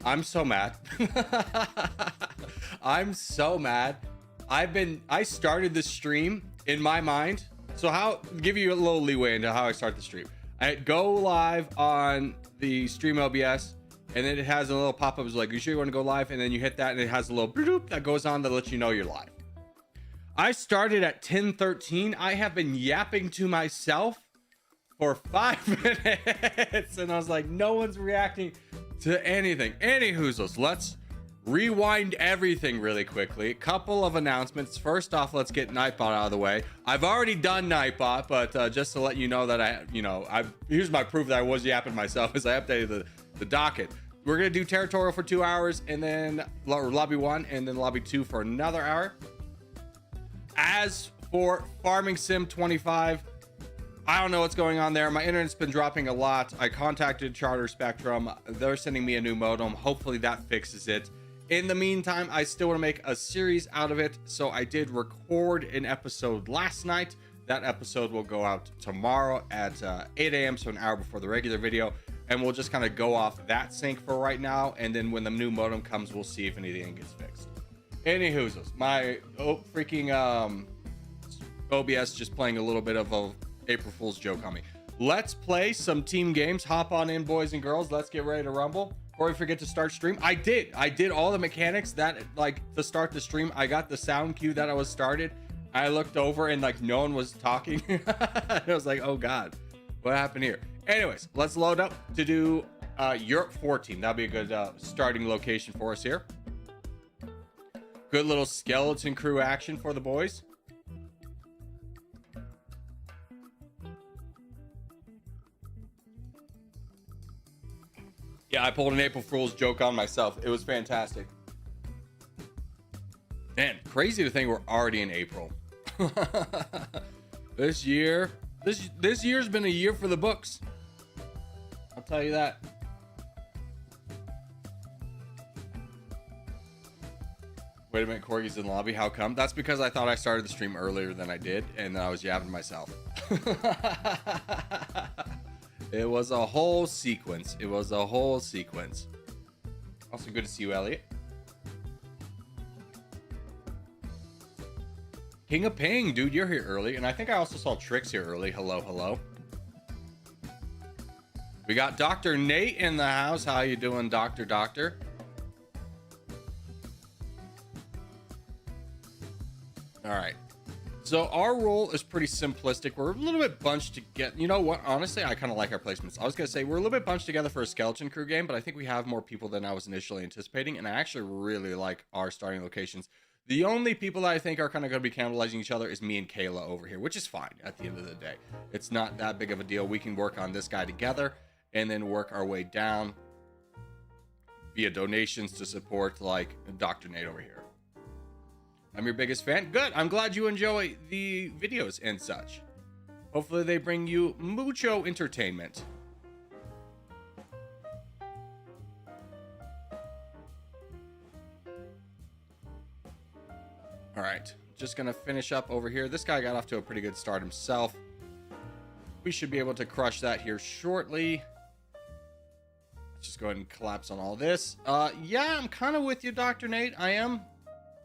I'm so mad. I'm so mad. I started the stream in my mind. So give you a little leeway into how I start the stream. I go live on the stream OBS, and then it has a little pop-up like, you sure you want to go live? And then you hit that and it has a little bloop that goes on to let you know you're live. I started at 10:13. I have been yapping to myself for 5 minutes, and I was like, no one's reacting to anything. Anywhoozles, let's rewind everything really quickly. A couple of announcements. First off, let's get Nightbot out of the way. I've already done Nightbot, but just to let you know that here's my proof that I was yapping myself is I updated the docket. We're gonna do Territorial for 2 hours, and then lobby 1, and then lobby 2 for another hour. As for Farming Sim 25, I don't know what's going on there. My internet's been dropping a lot. I contacted Charter Spectrum. They're sending me a new modem. Hopefully that fixes it. In the meantime, I still want to make a series out of it. So I did record an episode last night. That episode will go out tomorrow at 8 a.m. So an hour before the regular video. And we'll just kind of go off that sync for right now. And then when the new modem comes, we'll see if anything gets fixed. Anywhoozles, my freaking OBS just playing a little bit of a April Fool's joke on me. Let's play some team games. Hop on in, boys and girls. Let's get ready to rumble. Before we forget to start stream, I did all the mechanics that, like, to start the stream. I got the sound cue that I was started. I looked over and like no one was talking. I was like, oh god, what happened here? Anyways, let's load up to do Europe 4 team. That'll be a good starting location for us here. Good little skeleton crew action for the boys. Yeah, I pulled an April Fool's joke on myself. It was fantastic. Man, crazy to think we're already in April. This year's been a year for the books. I'll tell you that. Wait a minute, Corgi's in the lobby. How come? That's because I thought I started the stream earlier than I did, and then I was yapping myself. It was a whole sequence. Also good to see you, Elliot. King of Ping, dude, you're here early. And I think I also saw Trix here early. Hello. We got Dr. Nate in the house. How you doing, Doctor? All right. So our role is pretty simplistic. We're a little bit bunched together. You know what? Honestly, I kind of like our placements. I was going to say we're a little bit bunched together for a skeleton crew game, but I think we have more people than I was initially anticipating. And I actually really like our starting locations. The only people that I think are kind of going to be cannibalizing each other is me and Kayla over here, which is fine at the end of the day. It's not that big of a deal. We can work on this guy together and then work our way down via donations to support like Dr. Nate over here. I'm your biggest fan. Good. I'm glad you enjoy the videos and such. Hopefully they bring you mucho entertainment. All right. Just going to finish up over here. This guy got off to a pretty good start himself. We should be able to crush that here shortly. Let's just go ahead and collapse on all this. Yeah, I'm kind of with you, Dr. Nate. I am.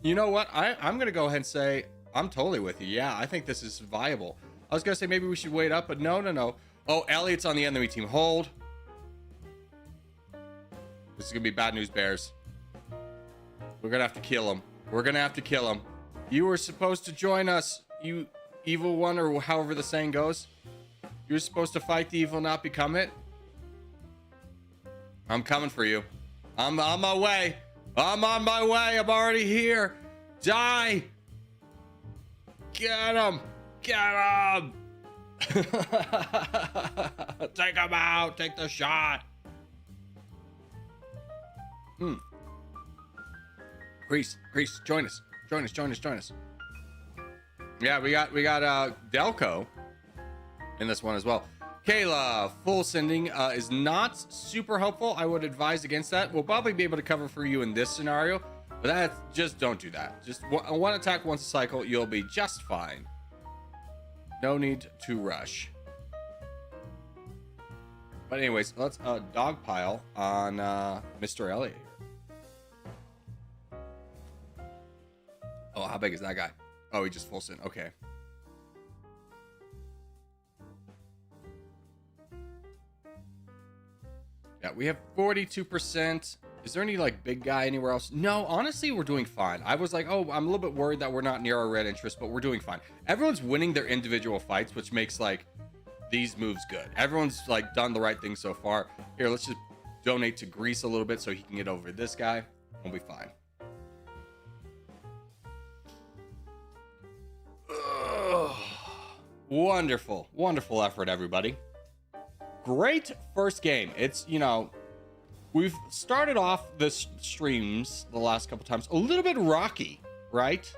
You know what? I'm going to go ahead and say I'm totally with you. Yeah, I think this is viable. I was going to say maybe we should wait up, but no. Oh, Elliot's on the enemy team. Hold. This is going to be bad news, Bears. We're going to have to kill him. You were supposed to join us, you evil one, or however the saying goes. You were supposed to fight the evil, not become it. I'm coming for you. I'm on my way. I'm already here. Die. Get him. Take him out. Take the shot. Grease, join us. Yeah, we got Delco in this one as well. Kayla, full sending is not super helpful. I would advise against that. We'll probably be able to cover for you in this scenario, but just don't do that. Just one attack once a cycle, you'll be just fine. No need to rush. But anyways, let's dogpile on Mr. Elliott here. Oh, how big is that guy? Oh, he just full sent. Okay. Yeah, we have 42%. Is there any like big guy anywhere else? No, honestly, we're doing fine. I was like, oh, I'm a little bit worried that we're not near our red interest, but we're doing fine. Everyone's winning their individual fights, which makes like these moves good. Everyone's like done the right thing so far. Here, let's just donate to Greece a little bit so he can get over this guy. We'll be fine. Ugh. Wonderful, wonderful effort, everybody. Great first game. It's, you know, we've started off the streams the last couple times a little bit rocky, right?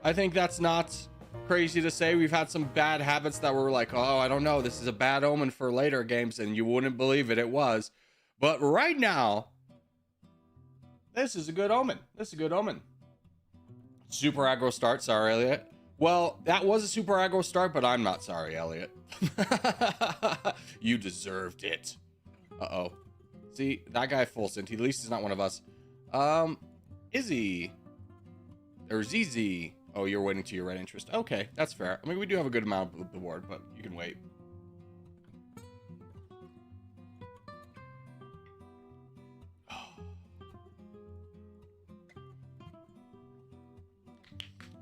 I think that's not crazy to say. We've had some bad habits that were like, oh, I don't know, this is a bad omen for later games, and you wouldn't believe it, it was. But right now, this is a good omen. This is a good omen. Super aggro start. Sorry, Elliot. Well, that was a super aggro start, but I'm not sorry, Elliot. You deserved it. Uh-oh. See, that guy full sent. At least he's not one of us. Izzy. Or ZZ. Oh, you're waiting to your red interest. Okay, that's fair. I mean, we do have a good amount of the board, but you can wait.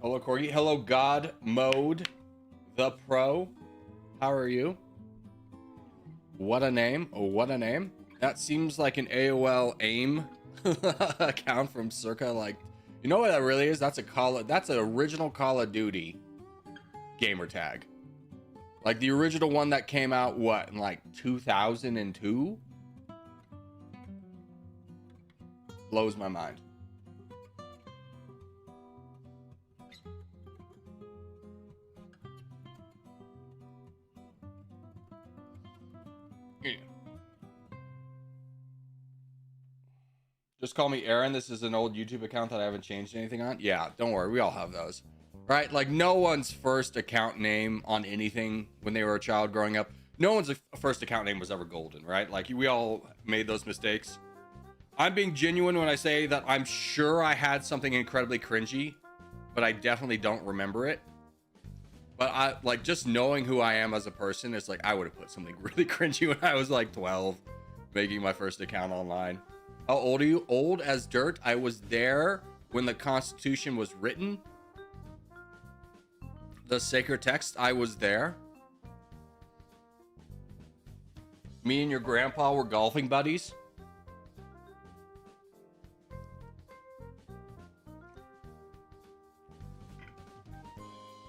Hello, Corgi. Hello, God Mode the Pro. How are you? What a name. Oh, what a name. That seems like an AOL AIM account from circa, like, you know what that really is? That's that's an original Call of Duty gamer tag. Like the original one that came out, what, in like 2002? Blows my mind. Just call me Aaron. This is an old YouTube account that I haven't changed anything on. Yeah, don't worry. We all have those. Right? Like no one's first account name on anything when they were a child growing up. No one's first account name was ever golden, right? Like we all made those mistakes. I'm being genuine when I say that I'm sure I had something incredibly cringy, but I definitely don't remember it. But I like just knowing who I am as a person is like I would have put something really cringy when I was like 12, making my first account online. How old are you? Old as dirt. I was there when the Constitution was written. The sacred text, I was there. Me and your grandpa were golfing buddies.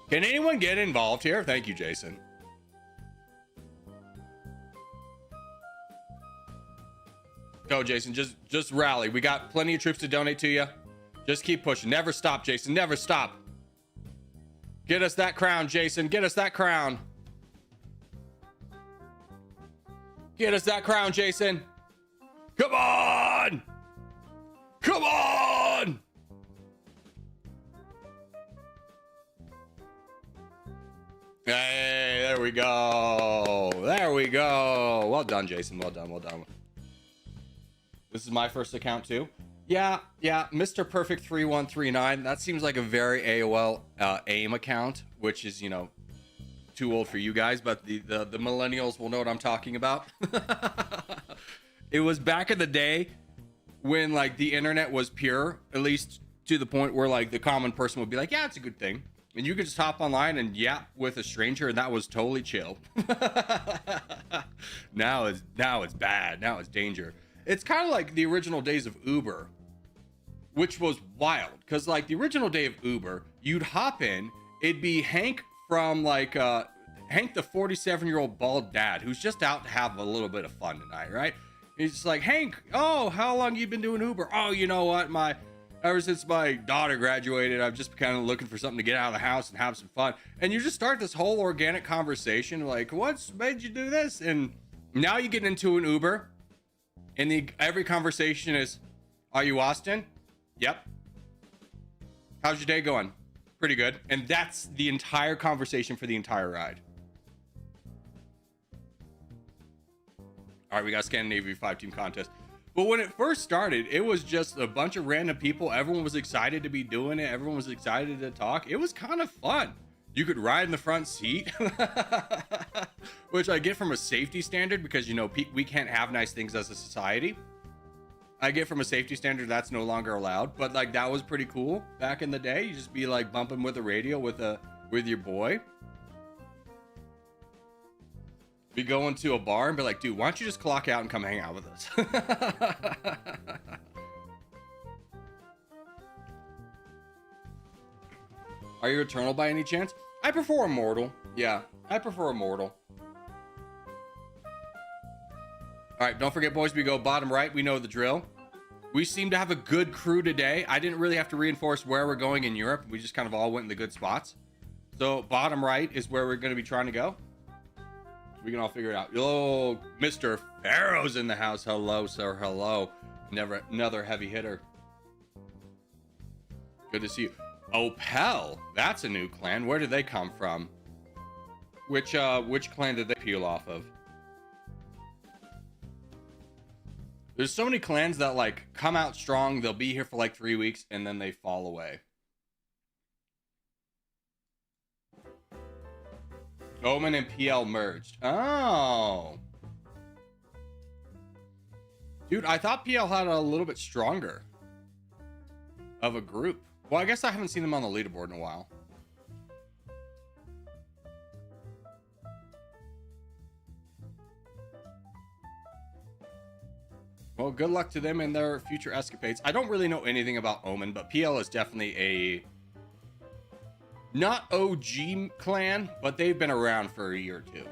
Can anyone get involved here? Thank you, Jason. Go, Jason. Just rally. We got plenty of troops to donate to you. Just keep pushing. Never stop, Jason. Never stop. Get us that crown, Jason. Get us that crown. Get us that crown, Jason. Come on. Come on. Hey, there we go. There we go. Well done, Jason. Well done. Well done. This is my first account too. Yeah, Mr. Perfect 3139. That seems like a very AOL AIM account, which is, you know, too old for you guys, but the millennials will know what I'm talking about. It was back in the day when like the internet was pure, at least to the point where like the common person would be like, yeah, it's a good thing. And you could just hop online and yap with a stranger, and that was totally chill. Now it's bad. Now it's danger. It's kind of like the original days of Uber, which was wild. Because like the original day of Uber, you'd hop in, it'd be Hank from like Hank, the 47-year-old bald dad who's just out to have a little bit of fun tonight, right? He's just like, Hank, oh, how long you been doing Uber? Oh, you know what? Ever since my daughter graduated, I've just kind of looking for something to get out of the house and have some fun. And you just start this whole organic conversation like, what's made you do this? And now you get into an Uber. And every conversation is, are you Austin? Yep. How's your day going? Pretty good. And that's the entire conversation for the entire ride. All right, we got Scandinavia 5-team contest. But when it first started, it was just a bunch of random people. Everyone was excited to be doing it. Everyone was excited to talk. It was kind of fun. You could ride in the front seat, which I get from a safety standard because, you know, we can't have nice things as a society. I get from a safety standard that's no longer allowed, but like that was pretty cool back in the day. You just be like bumping with the radio with your boy. We go into a bar and be like, dude, why don't you just clock out and come hang out with us? Are you Eternal by any chance? I prefer Immortal. Yeah, I prefer Immortal. All right, don't forget, boys, we go bottom right. We know the drill. We seem to have a good crew today. I didn't really have to reinforce where we're going in Europe. We just kind of all went in the good spots. So bottom right is where we're going to be trying to go. We can all figure it out. Yo, Mr. Pharaoh's in the house. Hello, sir. Hello. Another heavy hitter. Good to see you. Opel. That's a new clan. Where did they come from? Which clan did they peel off of? There's so many clans that like come out strong. They'll be here for like 3 weeks and then they fall away. Omen and PL merged. Oh. Dude, I thought PL had a little bit stronger of a group. Well, I guess I haven't seen them on the leaderboard in a while. Well, good luck to them in their future escapades. I don't really know anything about Omen, but PL is definitely a not OG clan, but they've been around for a year or two.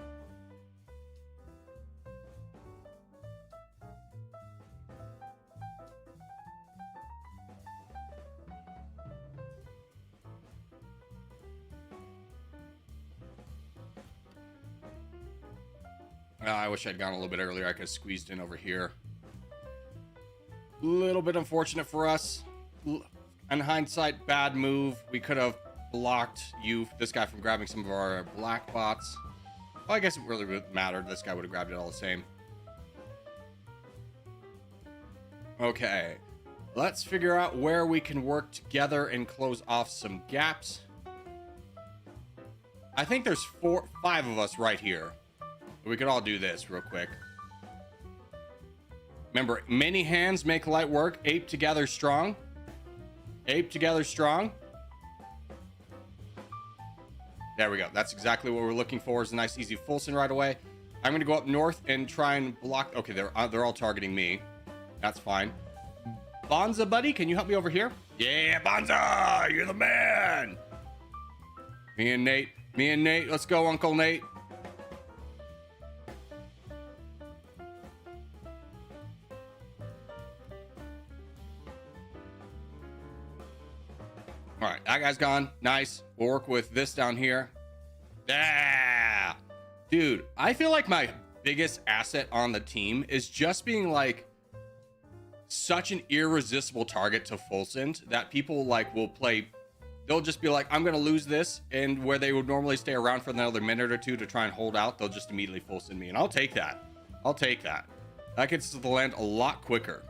I wish I'd gone a little bit earlier. I could have squeezed in over here. Little bit unfortunate for us. In hindsight, bad move. We could have blocked this guy from grabbing some of our black bots. Well, I guess it really wouldn't matter. This guy would have grabbed it all the same. Okay. Let's figure out where we can work together and close off some gaps. I think there's 5 of us right here. We could all do this real quick. Remember, many hands make light work. Ape together strong. Ape together strong. There we go. That's exactly what we're looking for, is a nice easy Fulson right away. I'm going to go up north and try and block. Okay, they're all targeting me. That's fine. Bonza, buddy, can you help me over here? Yeah, Bonza, you're the man. Me and Nate. Let's go, Uncle Nate. All right, that guy's gone. Nice. We'll work with this down here. Yeah. Dude, I feel like my biggest asset on the team is just being like such an irresistible target to full send that people like will play. They'll just be like, I'm going to lose this. And where they would normally stay around for another minute or two to try and hold out, they'll just immediately full send me. And I'll take that. I'll take that. That gets to the land a lot quicker.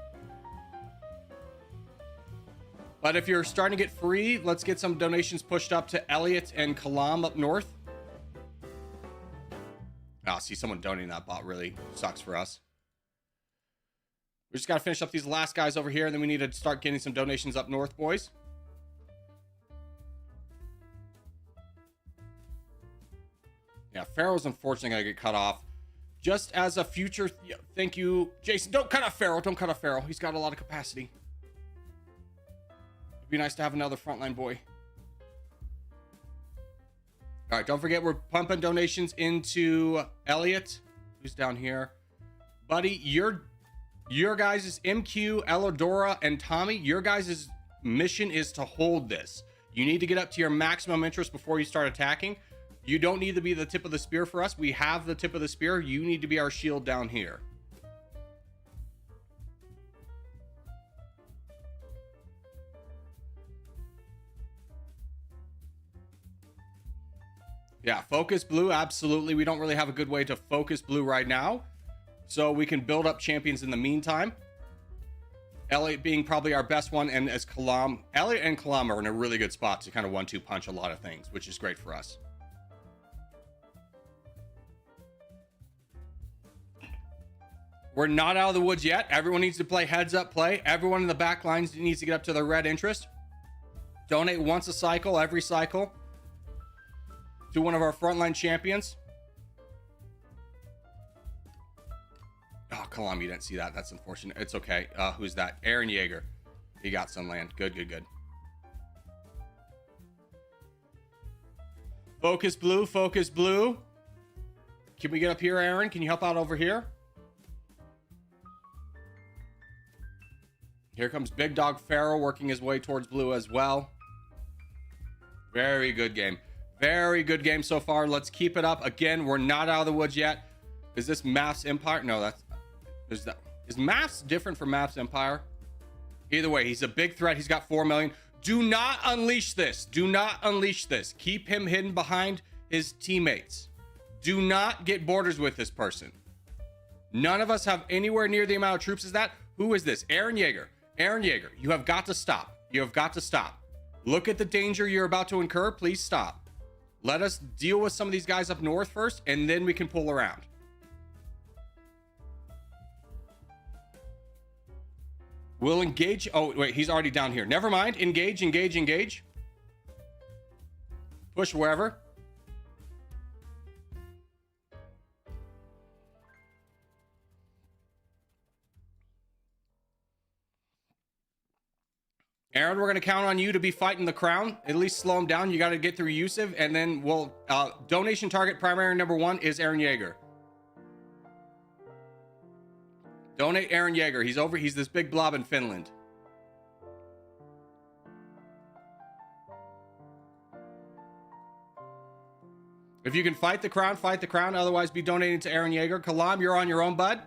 But if you're starting to get free, let's get some donations pushed up to Elliot and Kalam up north. Oh, see, someone donating that bot really sucks for us. We just got to finish up these last guys over here, and then we need to start getting some donations up north, boys. Yeah, Pharaoh's unfortunately going to get cut off. Just as a future... thank you, Jason. Don't cut off Pharaoh. Don't cut off Pharaoh. He's got a lot of capacity. It'd be nice to have another frontline boy. All right, don't forget we're pumping donations into Elliot, who's down here. Buddy, your guys' MQ, Elodora, and Tommy, your guys' mission is to hold this. You need to get up to your maximum interest before you start attacking. You don't need to be the tip of the spear for us. We have the tip of the spear. You need to be our shield down here. Yeah, focus blue, absolutely. We don't really have a good way to focus blue right now. so we can build up champions in the meantime. Elliot being probably our best one, and as Kalam, Elliot and Kalam are in a really good spot to kind of 1-2 punch a lot of things, which is great for us. We're not out of the woods yet. Everyone needs to play heads up play. Everyone in the back lines needs to get up to their red interest. Donate once a cycle, every cycle, to one of our frontline champions. Oh, Kalam, you didn't see that. That's unfortunate. It's okay. Who's that? Aaron Yeager. He got some land. Good, good, good. Focus blue, focus blue. Can we get up here, Aaron? Can you help out over here? Here comes Big Dog Pharaoh working his way towards blue as well. Very good game. Very good game so far. Let's keep it up. Again, we're not out of the woods yet. Is this Maps Empire? No, is Maps different from Maps Empire? Either way, he's a big threat. He's got 4 million. Do not unleash this. Do not unleash this. Keep him hidden behind his teammates. Do not get borders with this person. None of us have anywhere near the amount of troops as that. Who is this? Aaron Yeager. Aaron Yeager, you have got to stop. You have got to stop. Look at the danger you're about to incur. Please stop. Let us deal with some of these guys up north first, and then we can pull around. We'll engage. Oh, wait, he's already down here. Never mind. Engage, engage, engage. Push wherever. Aaron, we're going to count on you to be fighting the crown. At least slow him down. You got to get through Yusuf, and then we'll... donation target primary number 1 is Aaron Yeager. Donate Aaron Yeager. He's over. He's this big blob in Finland. If you can fight the crown, fight the crown. Otherwise, be donating to Aaron Yeager. Kalam, you're on your own, bud.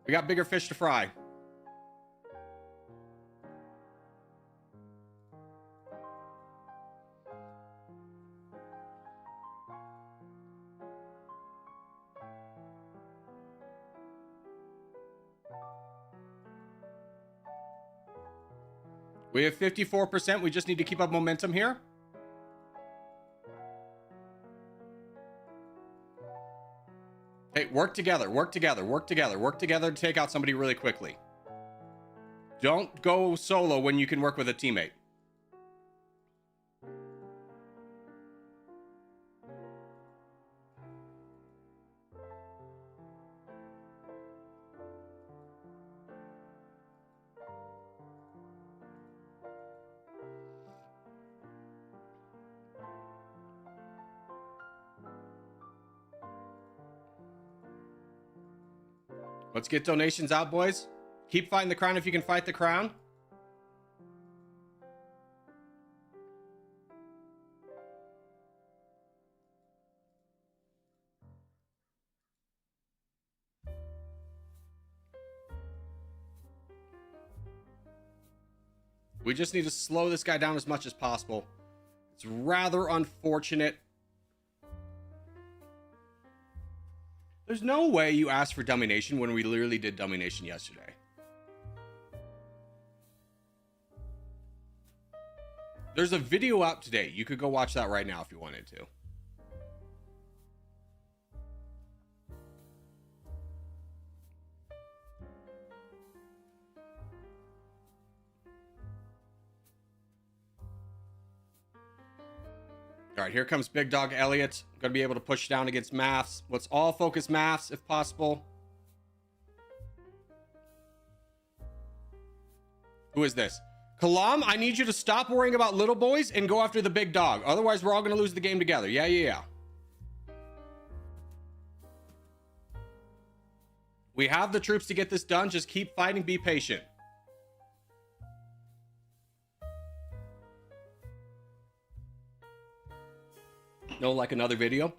We got bigger fish to fry. We have 54%. We just need to keep up momentum here. Hey, work together, work together, work together, work together to take out somebody really quickly. Don't go solo when you can work with a teammate. Let's get donations out, boys. Keep fighting the crown if you can fight the crown. We just need to slow this guy down as much as possible. It's rather unfortunate. There's no way you asked for domination when we literally did domination yesterday. There's a video out today. You could go watch that right now if you wanted to. All right, here comes Big Dog Elliot. Gonna be able to push down against Maths. Let's all focus Maths if possible. Who is this? Kalam, I need you to stop worrying about little boys and go after the big dog. Otherwise, we're all gonna lose the game together. Yeah. We have the troops to get this done. Just keep fighting. Be patient. No, like another video.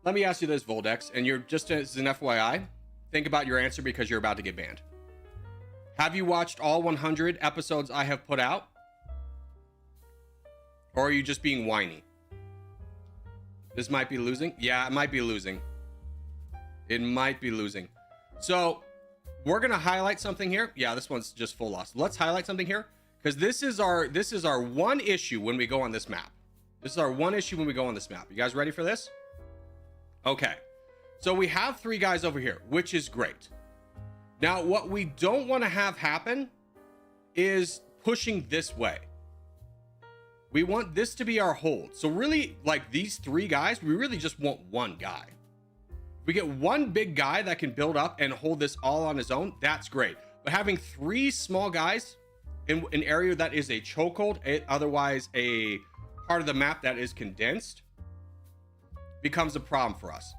Let me ask you this, Voldex, and you're just as an FYI, think about your answer because you're about to get banned. Have you watched all 100 episodes I have put out? Or are you just being whiny? This might be losing. Yeah, it might be losing. It might be losing. So we're gonna highlight something here. Yeah, this one's just full loss. Let's highlight something here, because this is our one issue when we go on this map. This is our one issue when we go on this map. You guys ready for this? Okay. So we have 3 guys over here, which is great. Now, what we don't want to have happen is pushing this way. We want this to be our hold. So really, like these 3 guys, we really just want one guy. If we get one big guy that can build up and hold this all on his own, that's great. But having 3 small guys in an area that is a chokehold, otherwise a part of the map that is condensed, becomes a problem for us.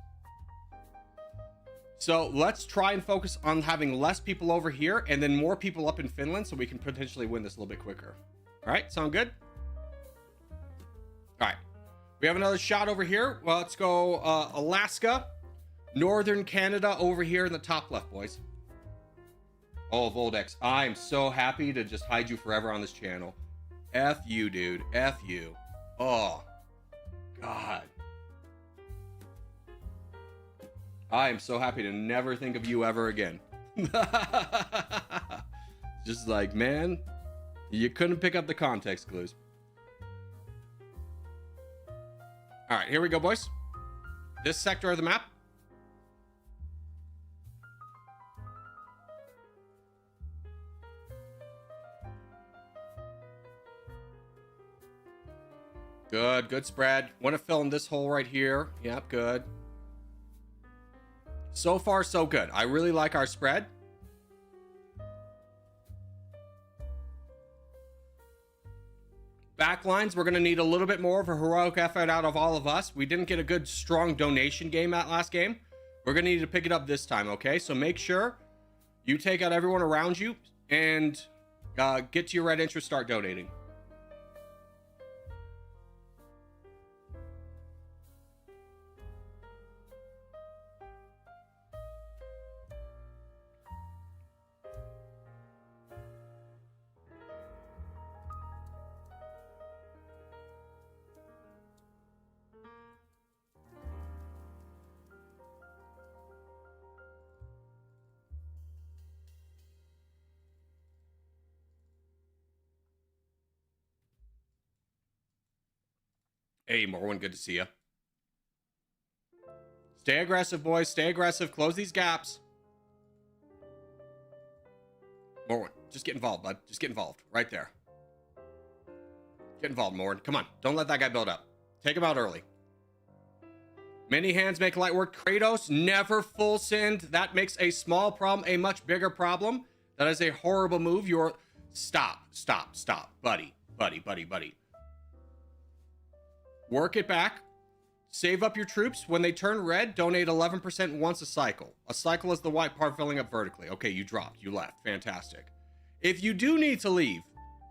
So let's try and focus on having less people over here and then more people up in Finland, so we can potentially win this a little bit quicker. All right, sound good? All right, we have another shot over here. Well, let's go Alaska, Northern Canada over here in the top left, boys. Oh, Voldex, I'm so happy to just hide you forever on this channel. F you, dude. F you. Oh, God. I am so happy to never think of you ever again. Just like, man, you couldn't pick up the context clues. All right, here we go, boys. This sector of the map. Good spread. Want to fill in this hole right here. Yep, good. So far, so good. I really like our spread. Backlines, we're going to need a little bit more of a heroic effort out of all of us. We didn't get a good, strong donation game that last game. We're going to need to pick it up this time, okay? So make sure you take out everyone around you and get to your red interest, start donating. Hey, Morwin, good to see you. Stay aggressive, boys. Stay aggressive. Close these gaps. Morwin, just get involved, bud. Just get involved. Right there. Get involved, Morwin. Come on. Don't let that guy build up. Take him out early. Many hands make light work. Kratos, never full send. That makes a small problem a much bigger problem. That is a horrible move. You're... Stop. Buddy. Work it back. Save up your troops. When they turn red, donate 11% once a cycle. A cycle is the white part filling up vertically. Okay, you dropped. You left. Fantastic. If you do need to leave,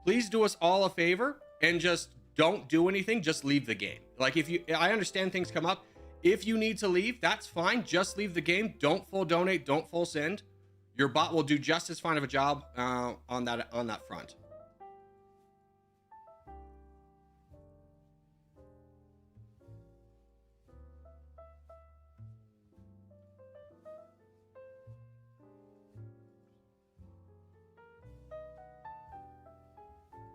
please do us all a favor and just don't do anything. Just leave the game. Like, if you... I understand things come up. If you need to leave, that's fine. Just leave the game. Don't full donate. Don't full send. Your bot will do just as fine of a job on that front.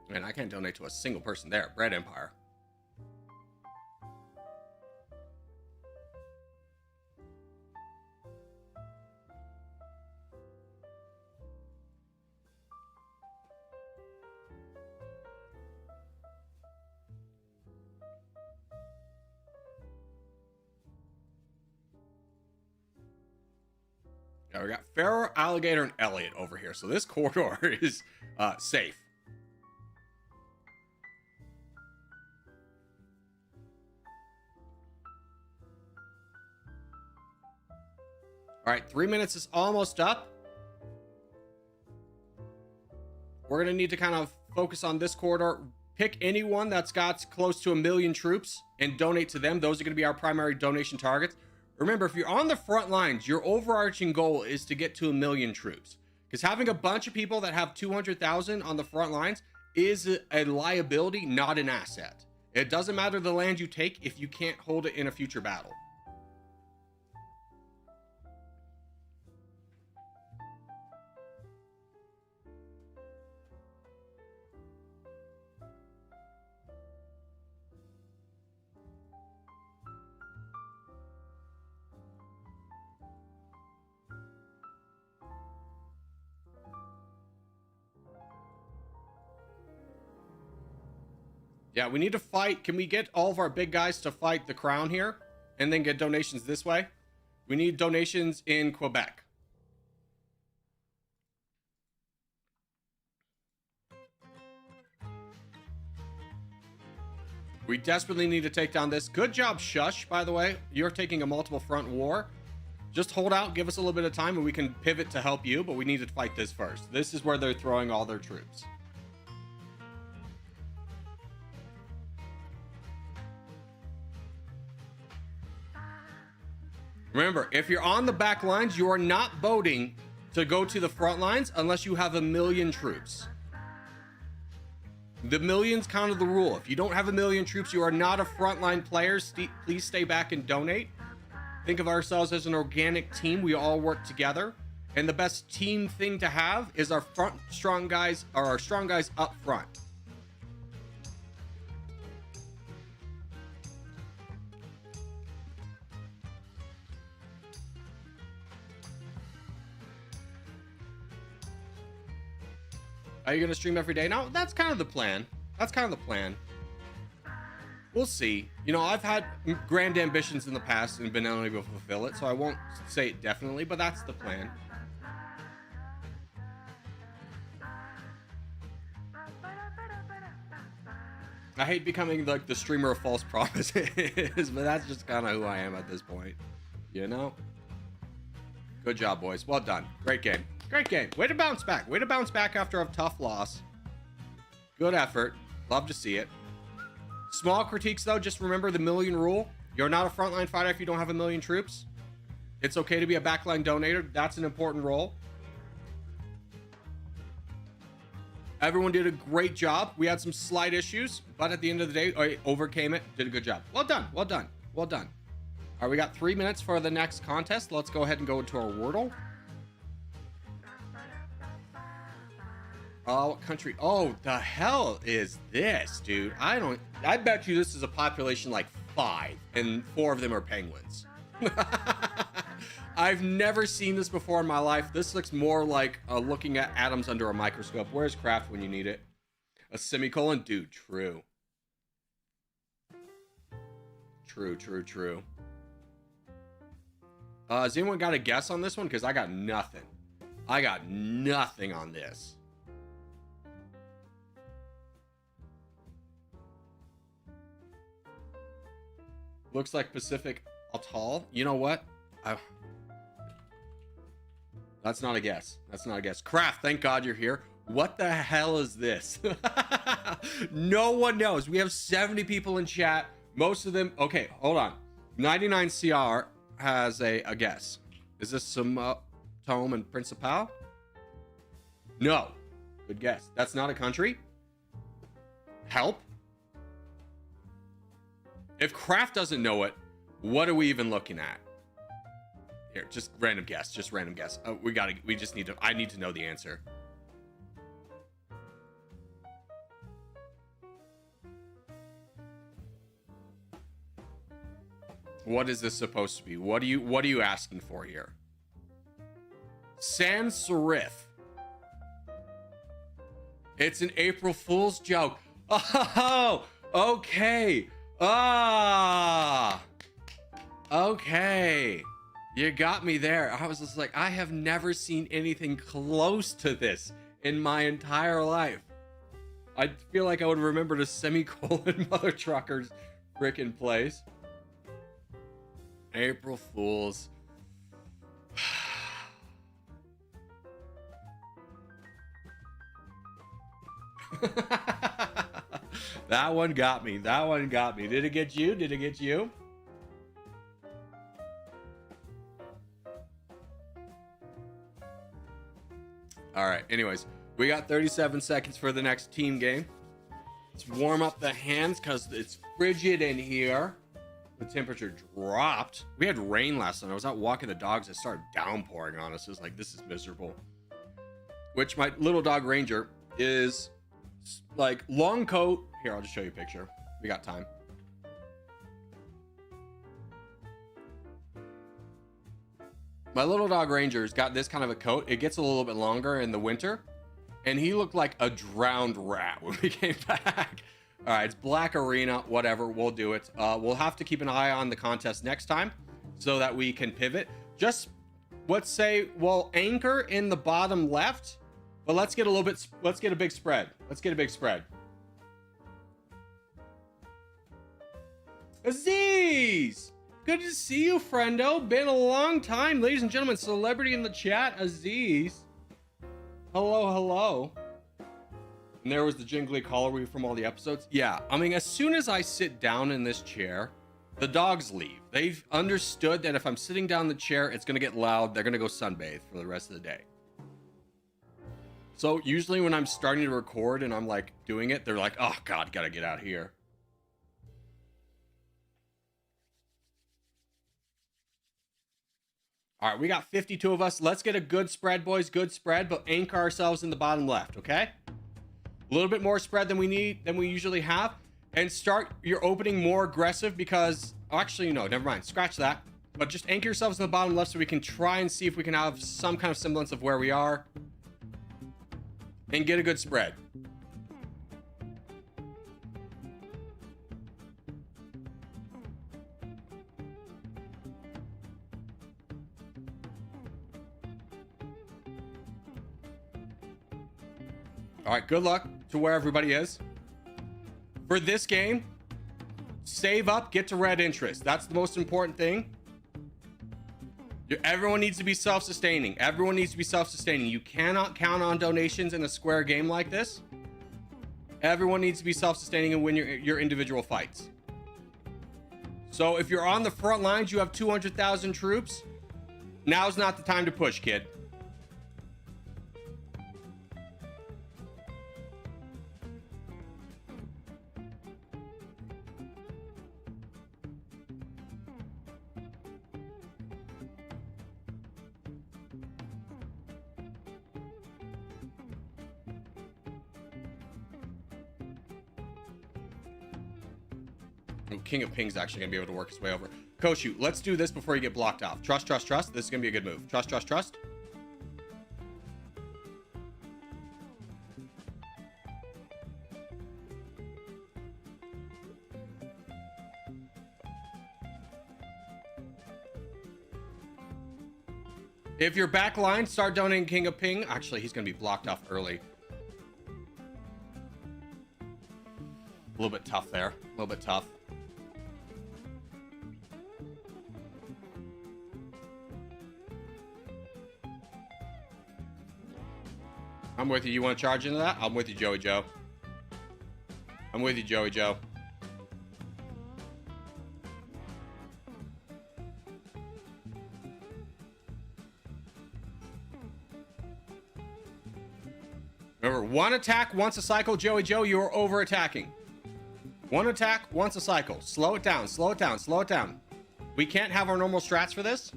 Man, I can't donate to a single person there. Bread Empire. Yeah, we got Pharaoh, Alligator, and Elliot over here. So this corridor is safe. All right, 3 minutes is almost up. We're going to need to kind of focus on this corridor. Pick anyone that's got close to 1 million troops and donate to them. Those are going to be our primary donation targets. Remember, if you're on the front lines, your overarching goal is to get to 1 million troops. Because having a bunch of people that have 200,000 on the front lines is a liability, not an asset. It doesn't matter the land you take if you can't hold it in a future battle. Yeah, we need to fight. Can we get all of our big guys to fight the crown here and then get donations this way? We need donations in Quebec. We desperately need to take down this. Good job, Shush, by the way. You're taking a multiple front war. Just hold out, give us a little bit of time, and we can pivot to help you, but we need to fight this first. This is where they're throwing all their troops. Remember, if you're on the back lines, you are not voting to go to the front lines unless you have 1 million troops. The million's kind of the rule. If you don't have 1 million troops, you are not a frontline player. Please stay back and donate. Think of ourselves as an organic team. We all work together. And the best team thing to have is our strong guys up front. Are you going to stream every day? No, that's kind of the plan. That's kind of the plan. We'll see. You know, I've had grand ambitions in the past and been unable to fulfill it, so I won't say it definitely, but that's the plan. I hate becoming like the streamer of false promises, but that's just kind of who I am at this point. You know? Good job, boys. Well done. Great game. Great game. Way to bounce back. Way to bounce back after a tough loss. Good effort. Love to see it. Small critiques, though. Just remember the 1 million rule. You're not a frontline fighter if you don't have 1 million troops. It's okay to be a backline donator. That's an important role. Everyone did a great job. We had some slight issues, but at the end of the day, I overcame it. Did a good job. Well done. Well done. Well done. All right, we got 3 minutes for the next contest. Let's go ahead and go into our Worldle. Oh, what country? Oh, the hell is this, dude? I bet you this is a population like 5, and 4 of them are penguins. I've never seen this before in my life. This looks more like looking at atoms under a microscope. Where's craft when you need it? A semicolon? Dude, true. True, true, true. Has anyone got a guess on this one? Because I got nothing. I got nothing on this. Looks like Pacific Atoll. You know what? That's not a guess. That's not a guess. Craft, thank God you're here. What the hell is this? No one knows. We have 70 people in chat. Most of them... Okay, hold on. 99CR has a guess. Is this some Tome and Principal? No. Good guess. That's not a country? Help? If Craft doesn't know it, what are we even looking at? Here, just random guess. Just random guess. I need to know the answer. What is this supposed to be? What are you asking for here? Sans serif. It's an April Fool's joke. Oh, okay. Okay. You got me there. I was just like, I have never seen anything close to this in my entire life. I feel like I would remember the semicolon mother truckers frickin' place. April Fools. That one got me. That one got me. Did it get you? Did it get you? All right. Anyways, we got 37 seconds for the next team game. Let's warm up the hands because it's frigid in here. The temperature dropped. We had rain last night. I was out walking the dogs. It started downpouring on us. It was like, this is miserable. Which my little dog Ranger is like long coat. Here, I'll just show you a picture. We got time. My little dog Ranger's got this kind of a coat. It gets a little bit longer in the winter. And he looked like a drowned rat when we came back. All right, it's Black Arena, whatever, we'll do it. We'll have to keep an eye on the contest next time so that we can pivot. Just, let's say, we'll anchor in the bottom left, but let's get a little bit, let's get a big spread. Let's get a big spread. Aziz! Good to see you, friendo. Been a long time, ladies and gentlemen. Celebrity in the chat, Aziz. Hello, hello. And there was the jingly collar from all the episodes. Yeah, I mean, as soon as I sit down in this chair, the dogs leave. They've understood that if I'm sitting down in the chair, it's going to get loud. They're going to go sunbathe for the rest of the day. So usually when I'm starting to record and I'm like doing it, they're like, oh God, gotta get out of here. All right, we got 52 of us. Let's get a good spread, boys. Good spread, but anchor ourselves in the bottom left, okay? A little bit more spread than we need, than we usually have. And start your opening more aggressive because, actually, no, never mind. Scratch that. But just anchor yourselves in the bottom left so we can try and see if we can have some kind of semblance of where we are. And get a good spread. All right, good luck to where everybody is. For this game, save up, get to red interest. That's the most important thing. Everyone needs to be self-sustaining. Everyone needs to be self-sustaining. You cannot count on donations in a square game like this. Everyone needs to be self-sustaining and win your individual fights. So if you're on the front lines, you have 200,000 troops. Now's not the time to push, kid. King of Ping's actually gonna be able to work his way over. Koshu, let's do this before you get blocked off. Trust, trust, trust. This is gonna be a good move. Trust, trust, trust. If you're back line, start donating King of Ping. Actually, he's gonna be blocked off early. A little bit tough there. A little bit tough. I'm with you. You want to charge into that? I'm with you, Joey Joe. I'm with you, Joey Joe. Remember, one attack once a cycle, Joey Joe, you are over attacking. One attack once a cycle. Slow it down, slow it down, slow it down. We can't have our normal strats for this.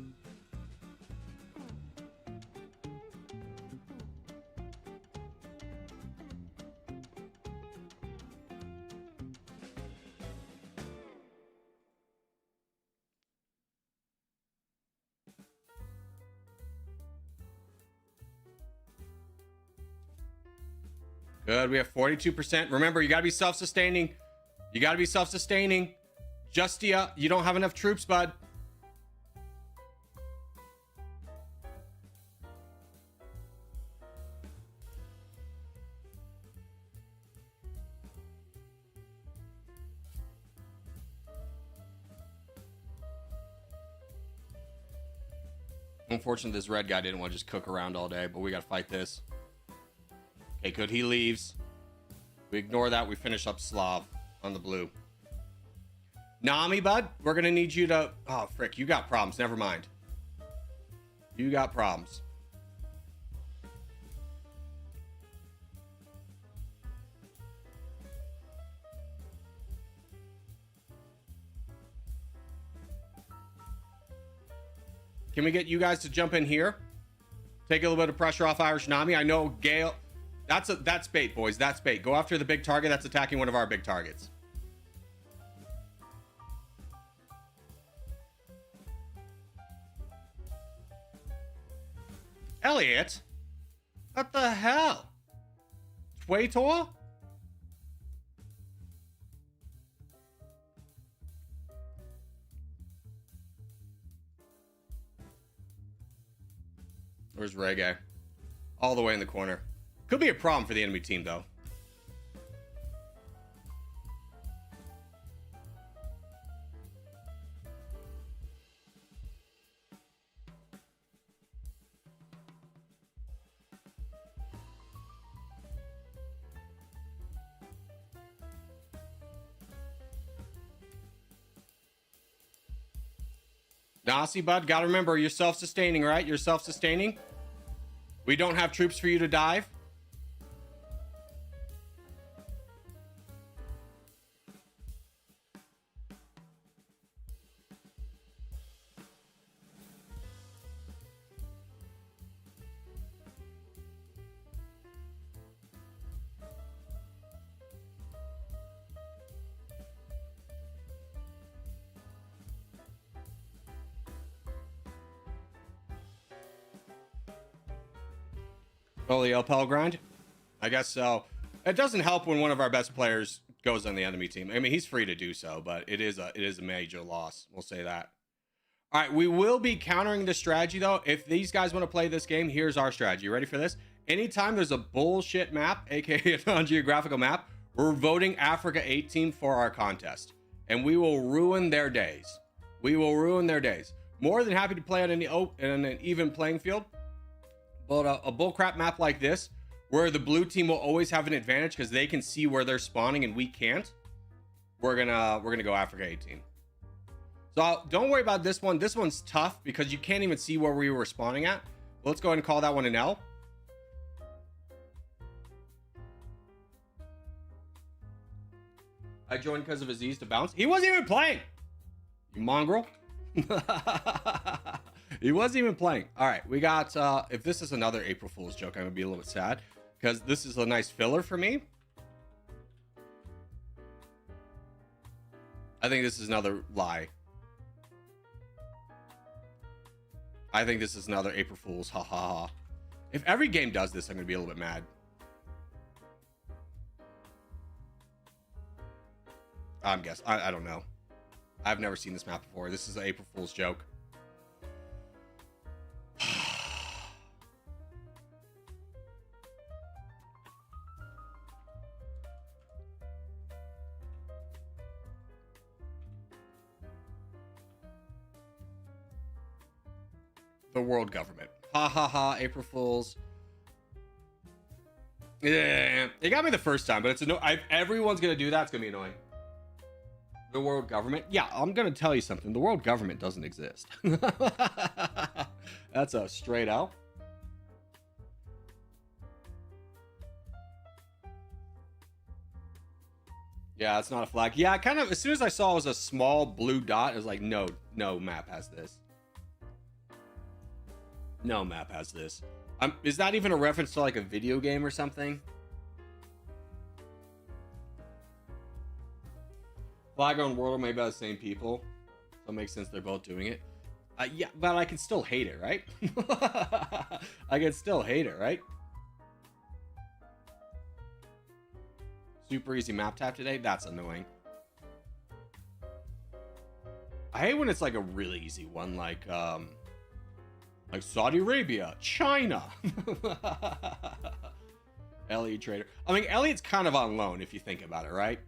Good, we have 42%. Remember, you gotta be self-sustaining. You gotta be self-sustaining. Justia, you don't have enough troops, bud. Unfortunately, this red guy didn't want to just cook around all day, but we gotta fight this. Okay, good. He leaves. We ignore that. We finish up Slav on the blue. Nami, bud, we're going to need you to... Oh, frick. You got problems. Never mind. You got problems. Can we get you guys to jump in here? Take a little bit of pressure off Irish Nami. I know Gale... That's bait, boys. That's bait. Go after the big target that's attacking one of our big targets. Elliot? What the hell? Twator? Where's Reggae? All the way in the corner. Could be a problem for the enemy team, though. Nasi, bud, gotta remember, you're self-sustaining, right? You're self-sustaining. We don't have troops for you to dive. Oh, the LPL grind? I guess so. It doesn't help when one of our best players goes on the enemy team. I mean, he's free to do so, but it is a major loss. We'll say that. All right, we will be countering the strategy, though. If these guys want to play this game, here's our strategy. You ready for this? Anytime there's a bullshit map, aka a non-geographical map, we're voting Africa 8 team for our contest. And we will ruin their days. We will ruin their days. More than happy to play on an even playing field. But a bullcrap map like this, where the blue team will always have an advantage because they can see where they're spawning and we can't, we're gonna go Africa 18. So don't worry about this one. This one's tough because you can't even see where we were spawning at. Let's go ahead and call that one an L. I joined because of Aziz to bounce. He wasn't even playing. You mongrel. He wasn't even playing. All right, we got if this is another April Fool's joke, I'm gonna be a little bit sad because this is a nice filler for me. I think this is another lie. I think this is another April Fool's. Ha ha ha. If every game does this, I'm gonna be a little bit mad. I'm guessing. I don't know. I've never seen this map before. This is an April Fool's joke. The world government. Ha ha ha, April Fools. Yeah, it got me the first time, but it's everyone's gonna do that. It's gonna be annoying. The world government. Yeah, I'm gonna tell you something. The world government doesn't exist. That's a straight out. Yeah, it's not a flag. Yeah, kind of. As soon as I saw it was a small blue dot, I was like, no map has this. No map has this. Is that even a reference to like a video game or something? Flagger and Worldle made by the same people, so it makes sense they're both doing it. Yeah, but I can still hate it, right? I can still hate it, right? Super easy map tap today. That's annoying. I hate when it's like a really easy one, like Saudi Arabia, China. Elliot Trader. I mean, Elliot's kind of on loan if you think about it, right?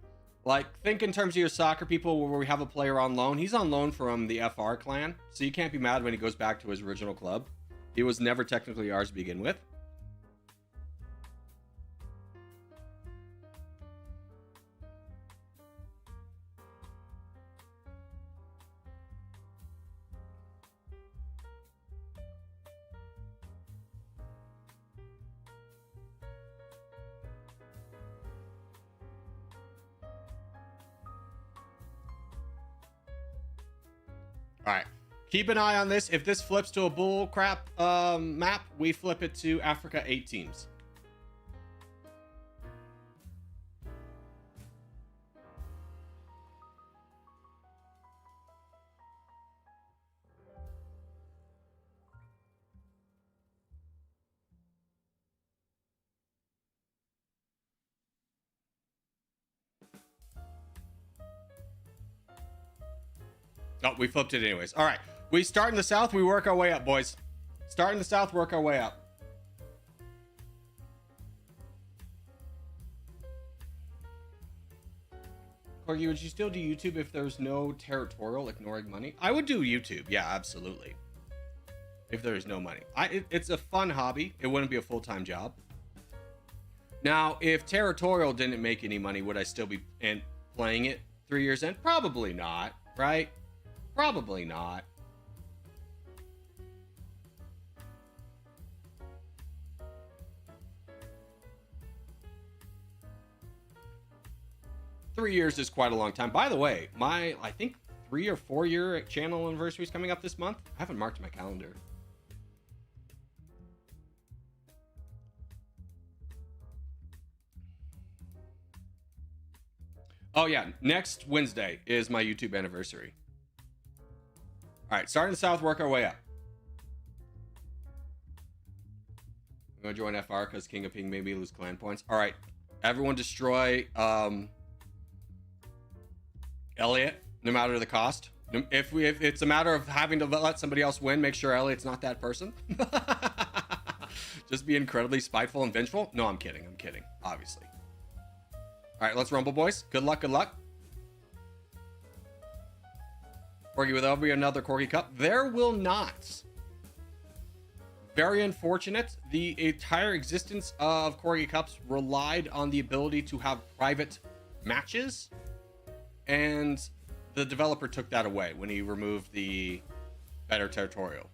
Like, think in terms of your soccer people where we have a player on loan. He's on loan from the FR clan, so you can't be mad when he goes back to his original club. He was never technically ours to begin with. All right, keep an eye on this. If this flips to a bull crap map, we flip it to Africa 8 teams. Oh, we flipped it anyways. All right, we start in the south. We work our way up, boys. Start in the south, work our way up. Corgi, would you still do YouTube if there's no territorial ignoring money? I would do YouTube. Yeah, absolutely. If there's no money. It's a fun hobby. It wouldn't be a full-time job. Now, if Territorial didn't make any money, would I still be playing it 3 years in? Probably not, right? Probably not. Three years is quite a long time. By the way, my, I think 3 or 4 year channel anniversary is coming up this month. I haven't marked my calendar. Oh yeah, next Wednesday is my YouTube anniversary. All right, starting south, work our way up. I'm gonna join FR because King of Ping made me lose clan points. All right, everyone destroy Elliot, no matter the cost. If it's a matter of having to let somebody else win, make sure Elliot's not that person. Just be incredibly spiteful and vengeful. No, I'm kidding, obviously. All right, let's rumble, boys. Good luck, good luck. Corgi, will there be another Corgi Cup? There will not. Very unfortunate. The entire existence of Corgi Cups relied on the ability to have private matches, and the developer took that away when he removed the better Territorial.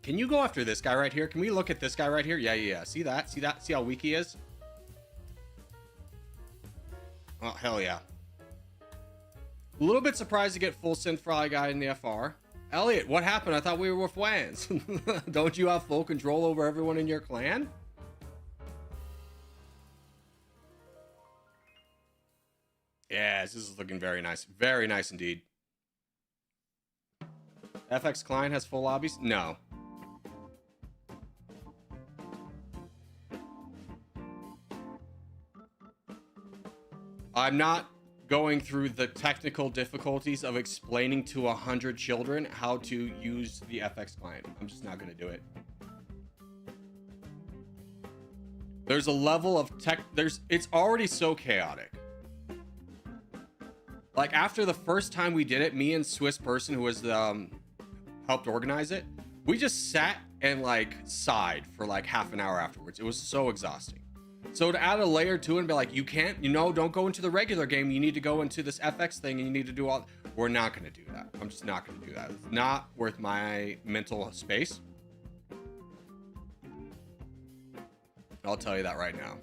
Can you go after this guy right here? Can we look at this guy right here? Yeah. See that? See that? See how weak he is? Oh, hell yeah. A little bit surprised to get full synth fry guy in the FR. Elliot, what happened? I thought we were friends. Don't you have full control over everyone in your clan? Yes, this is looking very nice. Very nice indeed. FX Klein has full lobbies? No. I'm not going through the technical difficulties of explaining to 100 children how to use the FX client. I'm just not going to do it. There's a level of tech. It's already so chaotic. Like after the first time we did it, me and Swiss person who was helped organize it, we just sat and like sighed for like half an hour afterwards. It was so exhausting. So to add a layer to it and be like, you can't, don't go into the regular game. You need to go into this FX thing and you need to do all. We're not going to do that. I'm just not going to do that. It's not worth my mental space. I'll tell you that right now.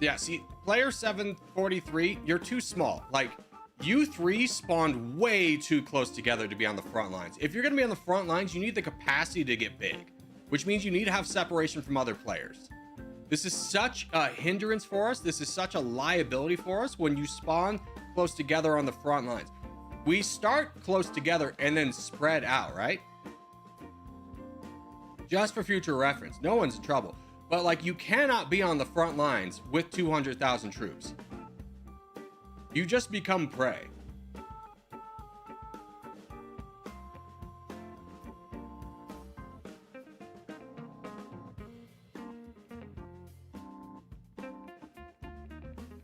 Yeah, see, player 743, you're too small. Like, you three spawned way too close together to be on the front lines. If you're going to be on the front lines, you need the capacity to get big, which means you need to have separation from other players. This is such a hindrance for us. This is such a liability for us when you spawn close together on the front lines. We start close together and then spread out, right? Just for future reference. No one's in trouble. But like, you cannot be on the front lines with 200,000 troops. You just become prey.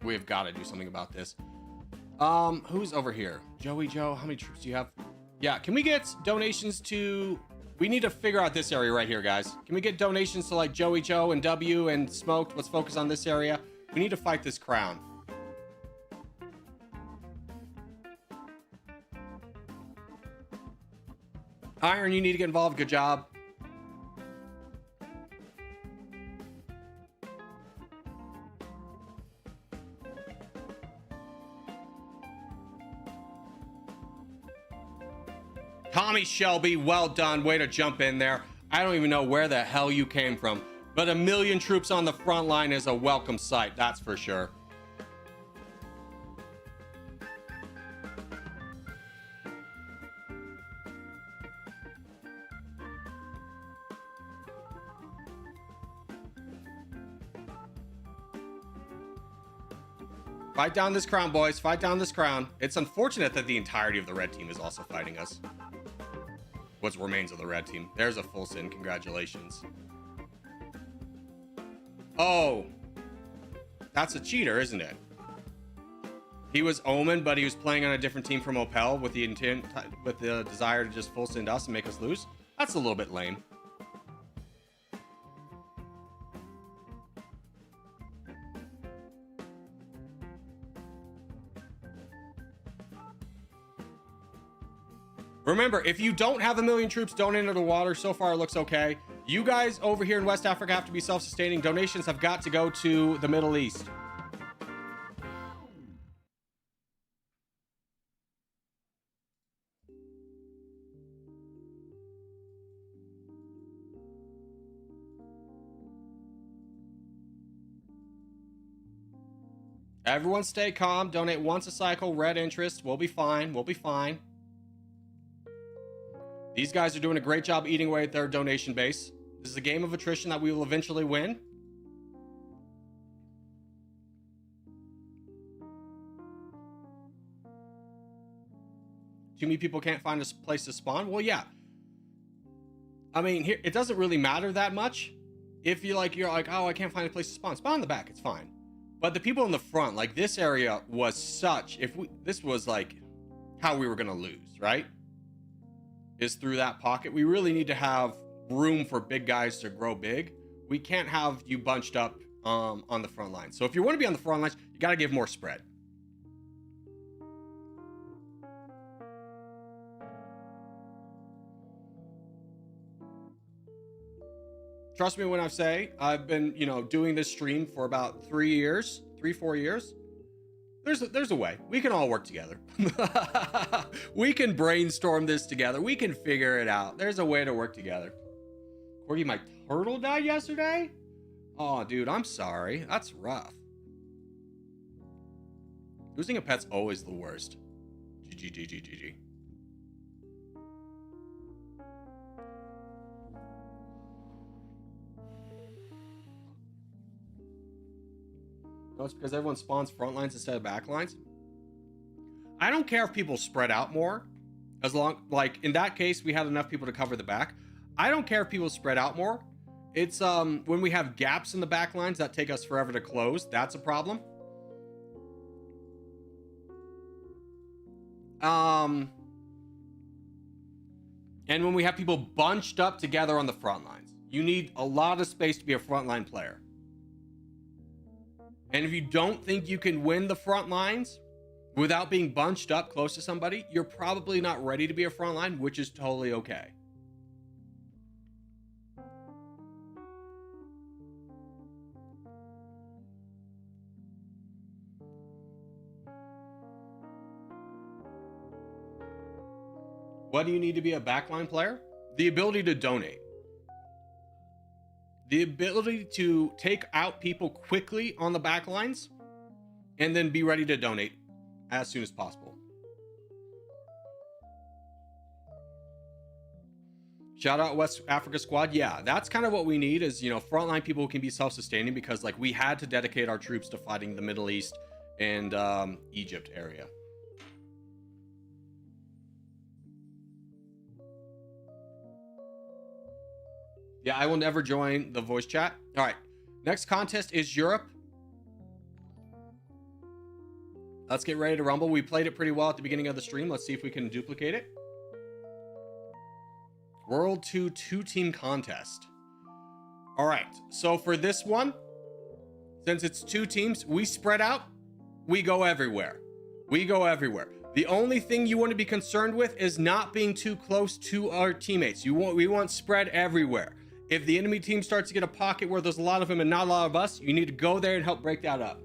We've got to do something about this. Who's over here? Joey Joe, how many troops do you have? Yeah, can we get donations to... We need to figure out this area right here, guys. Can we get donations to like Joey Joe and W and Smoked? Let's focus on this area. We need to fight this crown. Iron, you need to get involved. Good job. Tommy Shelby, well done. Way to jump in there. I don't even know where the hell you came from, but 1 million troops on the front line is a welcome sight. That's for sure. Fight down this crown, boys. Fight down this crown. It's unfortunate that the entirety of the red team is also fighting us. What remains of the red team. There's a full sin. Congratulations. Oh. That's a cheater, isn't it? He was Omen, but he was playing on a different team from Opel with the intent, with the desire to just full send us and make us lose. That's a little bit lame. Remember, if you don't have 1 million troops, don't enter the water. So far, it looks okay. You guys over here in West Africa have to be self-sustaining. Donations have got to go to the Middle East. Everyone stay calm. Donate once a cycle. Red interest. We'll be fine. We'll be fine. These guys are doing a great job eating away at their donation base. This is a game of attrition that we will eventually win. Too many people can't find a place to spawn. Well, yeah. I mean, here it doesn't really matter that much. If you're like, oh, I can't find a place to spawn. Spawn in the back. It's fine. But the people in the front, like this area was such. This was like how we were gonna lose, right? Is through that pocket. We really need to have room for big guys to grow big. We can't have you bunched up on the front line. So if you want to be on the front lines, you got to give more spread. Trust me when I say I've been, doing this stream for about 4 years. There's a way. We can all work together. We can brainstorm this together. We can figure it out. There's a way to work together. Corgi, my turtle died yesterday? Oh, dude, I'm sorry. That's rough. Losing a pet's always the worst. GG. No, it's because everyone spawns front lines instead of back lines. I don't care if people spread out more, as long, like in that case, we had enough people to cover the back. I don't care if people spread out more. It's when we have gaps in the back lines that take us forever to close, that's a problem. And when we have people bunched up together on the front lines, you need a lot of space to be a frontline player. And if you don't think you can win the front lines without being bunched up close to somebody, you're probably not ready to be a front line, which is totally okay. What do you need to be a backline player? The ability to donate. The ability to take out people quickly on the back lines and then be ready to donate as soon as possible. Shout out West Africa squad. Yeah, that's kind of what we need is, frontline people who can be self-sustaining, because like we had to dedicate our troops to fighting the Middle East and Egypt area. Yeah, I will never join the voice chat. All right. Next contest is Europe. Let's get ready to rumble. We played it pretty well at the beginning of the stream. Let's see if we can duplicate it. World 2 two-team contest. All right. So for this one, since it's 2 teams, we spread out. We go everywhere. The only thing you want to be concerned with is not being too close to our teammates. We want spread everywhere. If the enemy team starts to get a pocket where there's a lot of them and not a lot of us, you need to go there and help break that up.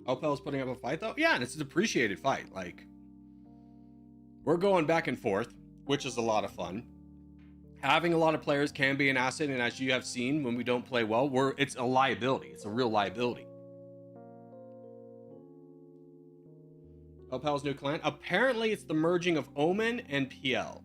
Opel's putting up a fight though? Yeah, and it's an appreciated fight. Like, we're going back and forth, which is a lot of fun. Having a lot of players can be an asset, and as you have seen, when we don't play well, it's a liability. It's a real liability. Opel's new clan? Apparently it's the merging of Omen and PL.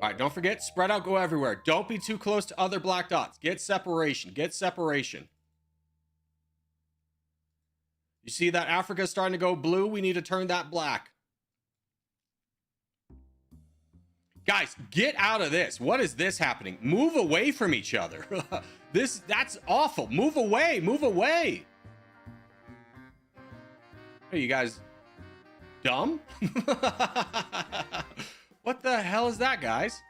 All right, don't forget, spread out, go everywhere. Don't be too close to other black dots. Get separation. Get separation. You see that Africa's starting to go blue? We need to turn that black. Guys, get out of this. What is this happening? Move away from each other. That's awful. Move away. Move away. Are you guys dumb? What the hell is that, guys?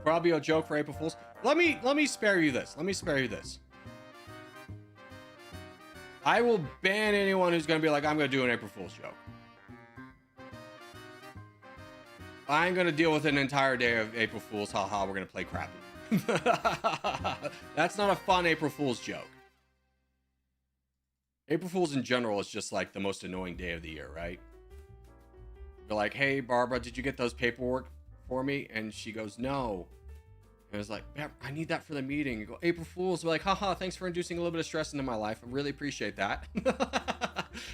Probably a joke for April Fools. Let me spare you this. Let me spare you this. I will ban anyone who's gonna be like, I'm gonna do an April Fool's joke. I ain't gonna deal with an entire day of April Fools. Haha, we're gonna play crappy. That's not a fun April Fool's joke. April Fool's in general is just like the most annoying day of the year, right? You're like, hey, Barbara, did you get those paperwork for me? And she goes, no. And I was like, I need that for the meeting. You go, April Fool's. We're like, haha, thanks for inducing a little bit of stress into my life. I really appreciate that.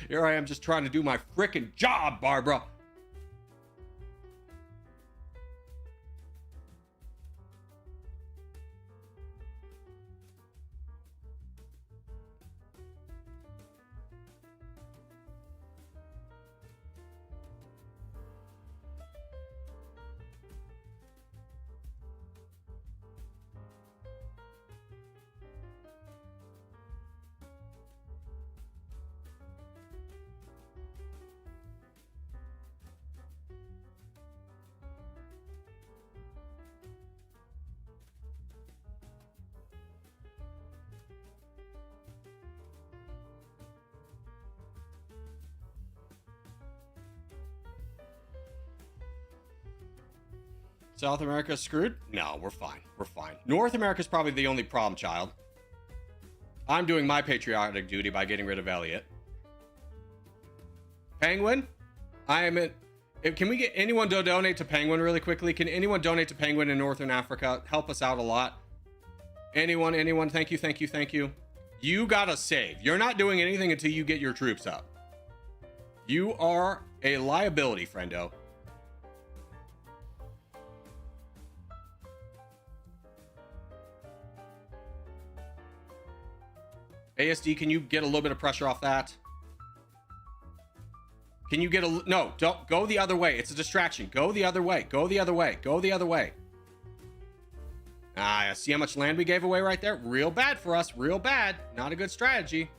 Here I am just trying to do my freaking job, Barbara. South America screwed? No, we're fine. We're fine. North America is probably the only problem, child. I'm doing my patriotic duty by getting rid of Elliot. Penguin? I am in... Can we get anyone to donate to Penguin really quickly? Can anyone donate to Penguin in Northern Africa? Help us out a lot. Anyone? Thank you, thank you, thank you. You gotta save. You're not doing anything until you get your troops up. You are a liability, friendo. ASD, can you get a little bit of pressure off that? Can you get a... No, don't. Go the other way. It's a distraction. Go the other way. Go the other way. Go the other way. Ah, see how much land we gave away right there? Real bad for us. Real bad. Not a good strategy.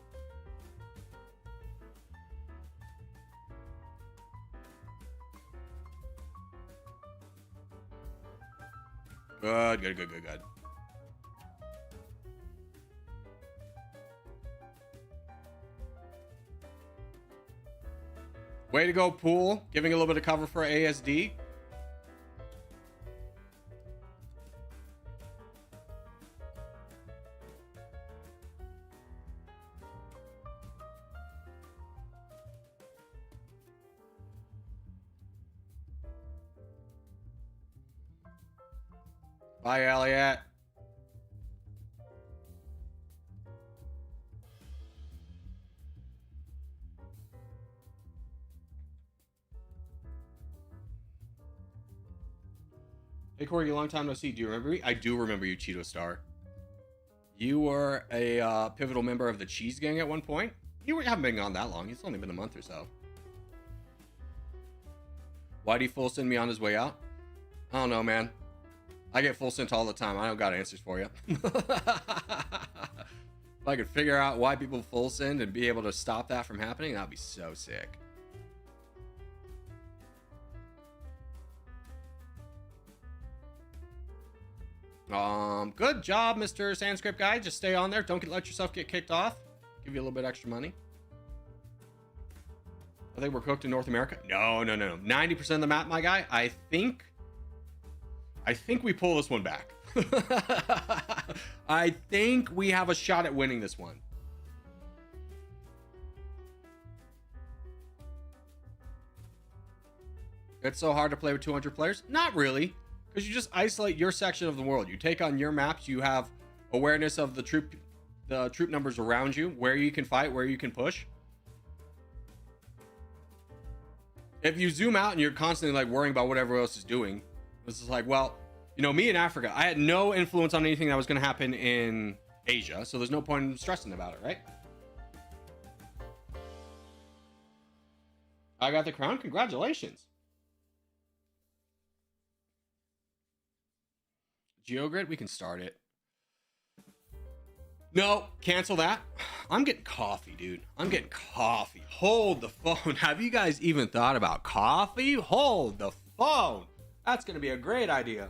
Good, good, good, good, good. Way to go, Pool. Giving a little bit of cover for ASD. Bye, Elliot. Hey, Corey, long time no see. Do you remember me? I do remember you, Cheeto Star. You were a pivotal member of the Cheese Gang at one point. Haven't been gone that long. It's only been a month or so. Why'd he full send me on his way out? I don't know, man. I get full sent all the time. I don't got answers for you. If I could figure out why people full send and be able to stop that from happening, that'd be so sick. Good job, Mr. Sanskrit guy. Just stay on there. Don't let yourself get kicked off. Give you a little bit extra money. I think we're cooked in North America. No. 90% of the map, my guy. I think we pull this one back. I think we have a shot at winning this one. It's so hard to play with 200 players? Not really, because you just isolate your section of the world. You take on your maps. You have awareness of the troop numbers around you, where you can fight, where you can push. If you zoom out and you're constantly like worrying about what everyone else is doing, this is like, well, you know, me in Africa, I had no influence on anything that was going to happen in Asia, so there's no point in stressing about it, right? I got the crown. Congratulations. GeoGrid, we can start it. No, cancel that. I'm getting coffee, dude. I'm getting coffee. Hold the phone. Have you guys even thought about coffee? Hold the phone. That's going to be a great idea.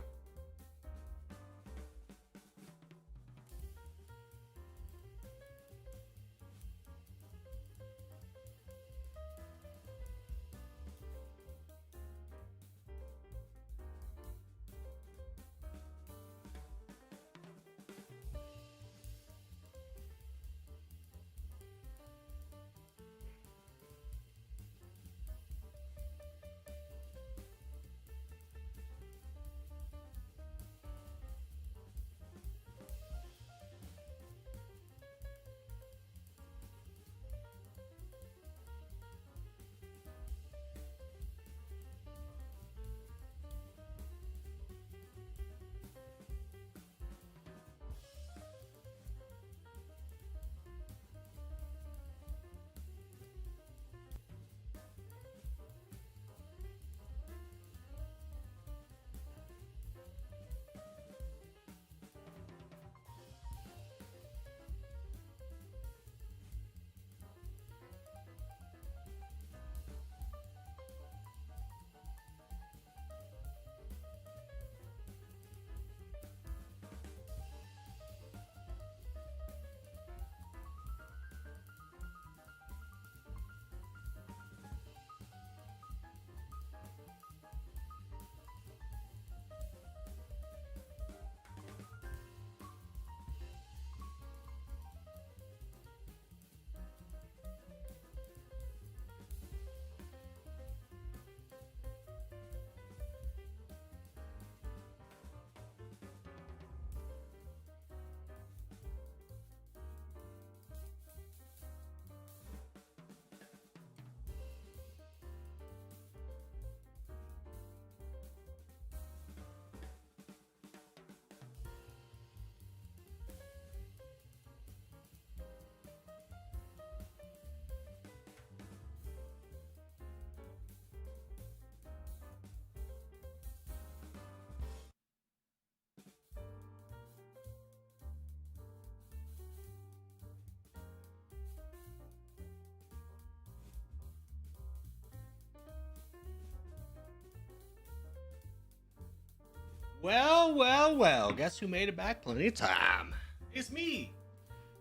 Well. Guess who made it back plenty of time? It's me.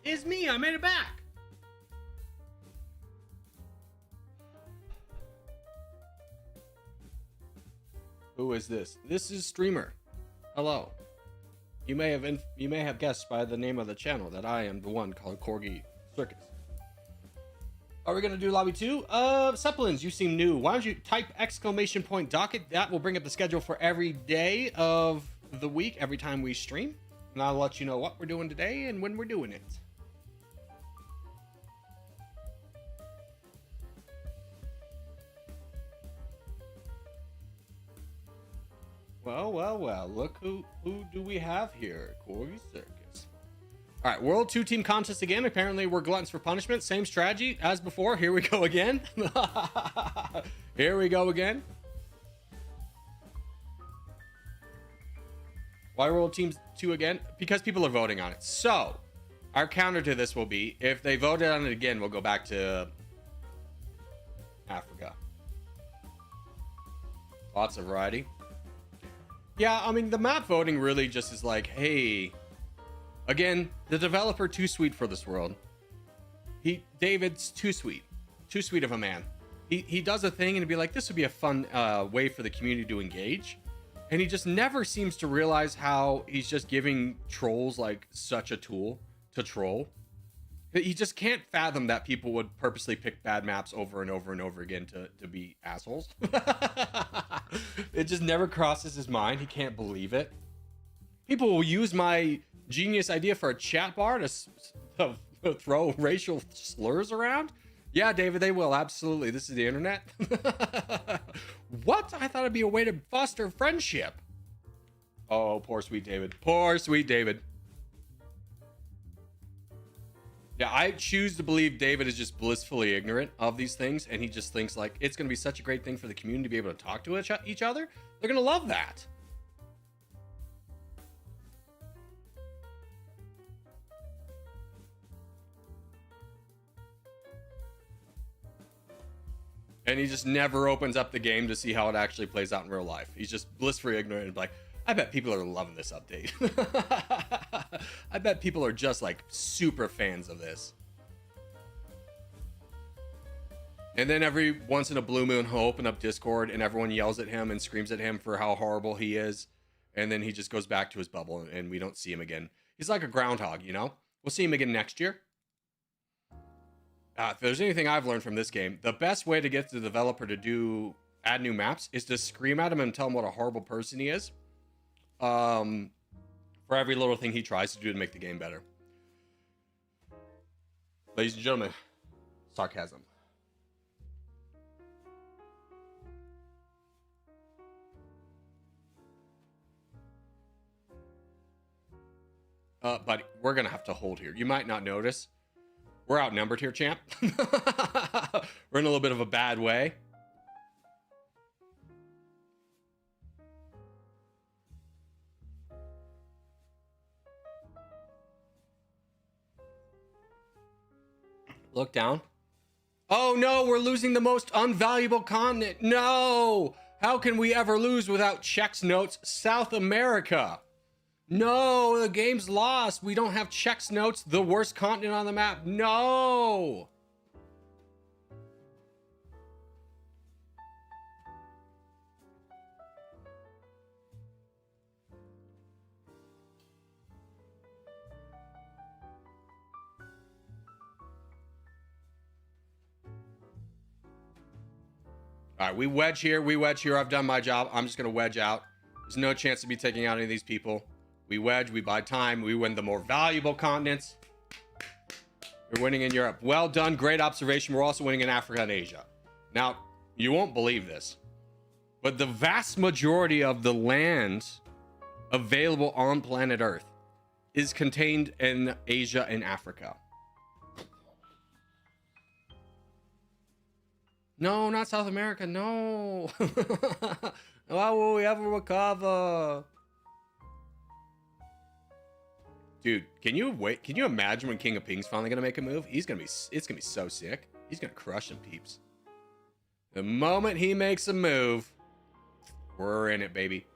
I made it back. Who is this? This is Streamer. Hello. You may have guessed by the name of the channel that I am the one called Corgi Circus. Are we going to do lobby 2? Zeppelins, you seem new. Why don't you type ! docket? That will bring up the schedule for every day of the week, every time we stream. And I'll let you know what we're doing today and when we're doing it. Well. Look who do we have here? Corgi Circus. All right, World 2 team contest again. Apparently we're gluttons for punishment. Same strategy as before. Here we go again. Here we go again. Why World Teams 2 again? Because people are voting on it. So, our counter to this will be, if they voted on it again, we'll go back to Africa. Lots of variety. Yeah, I mean, the map voting really just is like, hey, again, the developer too sweet for this world. David's too sweet of a man. He does a thing and be like, this would be a fun way for the community to engage. And he just never seems to realize how he's just giving trolls like such a tool to troll. He just can't fathom that people would purposely pick bad maps over and over and over again to be assholes. It just never crosses his mind. He can't believe it. People will use my genius idea for a chat bar to throw racial slurs around. Yeah, David, they will. Absolutely. This is the internet. What? I thought it'd be a way to foster friendship. Oh, poor sweet David. Poor sweet David. Yeah, I choose to believe David is just blissfully ignorant of these things, and he just thinks like it's going to be such a great thing for the community to be able to talk to each other. They're going to love that. And he just never opens up the game to see how it actually plays out in real life. He's just blissfully ignorant and like, I bet people are loving this update. I bet people are just like super fans of this. And then every once in a blue moon, he'll open up Discord and everyone yells at him and screams at him for how horrible he is. And then he just goes back to his bubble and we don't see him again. He's like a groundhog, you know? We'll see him again next year. If there's anything I've learned from this game, the best way to get the developer to add new maps is to scream at him and tell him what a horrible person he is. For every little thing he tries to do to make the game better. Ladies and gentlemen, sarcasm. Buddy, we're gonna have to hold here. You might not notice. We're outnumbered here, champ. We're in a little bit of a bad way. Look down. Oh no, we're losing the most unvaluable continent. No! How can we ever lose without Chex Notes South America? No, the game's lost. We don't have Chex Notes, the worst continent on the map. No! All right, we wedge here. I've done my job. I'm just going to wedge out. There's no chance to be taking out any of these people. We wedge, we buy time, we win the more valuable continents. We're winning in Europe. Well done, great observation. We're also winning in Africa and Asia. Now, you won't believe this, but the vast majority of the land available on planet Earth is contained in Asia and Africa. No, not South America, no. Why will we ever recover? Dude, can you imagine when King of Ping's finally gonna make a move? It's gonna be so sick. He's gonna crush some peeps. The moment he makes a move, we're in it, baby.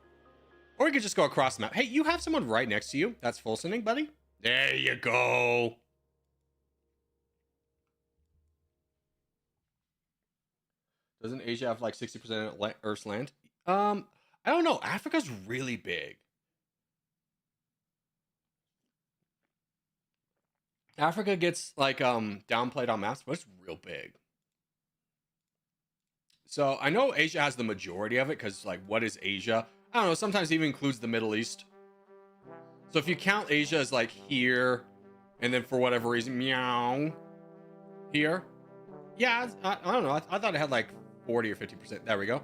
Or you could just go across the map. Hey, you have someone right next to you that's full sending, buddy. There you go. Doesn't Asia have like 60% of Earth's land? I don't know. Africa's really big. Africa gets like downplayed on maps, but it's real big. So I know Asia has the majority of it because like what is Asia? I don't know, sometimes it even includes the Middle East. So if you count Asia as like here, and then for whatever reason, meow, here. Yeah, I don't know. I thought it had like 40 or 50%. There we go.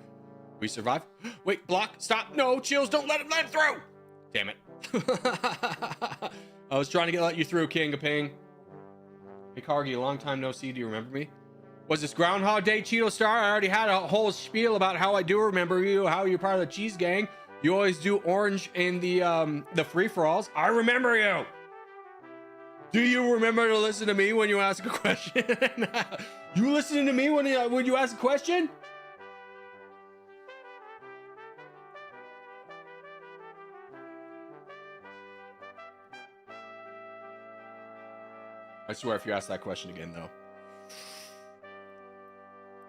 We survive. Wait, block, stop. No, chills, don't let him through. Damn it. I was trying to let you through, King of Ping. Hey, Kargi, long time no see. Do you remember me? Was this Groundhog Day, Cheeto Star? I already had a whole spiel about how I do remember you, how you're part of the cheese gang. You always do orange in the free-for-alls. I remember you. Do you remember to listen to me when you ask a question? You listening to me when you ask a question? I swear if you ask that question again, though.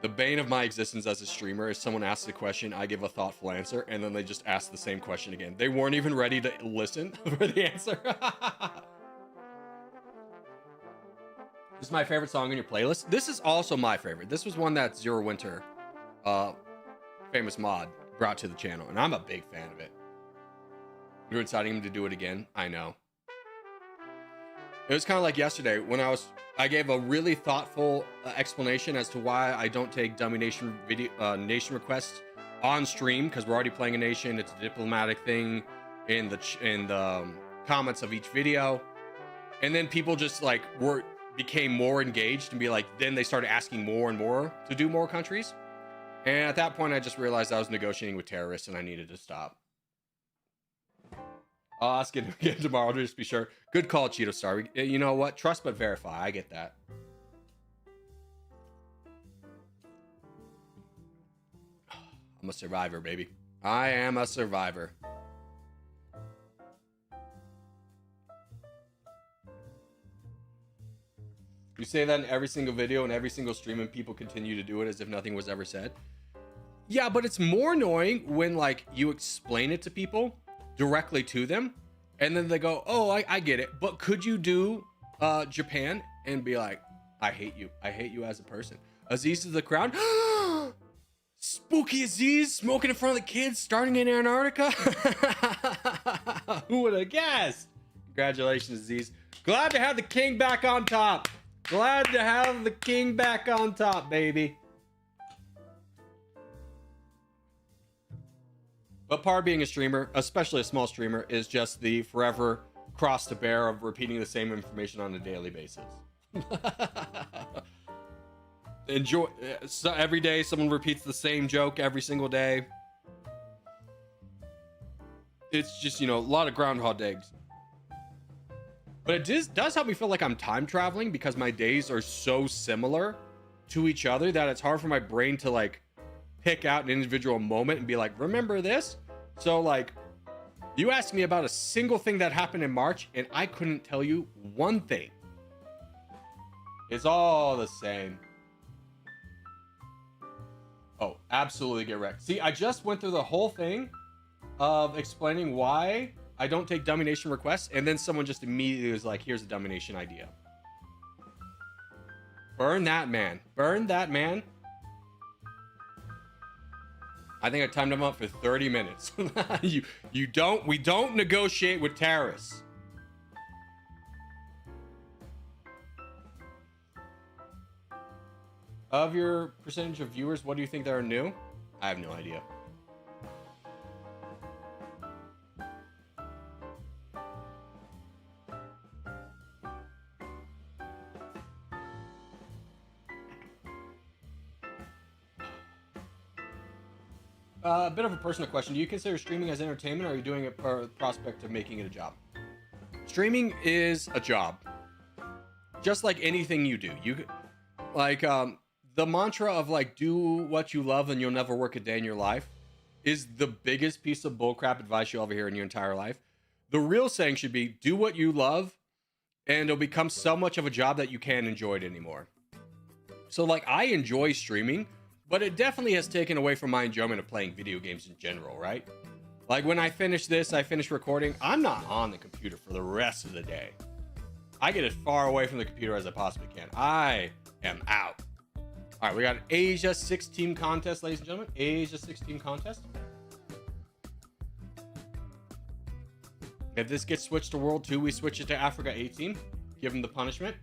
The bane of my existence as a streamer is someone asks a question, I give a thoughtful answer, and then they just ask the same question again. They weren't even ready to listen for the answer. This is my favorite song on your playlist. This is also my favorite. This was one that Zero Winter, famous mod, brought to the channel, and I'm a big fan of it. You're inciting him to do it again? I know. It was kind of like yesterday when I gave a really thoughtful explanation as to why I don't take dummy nation nation requests on stream, because we're already playing a nation. It's a diplomatic thing in the comments of each video, and then people just like became more engaged and be like, then they started asking more and more to do more countries, and at that point I just realized I was negotiating with terrorists and I needed to stop. I'll ask it again tomorrow to just be sure. Good call, Cheeto Star. You know what? Trust but verify. I get that. I'm a survivor, baby. I am a survivor. You say that in every single video and every single stream, and people continue to do it as if nothing was ever said. Yeah, but it's more annoying when like you explain it to people directly to them, and then they go, oh, I get it, but could you do Japan? And be like, I hate you as a person. Aziz is the crown. Spooky Aziz smoking in front of the kids, starting in Antarctica. Who would have guessed? Congratulations, Aziz. Glad to have the king back on top. Glad to have the king back on top, baby. But part of being a streamer, especially a small streamer, is just the forever cross to bear of repeating the same information on a daily basis. Enjoy. So every day, someone repeats the same joke every single day. It's just, you know, a lot of Groundhog Days. But it does help me feel like I'm time traveling, because my days are so similar to each other that it's hard for my brain to like pick out an individual moment and be like, remember this? So like, you asked me about a single thing that happened in March and I couldn't tell you one thing. It's all the same. Oh, absolutely get wrecked. See, I just went through the whole thing of explaining why I don't take dummy nation requests, and then someone just immediately was like, here's a dummy nation idea. Burn that man. Burn that man. I think I timed him up for 30 minutes. We don't negotiate with terrorists. Of your percentage of viewers, what do you think that are new? I have no idea. A bit of a personal question. Do you consider streaming as entertainment, or are you doing it for the prospect of making it a job? Streaming is a job. Just like anything you do. You like the mantra of like, do what you love and you'll never work a day in your life is the biggest piece of bullcrap advice you'll ever hear in your entire life. The real saying should be, do what you love and it'll become so much of a job that you can't enjoy it anymore. So like, I enjoy streaming, but it definitely has taken away from my enjoyment of playing video games in general, right? Like when I finish this, I finish recording, I'm not on the computer for the rest of the day. I get as far away from the computer as I possibly can. I am out. All right, we got an Asia 6-team contest, ladies and gentlemen. Asia 6-team contest. If this gets switched to World 2, we switch it to Africa 18. Give them the punishment.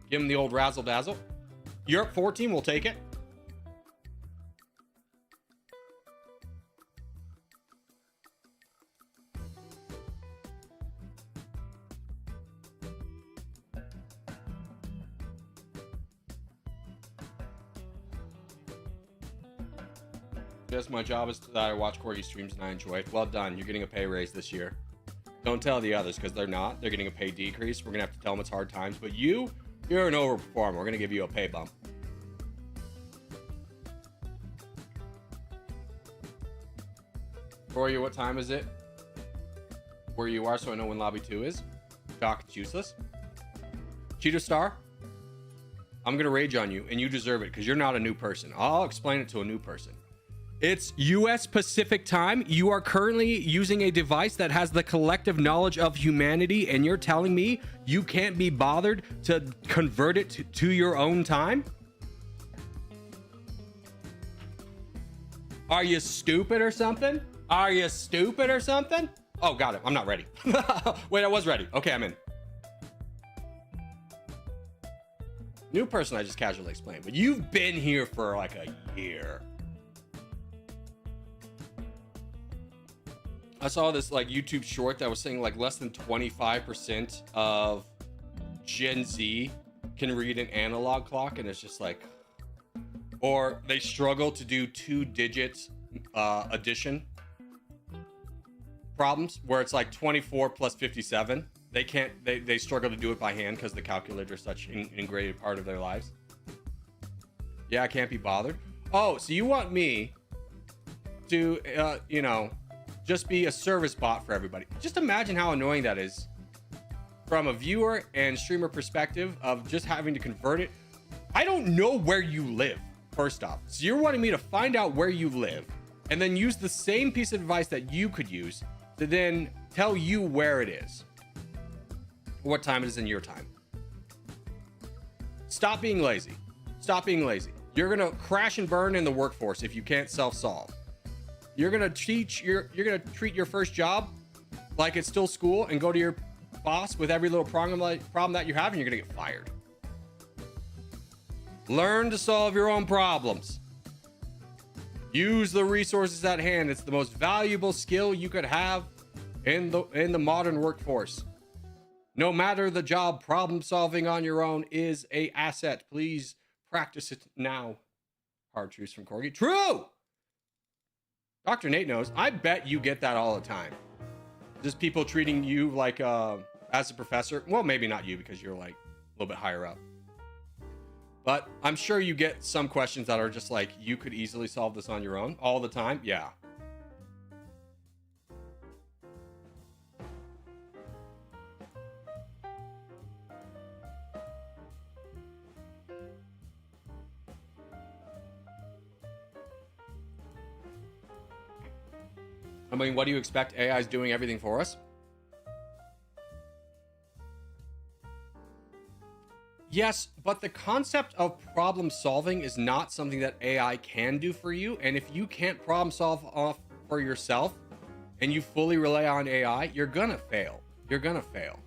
Give them the old razzle-dazzle. Europe 14, we'll take it. Yes, my job is that I watch Corgi streams and I enjoy it. Well done. You're getting a pay raise this year. Don't tell the others because they're not. They're getting a pay decrease. We're going to have to tell them it's hard times. But you're an overperformer. We're going to give you a pay bump. Corey, what time is it? Where you are so I know when lobby 2 is. Doc, it's useless. Cheeto Star, I'm going to rage on you and you deserve it because you're not a new person. I'll explain it to a new person. It's US Pacific time. You are currently using a device that has the collective knowledge of humanity, and you're telling me you can't be bothered to convert it to your own time? Are you stupid or something? Are you stupid or something? Oh, got it. I'm not ready. Wait, I was ready. Okay, I'm in. New person, I just casually explained, but you've been here for like a year. I saw this like YouTube short that was saying like less than 25% of Gen Z can read an analog clock, and it's just like, or they struggle to do 2-digit addition problems where it's like 24 plus 57. They struggle to do it by hand because the calculator is such an integrated part of their lives. Yeah, I can't be bothered. Oh, so you want me to, just be a service bot for everybody. Just imagine how annoying that is from a viewer and streamer perspective of just having to convert it. I don't know where you live, first off. So you're wanting me to find out where you live and then use the same piece of advice that you could use to then tell you where it is, what time it is in your time. Stop being lazy. Stop being lazy. You're gonna crash and burn in the workforce if you can't self-solve. You're gonna treat your first job like it's still school and go to your boss with every little problem that you have, and you're gonna get fired. Learn to solve your own problems. Use the resources at hand. It's the most valuable skill you could have in the modern workforce. No matter the job, problem solving on your own is an asset. Please practice it now. Hard truths from Corgi. True! Dr. Nate knows. I bet you get that all the time. Just people treating you like as a professor. Well, maybe not you because you're like a little bit higher up. But I'm sure you get some questions that are just like, you could easily solve this on your own all the time. Yeah. I mean, what do you expect? AI is doing everything for us? Yes, but the concept of problem solving is not something that AI can do for you. And if you can't problem solve off for yourself and you fully rely on AI, you're gonna fail. You're gonna fail.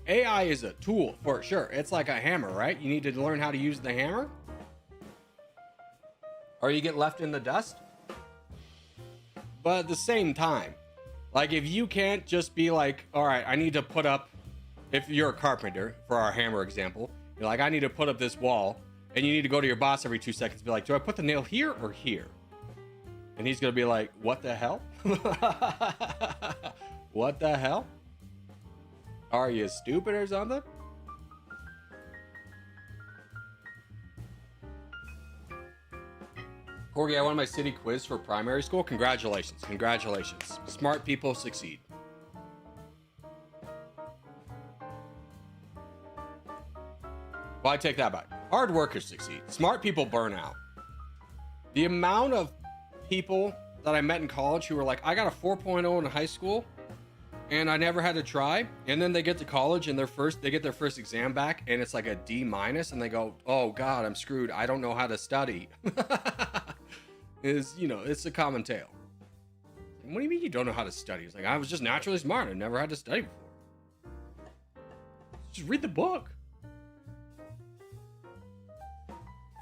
AI is a tool for sure. It's like a hammer, right? You need to learn how to use the hammer, or you get left in the dust. But at the same time, like if you can't just be like, all right, I need to put up, if you're a carpenter, for our hammer example, you're like, I need to put up this wall, and you need to go to your boss every 2 seconds and be like, do I put the nail here or here? And he's gonna be like, what the hell? What the hell? Are you stupid or something? Corgi, I won my city quiz for primary school. Congratulations. Congratulations. Smart people succeed. Well, I take that back. Hard workers succeed. Smart people burn out. The amount of people that I met in college who were like, I got a 4.0 in high school and I never had to try. And then they get to college and they get their first exam back and it's like a D- and they go, oh God, I'm screwed. I don't know how to study. It's a common tale. What do you mean you don't know how to study? It's like, I was just naturally smart. I never had to study before. Just read the book.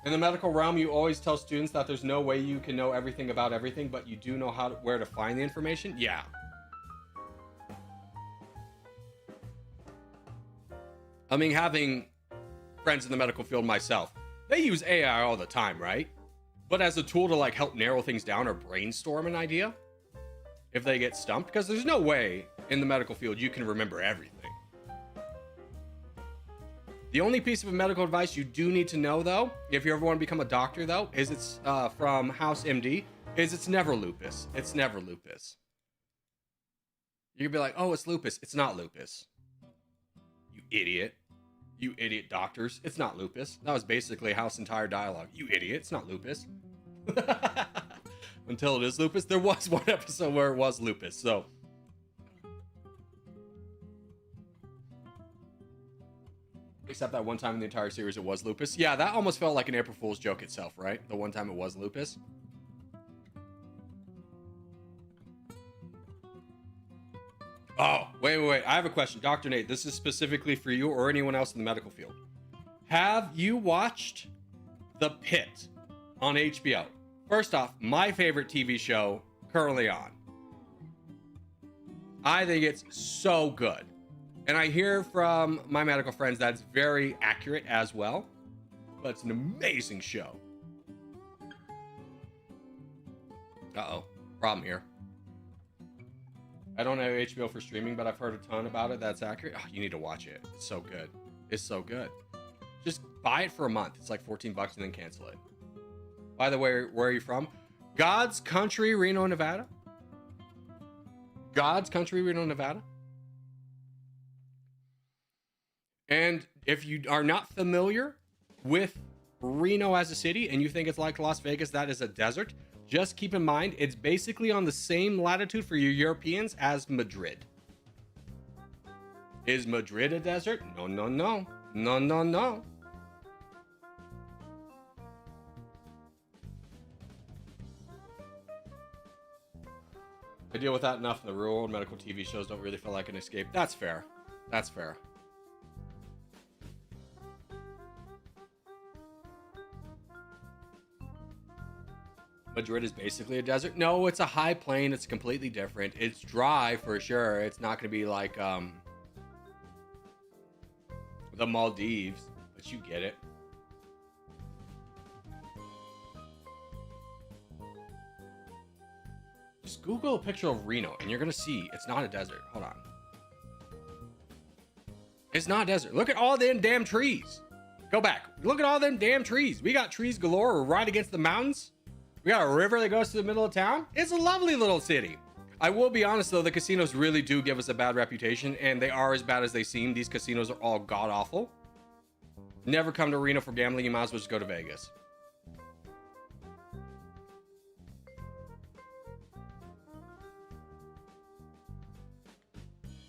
In the medical realm, you always tell students that there's no way you can know everything about everything, but you do know where to find the information. Yeah. I mean, having friends in the medical field myself, they use AI all the time, right? but as a tool to like help narrow things down or brainstorm an idea if they get stumped, because there's no way in the medical field you can remember everything. The only piece of medical advice you do need to know, though, if you ever want to become a doctor, though, is it's from House MD, is it's never lupus. It's never lupus. You could be like, oh, it's lupus. It's not lupus. You idiot. You idiot doctors. It's not lupus. That was basically House entire dialogue. You idiot. It's not lupus. Until it is lupus. There was one episode where it was lupus, so... Except that one time in the entire series it was lupus. Yeah, that almost felt like an April Fool's joke itself, right? The one time it was lupus. Oh, wait. I have a question. Dr. Nate, this is specifically for you or anyone else in the medical field. Have you watched The Pit on HBO? First off, my favorite TV show currently on. I think it's so good. And I hear from my medical friends that it's very accurate as well. But it's an amazing show. Uh-oh. Problem here. I don't have HBO for streaming, but I've heard a ton about it that's accurate. Oh, you need to watch it. It's so good. It's so good. Just buy it for a month. It's like 14 bucks and then cancel it. By the way, where are you from? God's Country, Reno, Nevada. God's Country, Reno, Nevada. And if you are not familiar with Reno as a city and you think it's like Las Vegas, that is a desert, just keep in mind it's basically on the same latitude for you Europeans as Madrid. Is Madrid a desert? No. I deal with that enough in the real world. Medical TV shows don't really feel like an escape. That's fair. That's fair. Madrid is basically a desert. No, it's a high plain. It's completely different. It's dry for sure. It's not going to be like the Maldives, but you get it. Just Google a picture of Reno and you're going to see it's not a desert. Hold on. It's not a desert. Look at all them damn trees. Go back. Look at all them damn trees. We got trees galore. We're right against the mountains. We got a river that goes to the middle of town. It's a lovely little city. I will be honest though, the casinos really do give us a bad reputation and they are as bad as they seem. These casinos are all god awful. Never come to Reno for gambling. You might as well just go to Vegas.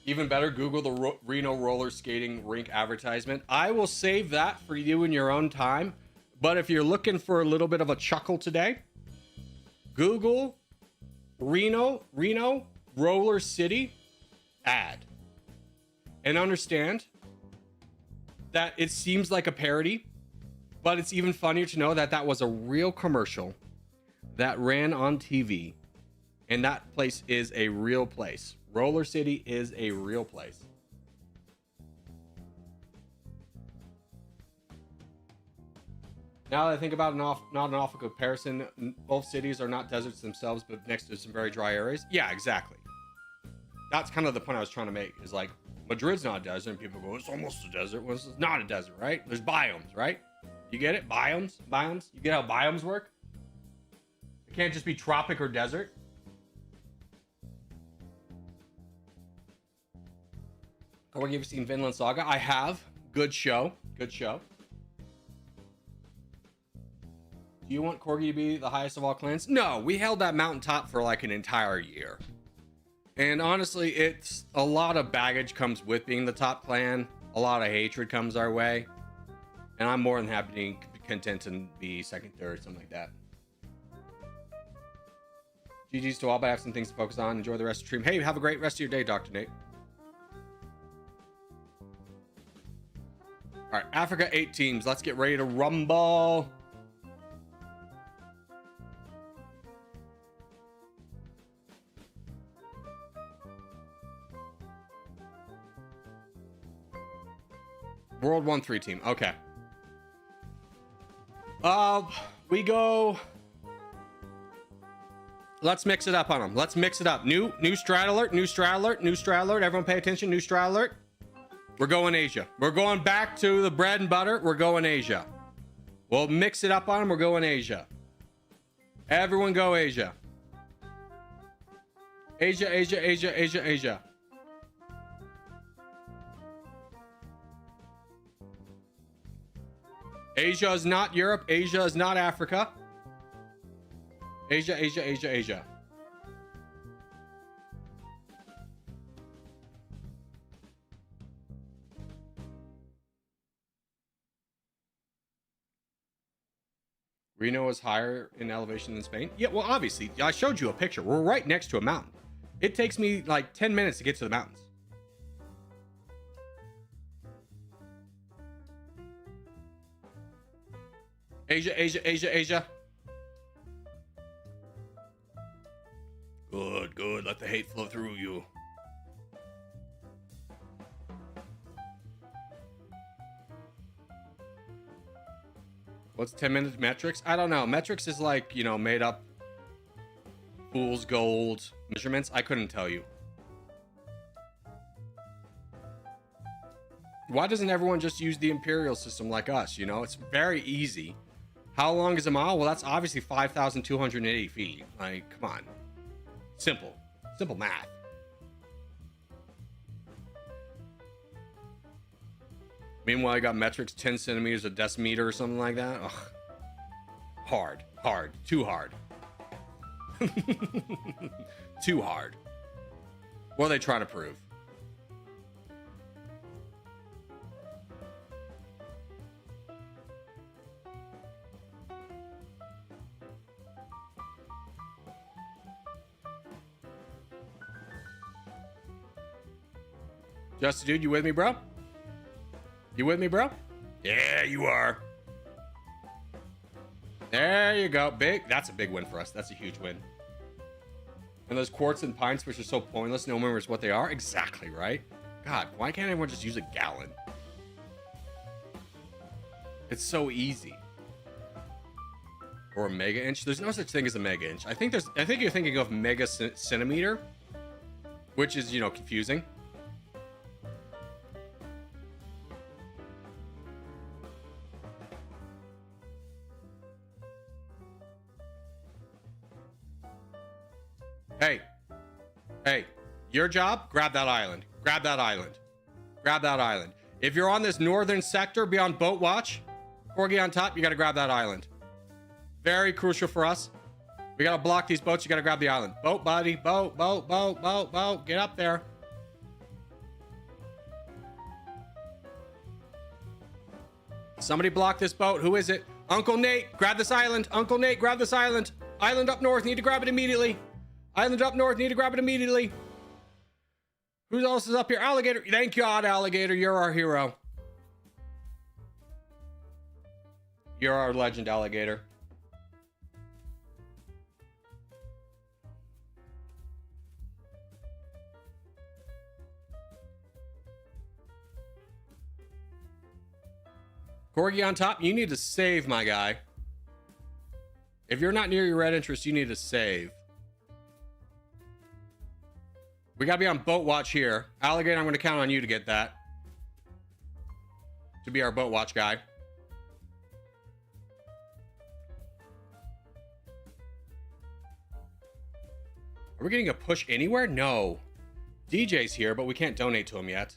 Even better, Google the Reno roller skating rink advertisement. I will save that for you in your own time. But if you're looking for a little bit of a chuckle today, Google Reno Roller City ad. And understand that it seems like a parody, but it's even funnier to know that that was a real commercial that ran on TV. And that place is a real place. Roller City is a real place. Now that I think about it, not an awful comparison, both cities are not deserts themselves, but next to some very dry areas. Yeah, exactly. That's kind of the point I was trying to make, is like, Madrid's not a desert, and people go, it's almost a desert. Well, it's not a desert, right? There's biomes, right? You get it? Biomes? You get how biomes work? It can't just be tropic or desert. Have you ever seen Vinland Saga? I have. Good show. Good show. Do you want Corgi to be the highest of all clans? No, we held that mountaintop for like an entire year. And honestly, it's a lot of baggage comes with being the top clan. A lot of hatred comes our way. And I'm more than happy to be content to be second, third, something like that. GG's to all, but I have some things to focus on. Enjoy the rest of the stream. Hey, have a great rest of your day, Dr. Nate. All right, Africa 8 teams. Let's get ready to rumble. World 1-3 team. Okay. We go Let's mix it up on them. Let's mix it up. New strat alert, new strat alert, new strat alert. Everyone pay attention. New strat alert. We're going Asia. We're going back to the bread and butter. We're going Asia. We'll mix it up on them. We're going Asia. Everyone go Asia. Asia, Asia, Asia, Asia, Asia. Asia is not Europe. Asia is not Africa. Asia, Asia, Asia, Asia. Reno is higher in elevation than Spain. Yeah, well, obviously, I showed you a picture. We're right next to a mountain. It takes me like 10 minutes to get to the mountains. Asia, Asia, Asia, Asia. Good, good. Let the hate flow through you. What's 10-minute metrics? I don't know. Metrics is like, you know, made up fool's gold measurements. I couldn't tell you. Why doesn't everyone just use the imperial system like us? You know, it's very easy. How long is a mile? Well, that's obviously 5,280 feet. Like, come on. Simple. Simple math. Meanwhile, I got metrics 10 centimeters a decimeter or something like that. Ugh. Hard. Hard. Too hard. Too hard. What are they trying to prove? Just dude, you with me, bro? You with me, bro? Yeah, you are. There you go. Big. That's a big win for us. That's a huge win. And those quarts and pints, which are so pointless, no one remembers what they are. Exactly, right? God, why can't everyone just use a gallon? It's so easy. Or a mega inch. There's no such thing as a mega inch. I think you're thinking of mega centimeter, which is, you know, confusing. Hey, your job, grab that island. Grab that island. Grab that island. If you're on this northern sector, be on boat watch. Corgi on top, you got to grab that island. Very crucial for us. We got to block these boats. You got to grab the island. Boat, buddy. Boat, boat, boat, boat, boat. Get up there. Somebody block this boat. Who is it? Uncle Nate, grab this island. Uncle Nate, grab this island. Island up north. Need to grab it immediately. Island up north. Need to grab it immediately. Who else is up here? Alligator. Thank God, Alligator. You're our hero. You're our legend, Alligator. Corgi on top. You need to save, my guy. If you're not near your red interest, you need to save. We gotta be on boat watch here. Alligator, I'm gonna count on you to get that. To be our boat watch guy. Are we getting a push anywhere? No. DJ's here, but we can't donate to him yet.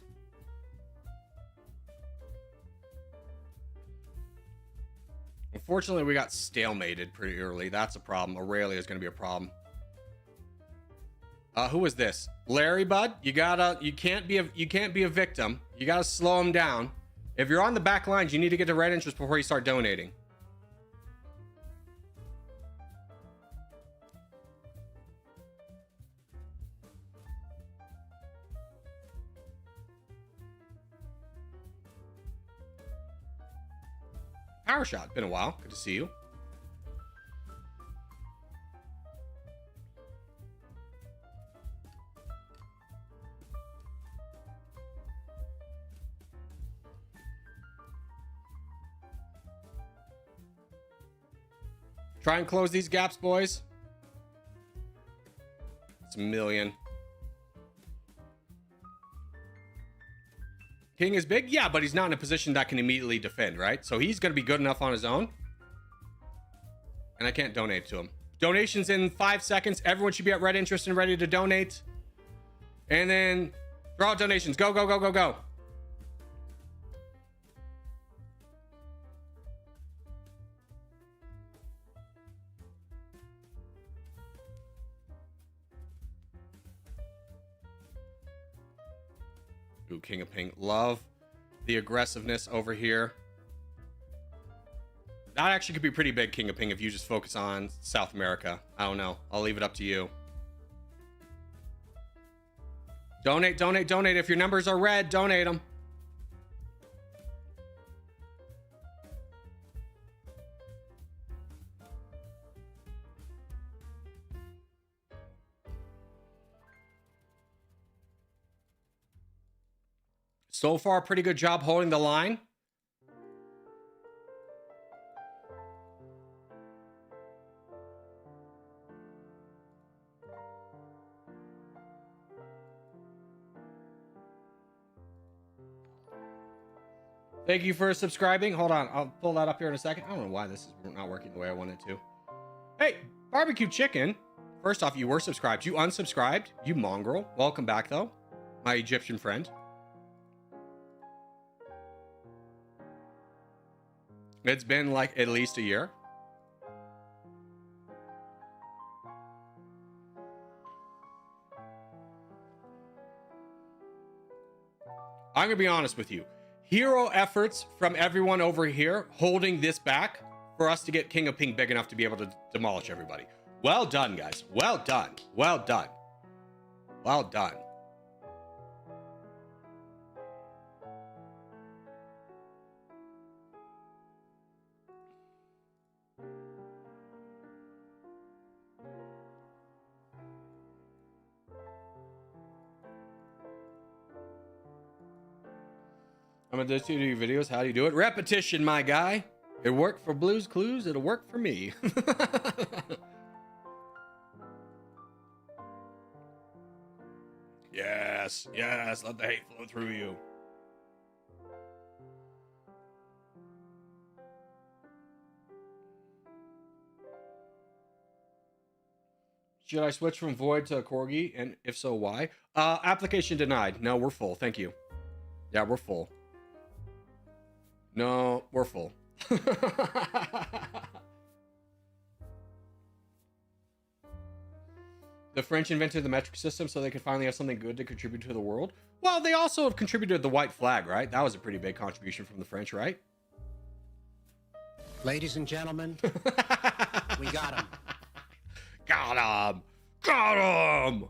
Unfortunately, we got stalemated pretty early. That's a problem. Aurelia is gonna be a problem. Who is this? Larry, bud? You can't be a victim. You gotta slow him down. If you're on the back lines, you need to get to red interest before you start donating. Power shot. Been a while. Good to see you. Try and close these gaps, boys. It's a million. King is big, yeah, but he's not in a position that can immediately defend, right? So he's going to be good enough on his own. And I can't donate to him. Donations in 5 seconds. Everyone should be at red interest and ready to donate. And then draw donations. Go, go, go, go, go. Ooh, King of Pink. Love the aggressiveness over here. That actually could be pretty big, King of Pink, if you just focus on South America. I don't know. I'll leave it up to you. Donate, donate, donate. If your numbers are red, donate them. So far, pretty good job holding the line. Thank you for subscribing. Hold on, I'll pull that up here in a second. I don't know why this is not working the way I want it to. Hey, barbecue chicken. First off, you were subscribed. You unsubscribed, you mongrel. Welcome back, though, my Egyptian friend. It's been like at least a year. I'm gonna be honest with you. Hero efforts from everyone over here holding this back for us to get King of Pink big enough to be able to demolish everybody. Well done, guys. Well done. Well done. Well done. I'm gonna do your videos. How do you do it? Repetition, my guy. It worked for Blue's Clues. It'll work for me. Yes, yes. Let the hate flow through you. Should I switch from Void to Corgi? And if so, why? Application denied. No, we're full. Thank you. Yeah, we're full. No, we're full. The French invented the metric system so they could finally have something good to contribute to the world. Well, they also have contributed the white flag, right? That was a pretty big contribution from the French, right? Ladies and gentlemen, we got him. Got him! Got him!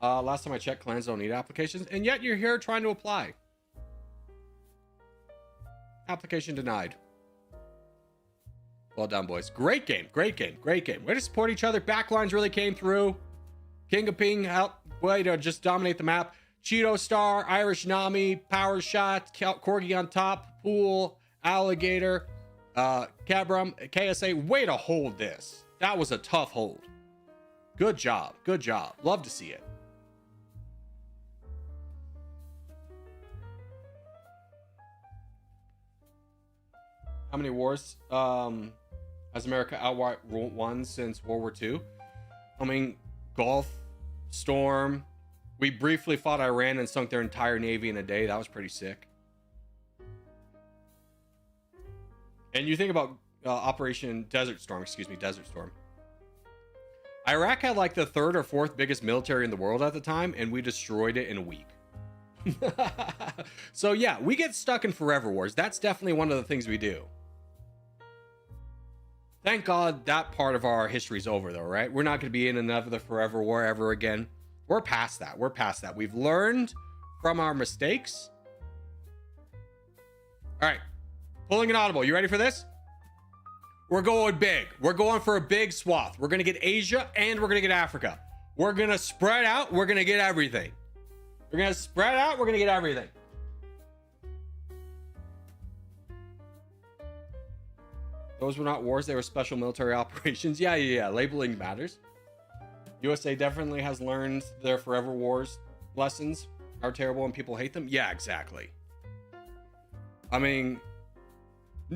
Last time I checked, clans don't need applications, and yet you're here trying to apply. Application denied. Well done, boys. Great game, great game, great game. Way to support each other. Backlines really came through. King of Ping helped way to just dominate the map. Cheeto Star, Irish Nami, Power Shot, Corgi on top, Pool, Alligator, Cabrum, KSA. Way to hold this. That was a tough hold. Good job, good job. Love to see it. How many wars has America outright won since World War II? I mean, Gulf, Storm. We briefly fought Iran and sunk their entire navy in a day. That was pretty sick. And you think about Operation Desert Storm, Desert Storm. Iraq had like the 3rd or 4th biggest military in the world at the time, and we destroyed it in a week. So yeah, we get stuck in forever wars. That's definitely one of the things we do. Thank God that part of our history is over, though, right? We're not going to be in another forever war ever again. We're past that. We're past that. We've learned from our mistakes. All right. Pulling an audible. You ready for this? We're going big. We're going for a big swath. We're going to get Asia and we're going to get Africa. We're gonna spread out. We're gonna get everything. We're gonna spread out. We're gonna get everything. Those were not wars. They were special military operations. Yeah. Labeling matters. USA definitely has learned their forever wars lessons are terrible and people hate them. Yeah, exactly. I mean,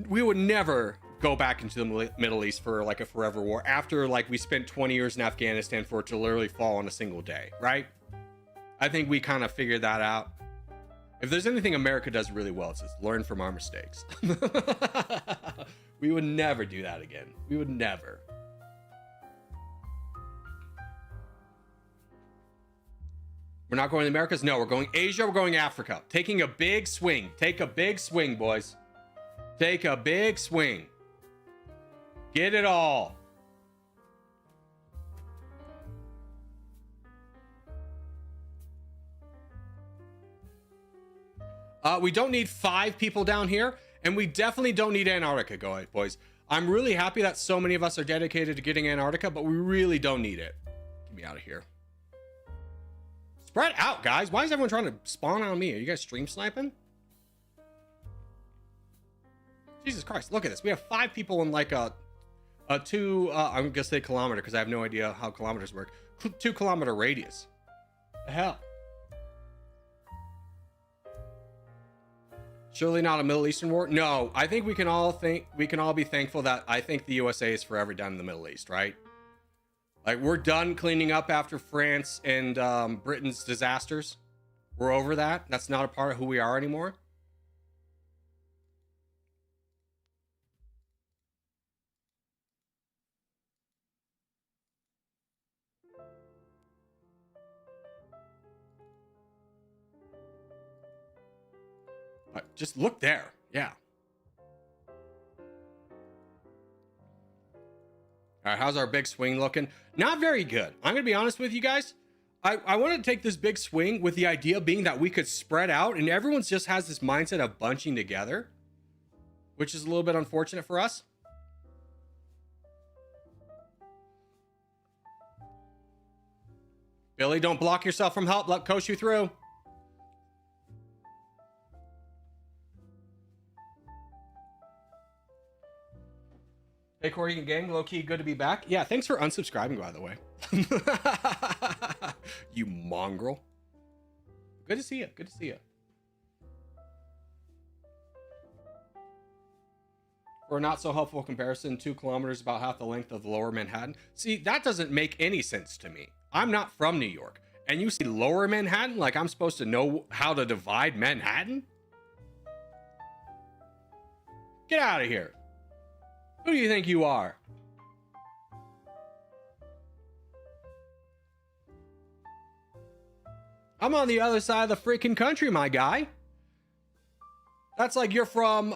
we would never go back into the Middle East for like a forever war after like we spent 20 years in Afghanistan for it to literally fall in a single day, right? I think we kind of figured that out. If there's anything America does really well, it's just learn from our mistakes. We would never do that again. We would never. We're not going to the Americas. No, we're going Asia. We're going Africa. Taking a big swing. Take a big swing, boys. Take a big swing. Get it all. We don't need 5 people down here, and we definitely don't need Antarctica, boys. I'm really happy that so many of us are dedicated to getting Antarctica, but we really don't need it. Get me out of here. Spread out, guys. Why is everyone trying to spawn on me? Are you guys stream sniping? Jesus Christ, look at this. We have 5 people in like a 2, I'm gonna say kilometer because I have no idea how kilometers work. 2 kilometer radius. The hell? Surely not a Middle Eastern war. No, I think we can all be thankful that I think the USA is forever done in the Middle East, right? Like we're done cleaning up after France and Britain's disasters. We're over that. That's not a part of who we are anymore. Just look there. Yeah. All right, how's our big swing looking? Not very good. I'm going to be honest with you guys. I want to take this big swing with the idea being that we could spread out and everyone just has this mindset of bunching together, which is a little bit unfortunate for us. Billy, don't block yourself from help. Let coach you through. Hey, Corey and gang, low-key, good to be back. Yeah, thanks for unsubscribing, by the way. You mongrel. Good to see you. Good to see you. For a not so helpful comparison, 2 kilometers, about half the length of lower Manhattan. See, that doesn't make any sense to me. I'm not from New York. And you see lower Manhattan like I'm supposed to know how to divide Manhattan? Get out of here. Who do you think you are? I'm on the other side of the freaking country, my guy. That's like you're from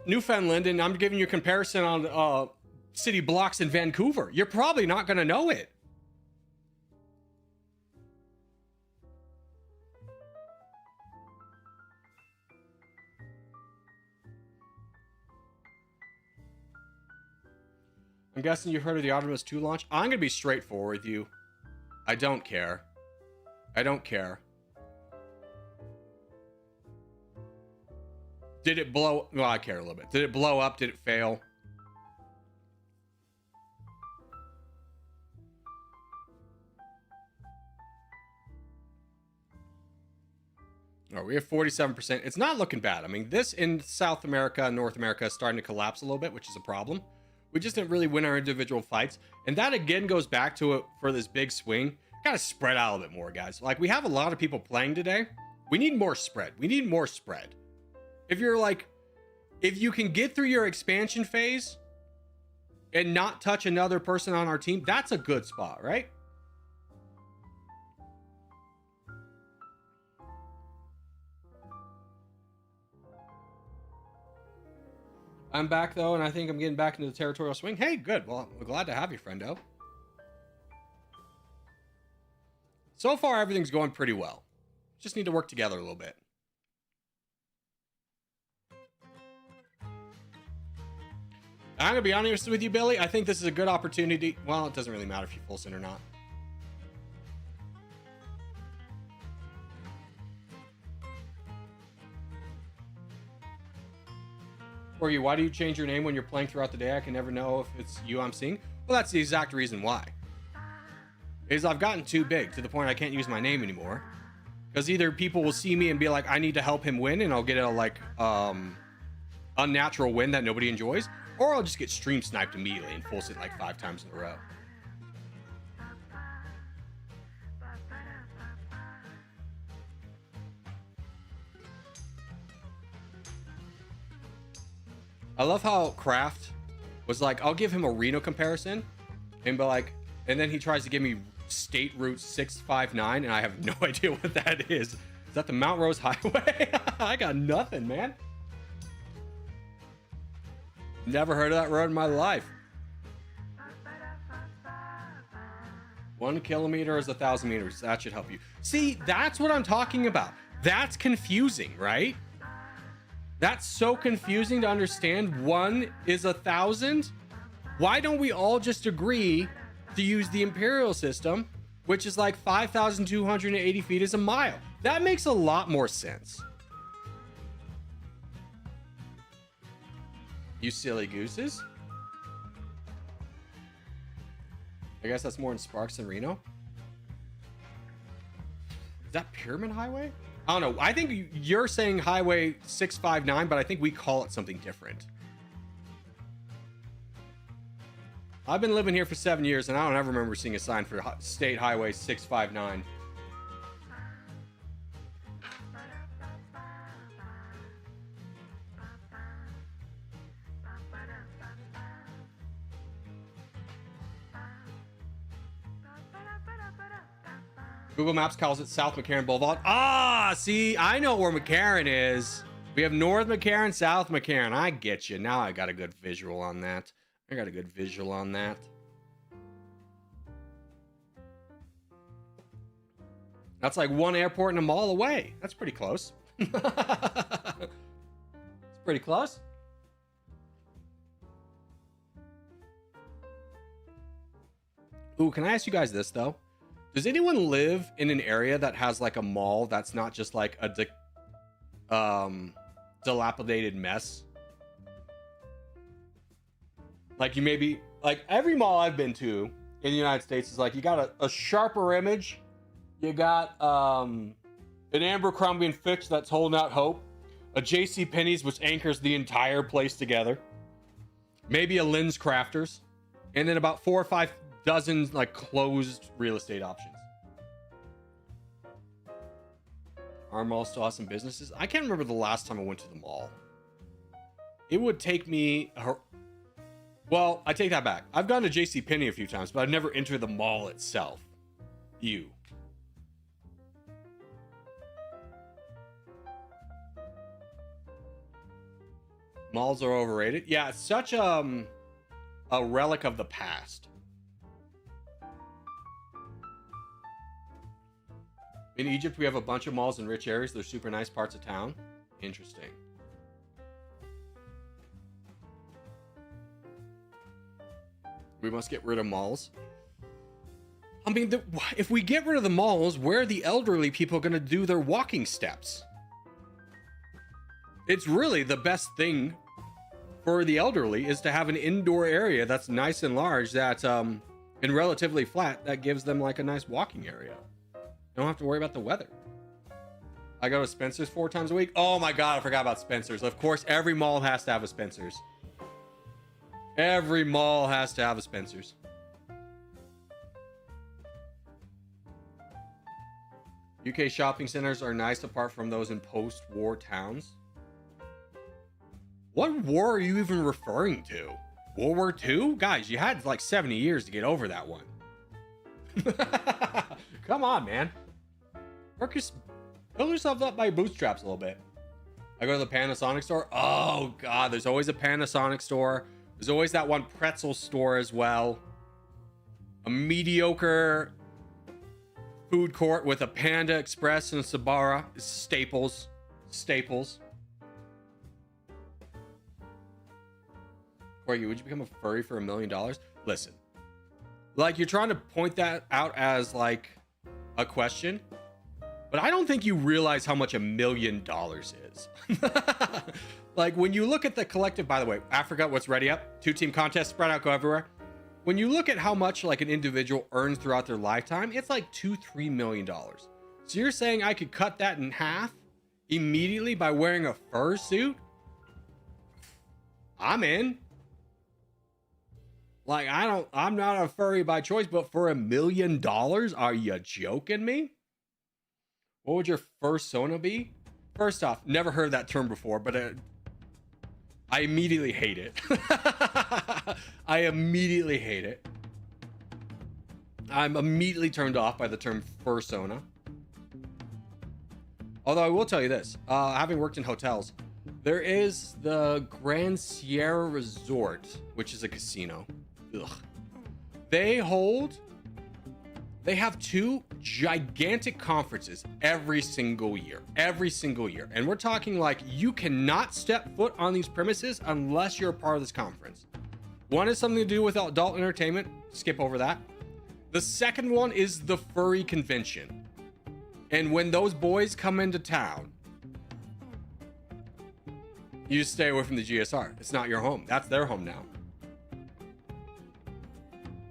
Newfoundland and I'm giving you a comparison on city blocks in Vancouver. You're probably not going to know it. I'm guessing you've heard of the Artemis 2 launch. I'm going to be straightforward with you. I don't care. I don't care. Did it blow? Well, I care a little bit. Did it blow up? Did it fail? Oh, we have 47%. It's not looking bad. I mean, this in South America and North America is starting to collapse a little bit, which is a problem. We just didn't really win our individual fights. And that again goes back to it for this big swing. Gotta spread out a bit more, guys. Like, we have a lot of people playing today. We need more spread. We need more spread. If you're like, if you can get through your expansion phase and not touch another person on our team, that's a good spot, right? I'm back though, and I think I'm getting back into the territorial swing. Hey, good. Well, I'm glad to have you, friendo. So far, everything's going pretty well. Just need to work together a little bit. I'm gonna be honest with you, Billy. I think this is a good opportunity. Well, it doesn't really matter if you full send or not. Or you, why do you change your name when you're playing throughout the day? I can never know if it's you I'm seeing. Well, that's the exact reason why. Is I've gotten too big to the point I can't use my name anymore. Because either people will see me and be like, I need to help him win, and I'll get a like unnatural win that nobody enjoys, or I'll just get stream sniped immediately and full sit like 5 times in a row. I love how Kraft was like, I'll give him a Reno comparison, and be like, and then he tries to give me State Route 659, and I have no idea what that is. Is that the Mount Rose Highway? I got nothing, man. Never heard of that road in my life. 1 kilometer is 1,000 meters. That should help you. See, that's what I'm talking about. That's confusing, right? That's so confusing to understand. 1 is 1,000. Why don't we all just agree to use the imperial system, which is like 5,280 feet is a mile? That makes a lot more sense. You silly gooses. I guess that's more in Sparks than Reno. Is that Pyramid Highway? I don't know. I think you're saying Highway 659, but I think we call it something different. I've been living here for 7 years, and I don't ever remember seeing a sign for State Highway 659. Google Maps calls it South McCarran Boulevard. Ah, see, I know where McCarran is. We have North McCarran, South McCarran. I get you. Now I got a good visual on that. That's like 1 airport and a mall away. That's pretty close. It's pretty close. Ooh, can I ask you guys this, though? Does anyone live in an area that has like a mall that's not just like a dilapidated mess? Like you maybe, like every mall I've been to in the United States is like, you got a sharper image. You got an Abercrombie and Fitch that's holding out hope. A JC Penney's, which anchors the entire place together. Maybe a Lynn's Crafters. And then about 4 or 5 dozen like closed real estate options. Our mall still has some businesses. I can't remember the last time I went to the mall. It would take me... Well, I take that back. I've gone to JCPenney a few times, but I've never entered the mall itself. Malls are overrated. Yeah, it's such a relic of the past. In Egypt, we have a bunch of malls in rich areas. They're super nice parts of town. Interesting. We must get rid of malls. I mean, if we get rid of the malls, where are the elderly people going to do their walking steps? It's really the best thing for the elderly is to have an indoor area that's nice and large, that and relatively flat, that gives them like a nice walking area. Don't have to worry about the weather. I go to Spencer's 4 times a week. Oh my God, I forgot about Spencer's. Of course, every mall has to have a Spencer's. Every mall has to have a Spencer's. UK shopping centers are nice apart from those in post-war towns. What war are you even referring to? World War II? Guys, you had like 70 years to get over that one. Come on, man. Build yourself up by your bootstraps a little bit. I go to the Panasonic store. Oh God, there's always a Panasonic store. There's always that one pretzel store as well. A mediocre food court with a Panda Express and a Sabara. Staples. Corey, would you become a furry for $1 million? Listen, like you're trying to point that out as like a question. but I don't think you realize how much $1 million is. Like when you look at the collective, by the way, Africa, what's ready up? 2-team contest, spread out, go everywhere. When you look at how much like an individual earns throughout their lifetime, it's like $2-3 million. So you're saying I could cut that in half immediately by wearing a fursuit? I'm in. Like, I'm not a furry by choice, but for $1 million, are you joking me? What would your fursona be? First off, never heard that term before, but I immediately hate it. I immediately hate it. I'm immediately turned off by the term fursona. Although I will tell you this, having worked in hotels, there is the Grand Sierra Resort, which is a casino. Ugh. They have 2 gigantic conferences every single year. And we're talking like you cannot step foot on these premises unless you're a part of this conference. One is something to do with adult entertainment. Skip over that. The second one is the furry convention. And when those boys come into town, you just stay away from the GSR. It's not your home. That's their home now.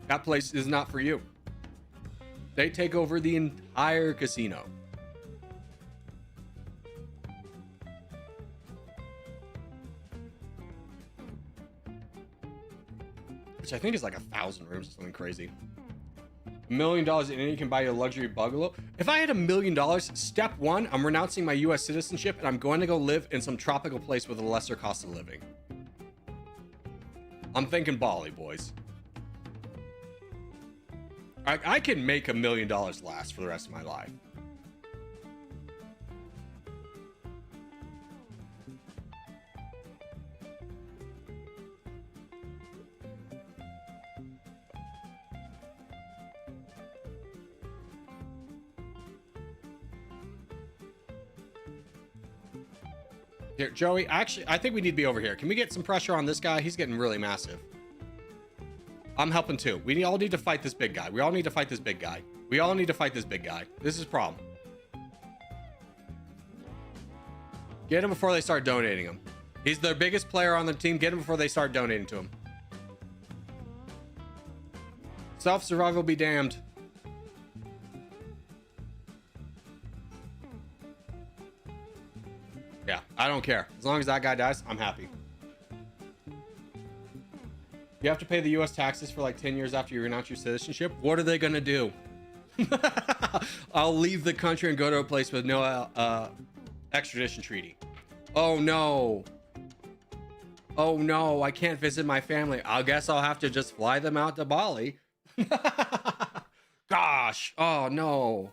That place is not for you. They take over the entire casino. Which I think is like 1,000 rooms or something crazy. $1 million and then you can buy a luxury bungalow. If I had $1 million, step 1, I'm renouncing my US citizenship and I'm going to go live in some tropical place with a lesser cost of living. I'm thinking Bali, boys. I can make $1 million last for the rest of my life. Here, Joey, actually, I think we need to be over here. Can we get some pressure on this guy? He's getting really massive. I'm helping too. We all need to fight this big guy. We all need to fight this big guy. We all need to fight this big guy. This is a problem. Get him before they start donating him. He's their biggest player on the team. Get him before they start donating to him. Self-survival be damned. Yeah, I don't care. As long as that guy dies, I'm happy. You have to pay the US taxes for like 10 years after you renounce your citizenship. What are they gonna do? I'll leave the country and go to a place with no extradition treaty. Oh no. Oh no, I can't visit my family. I guess I'll have to just fly them out to Bali. Gosh, oh no.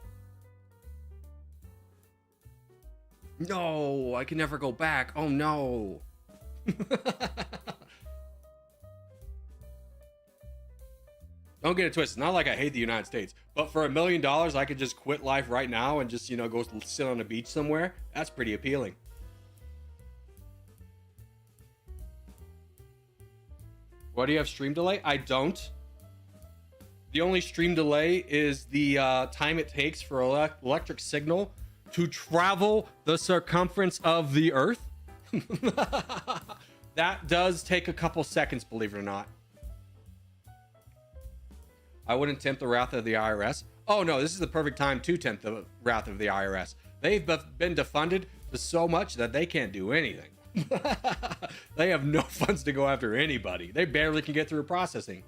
No, I can never go back. Oh no. Don't get it twisted. Not like I hate the United States, but for $1 million, I could just quit life right now and just, you know, go sit on a beach somewhere. That's pretty appealing. What do you have stream delay? I don't. The only stream delay is the time it takes for electric signal to travel the circumference of the Earth. That does take a couple seconds, believe it or not. I wouldn't tempt the wrath of the IRS. Oh no, this is the perfect time to tempt the wrath of the IRS. They've been defunded to so much that they can't do anything. They have no funds to go after anybody. They barely can get through processing.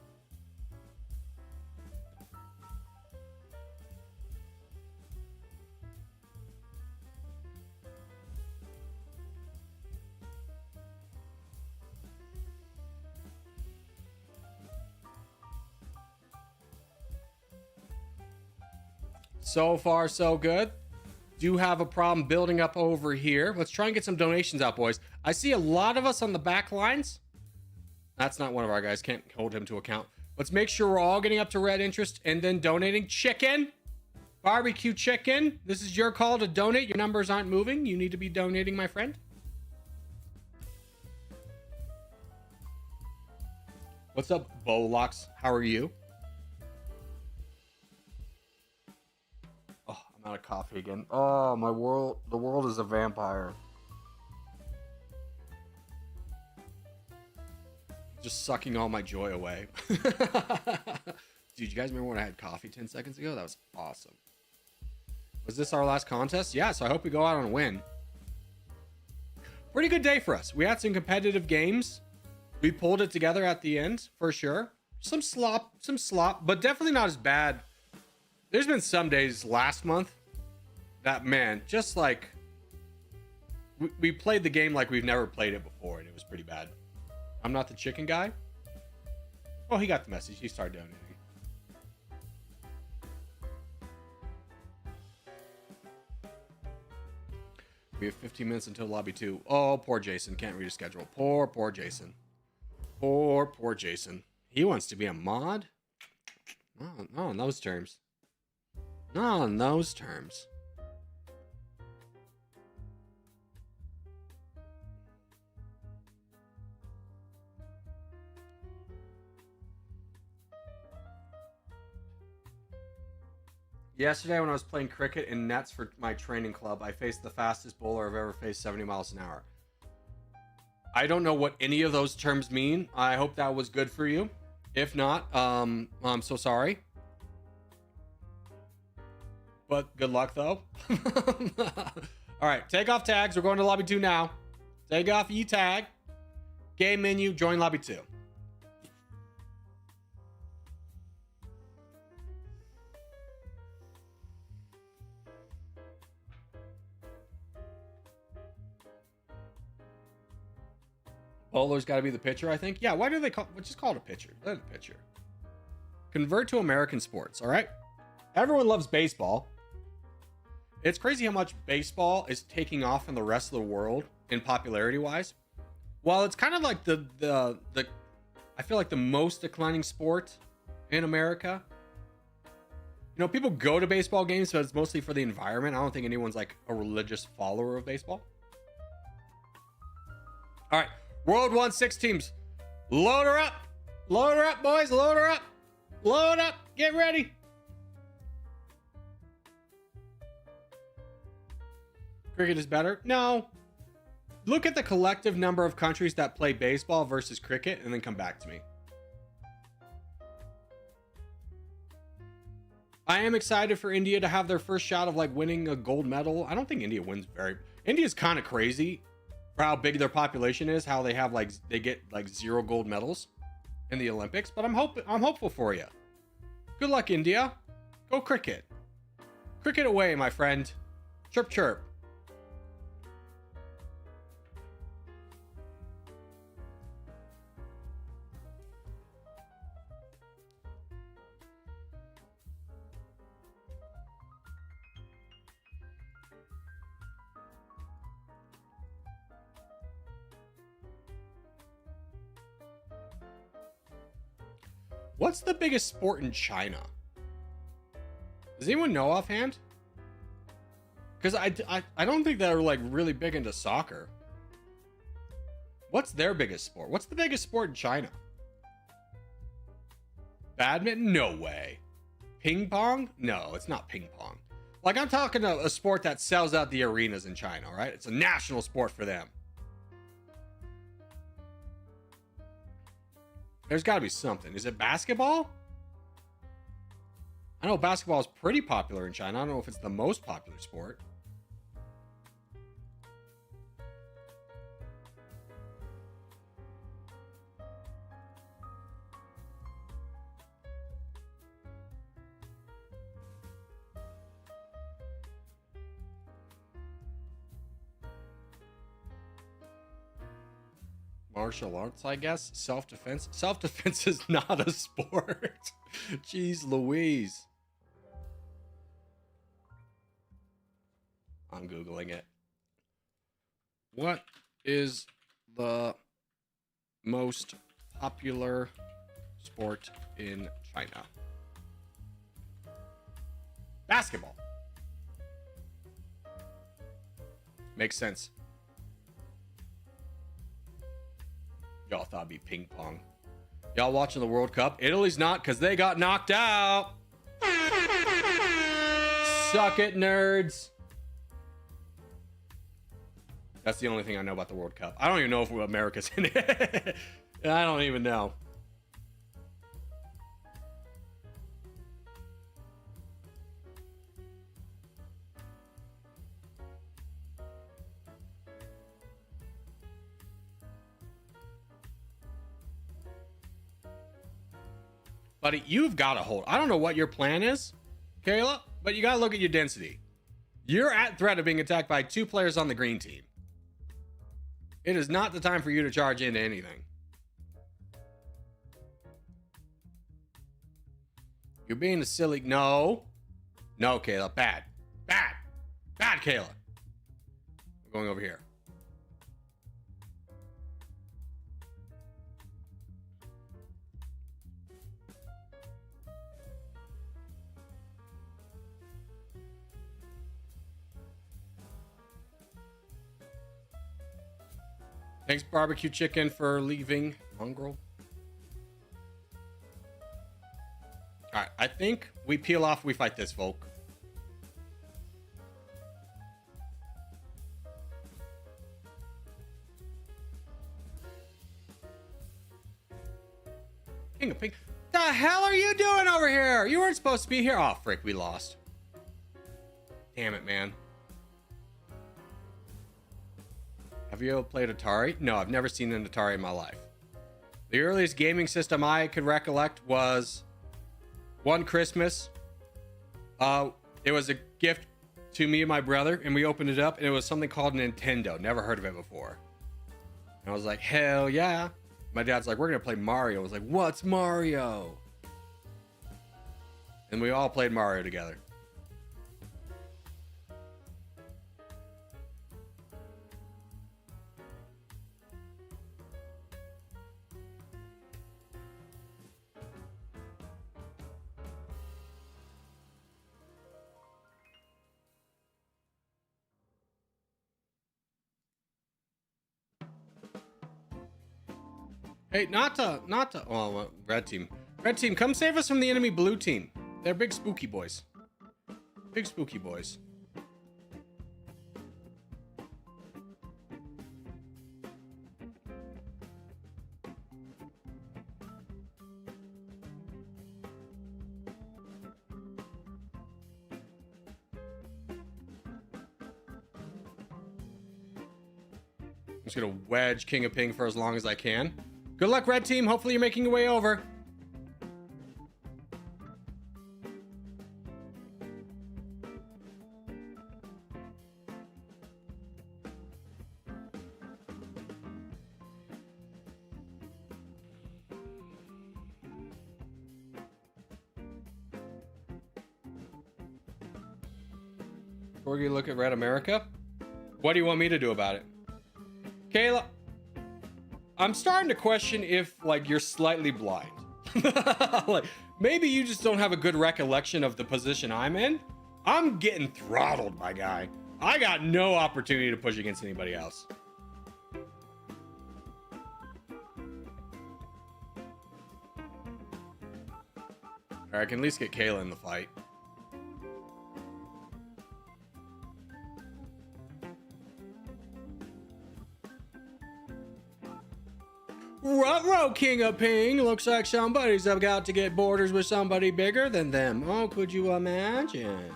So far, so good. Do have a problem building up over here. Let's try and get some donations out, boys. I see a lot of us on the back lines. That's not one of our guys. Can't hold him to account. Let's make sure we're all getting up to red interest and then donating. Chicken. Barbecue chicken. This is your call to donate. Your numbers aren't moving. You need to be donating, my friend. What's up, Bolox? How are you? Out of coffee again. Oh, my world. The world is a vampire. Just sucking all my joy away. Dude, you guys remember when I had coffee 10 seconds ago? That was awesome. Was this our last contest? Yeah, so I hope we go out on a win. Pretty good day for us. We had some competitive games. We pulled it together at the end, for sure. Some slop, but definitely not as bad. There's been some days last month that, man, just like we played the game like we've never played it before, and it was pretty bad. I'm not the chicken guy. Oh, he got the message. He started donating. We have 15 minutes until lobby 2. Oh, poor Jason. Can't read a schedule. Poor Jason. Poor Jason. He wants to be a mod? No, not on those terms. Not on those terms. Yesterday when I was playing cricket in nets for my training club, I faced the fastest bowler I've ever faced, 70 miles an hour. I don't know what any of those terms mean. I hope that was good for you. If not, I'm so sorry. But good luck though. All right, take off tags. We're going to lobby 2 now. Take off e-tag. Game menu, join lobby 2. Bowler's got to be the pitcher, I think. Yeah, why do they call just call it a pitcher? Let it a pitcher. Convert to American sports, all right? Everyone loves baseball. It's crazy how much baseball is taking off in the rest of the world in popularity-wise. While it's kind of like the I feel like the most declining sport in America. You know, people go to baseball games, but it's mostly for the environment. I don't think anyone's like a religious follower of baseball. All right. World 1, 6 teams. Load her up. Load her up, boys. Load her up. Load up. Get ready. Cricket is better? No. Look at the collective number of countries that play baseball versus cricket and then come back to me. I am excited for India to have their first shot of like winning a gold medal. I don't think India wins India's kind of crazy for how big their population is, how they have like they get like 0 gold medals in the Olympics, but I'm hopeful for you. Good luck, India. Go cricket. Cricket away, my friend. Chirp chirp. What's the biggest sport in China? Does anyone know offhand? Because I don't think they're like really big into soccer. What's their biggest sport? What's the biggest sport in China? Badminton? No way. Ping pong? No, it's not ping pong. Like, I'm talking a sport that sells out the arenas in China, all right? It's a national sport for them. There's got to be something. Is it basketball? I know basketball is pretty popular in China. I don't know if it's the most popular sport. Martial arts, I guess. Self-defense. Self-defense is not a sport. Jeez Louise. I'm Googling it. What is the most popular sport in China? Basketball. Makes sense. Y'all thought it'd be ping pong. Y'all watching the World Cup? Italy's not, because they got knocked out. suck it, nerds. That's the only thing I know about the World Cup. I don't even know if America's in it. I don't even know. Buddy, you've got to hold. I don't know what your plan is, Kayla, but you got to look at your density. You're at threat of being attacked by 2 players on the green team. It is not the time for you to charge into anything. You're being a silly... No, Kayla. Bad. Bad, Kayla. We're going over here. Thanks, barbecue chicken, for leaving. Mongrel. All right, I think we peel off. We fight this, folk. King of Pink. The hell are you doing over here? You weren't supposed to be here. Oh, frick, we lost. Damn it, man. Have you ever played Atari? No, I've never seen an Atari in my life. The earliest gaming system I could recollect was one Christmas. It was a gift to me and my brother, and we opened it up, and it was something called Nintendo. Never heard of it before. And I was like, hell yeah. My dad's like, we're going to play Mario. I was like, what's Mario? And we all played Mario together. Hey, not to, oh, red team, come save us from the enemy blue team. They're big spooky boys. Big spooky boys. I'm just gonna wedge King of Ping for as long as I can. Good luck, red team. Hopefully you're making your way over. We're gonna look at Red America. What do you want me to do about it? Kayla, I'm starting to question if, like, you're slightly blind. Like, maybe you just don't have a good recollection of the position I'm in. I'm getting throttled, my guy. I got no opportunity to push against anybody else. All right, I can at least get Kayla in the fight. Ruh-roh, King of Ping. Looks like somebody's about to get borders with somebody bigger than them. Oh, could you imagine?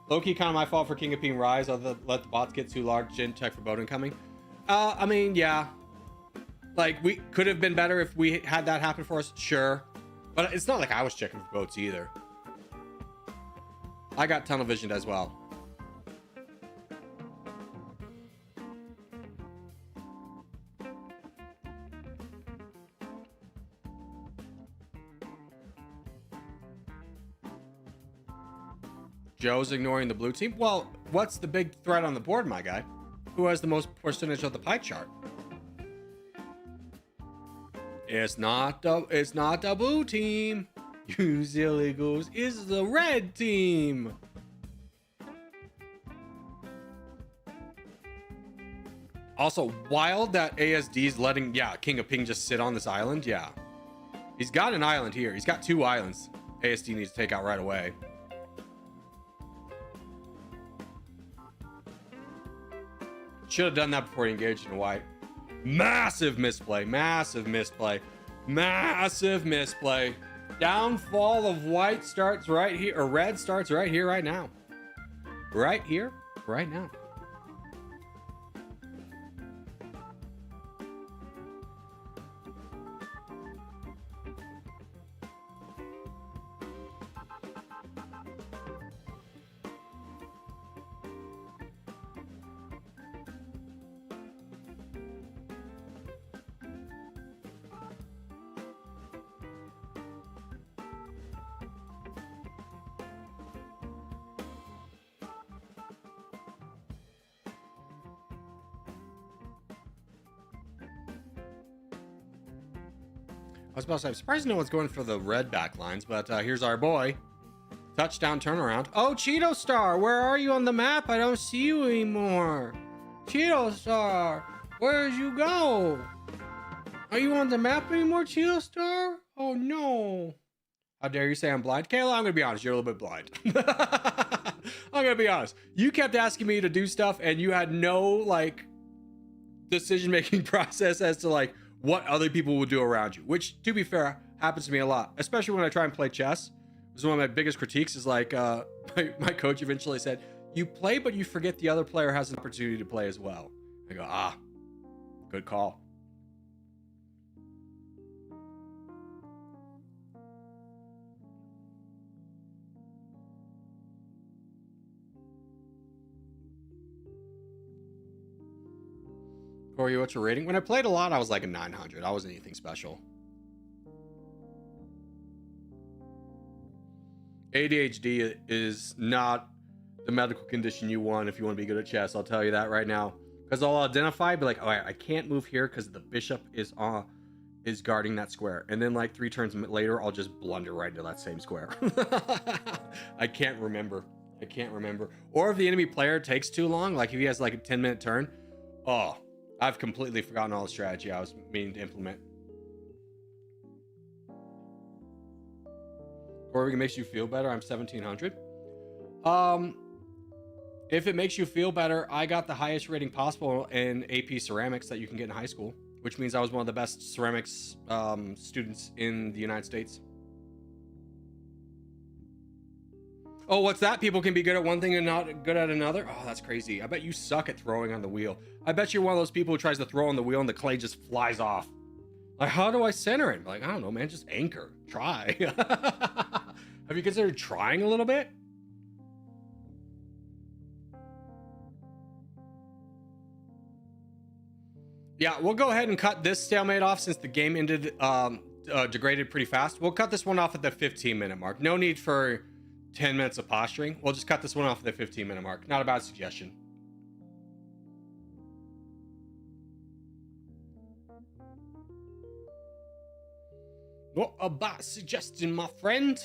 Low-key kind of my fault for King of Ping Rise. Let the bots get too large. Didn't check for boat incoming. I mean, yeah. Like, we could have been better if we had that happen for us. Sure. But it's not like I was checking for boats either. I got tunnel visioned as well. Joe's ignoring the blue team. Well, what's the big threat on the board, my guy? Who has the most percentage of the pie chart? It's not the blue team. You silly goose. It's the red team. Also, wild that ASD's letting, King of Ping just sit on this island. Yeah. He's got an island here. He's got 2 islands ASD needs to take out right away. Should have done that before he engaged in white. Massive misplay. Massive misplay. Massive misplay. Downfall of white starts right here, or red starts right here, right now. Right here, right now. I was about to say, I'm surprised no one's going for the red back lines, but here's our boy. Touchdown turnaround. Oh, Cheeto Star, where are you on the map? I don't see you anymore. Cheeto Star, where did you go? Are you on the map anymore, Cheeto Star? Oh, no. How dare you say I'm blind? Kayla, I'm going to be honest. You're a little bit blind. I'm going to be honest. You kept asking me to do stuff, and you had no, like, decision-making process as to, like, what other people would do around you, which, to be fair, happens to me a lot, especially when I try and play chess. This is one of my biggest critiques is like, my coach eventually said, you play, but you forget the other player has an opportunity to play as well. I go, good call. Corey, what's your rating? When I played a lot, I was like a 900. I wasn't anything special. ADHD is not the medical condition you want if you want to be good at chess. I'll tell you that right now. Because I'll identify, be like, oh, I can't move here because the bishop is guarding that square. And then like 3 turns later, I'll just blunder right into that same square. I can't remember. Or if the enemy player takes too long, like if he has like a 10-minute turn, oh, I've completely forgotten all the strategy I was meaning to implement. Or if it makes you feel better, I'm 1700. If it makes you feel better, I got the highest rating possible in AP ceramics that you can get in high school, which means I was one of the best ceramics students in the United States. Oh, what's that? People can be good at one thing and not good at another? Oh, that's crazy. I bet you suck at throwing on the wheel. I bet you're one of those people who tries to throw on the wheel and the clay just flies off. Like, how do I center it? Like, I don't know, man. Just anchor. Try. Have you considered trying a little bit? Yeah, we'll go ahead and cut this stalemate off since the game ended, degraded pretty fast. We'll cut this one off at the 15-minute mark. No need for 10 minutes of posturing. We'll just cut this one off at the 15-minute mark. Not a bad suggestion. What a bad suggestion, my friend.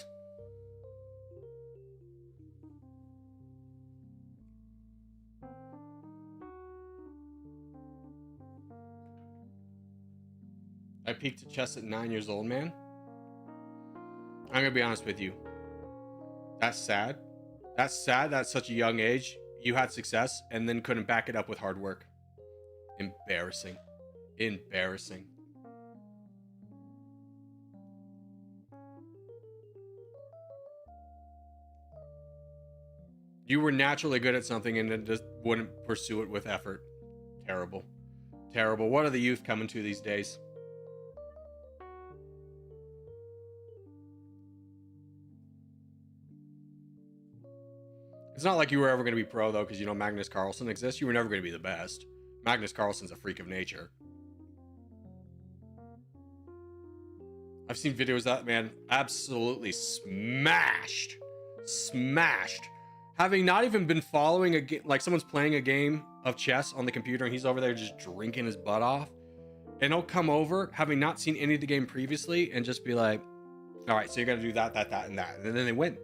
I peaked at chess at 9 years old, man. I'm gonna be honest with you. That's sad. That's sad that at such a young age you had success and then couldn't back it up with hard work. Embarrassing. Embarrassing. You were naturally good at something and then just wouldn't pursue it with effort. Terrible. Terrible. What are the youth coming to these days? It's not like you were ever going to be pro, though, because, you know, Magnus Carlsen exists. You were never going to be the best. Magnus Carlsen's a freak of nature. I've seen videos of that man absolutely smashed. Smashed. Having not even been following a game, like someone's playing a game of chess on the computer and he's over there just drinking his butt off. And he'll come over, having not seen any of the game previously, and just be like, all right, so you're going to do that, that, that, and that. And then they win.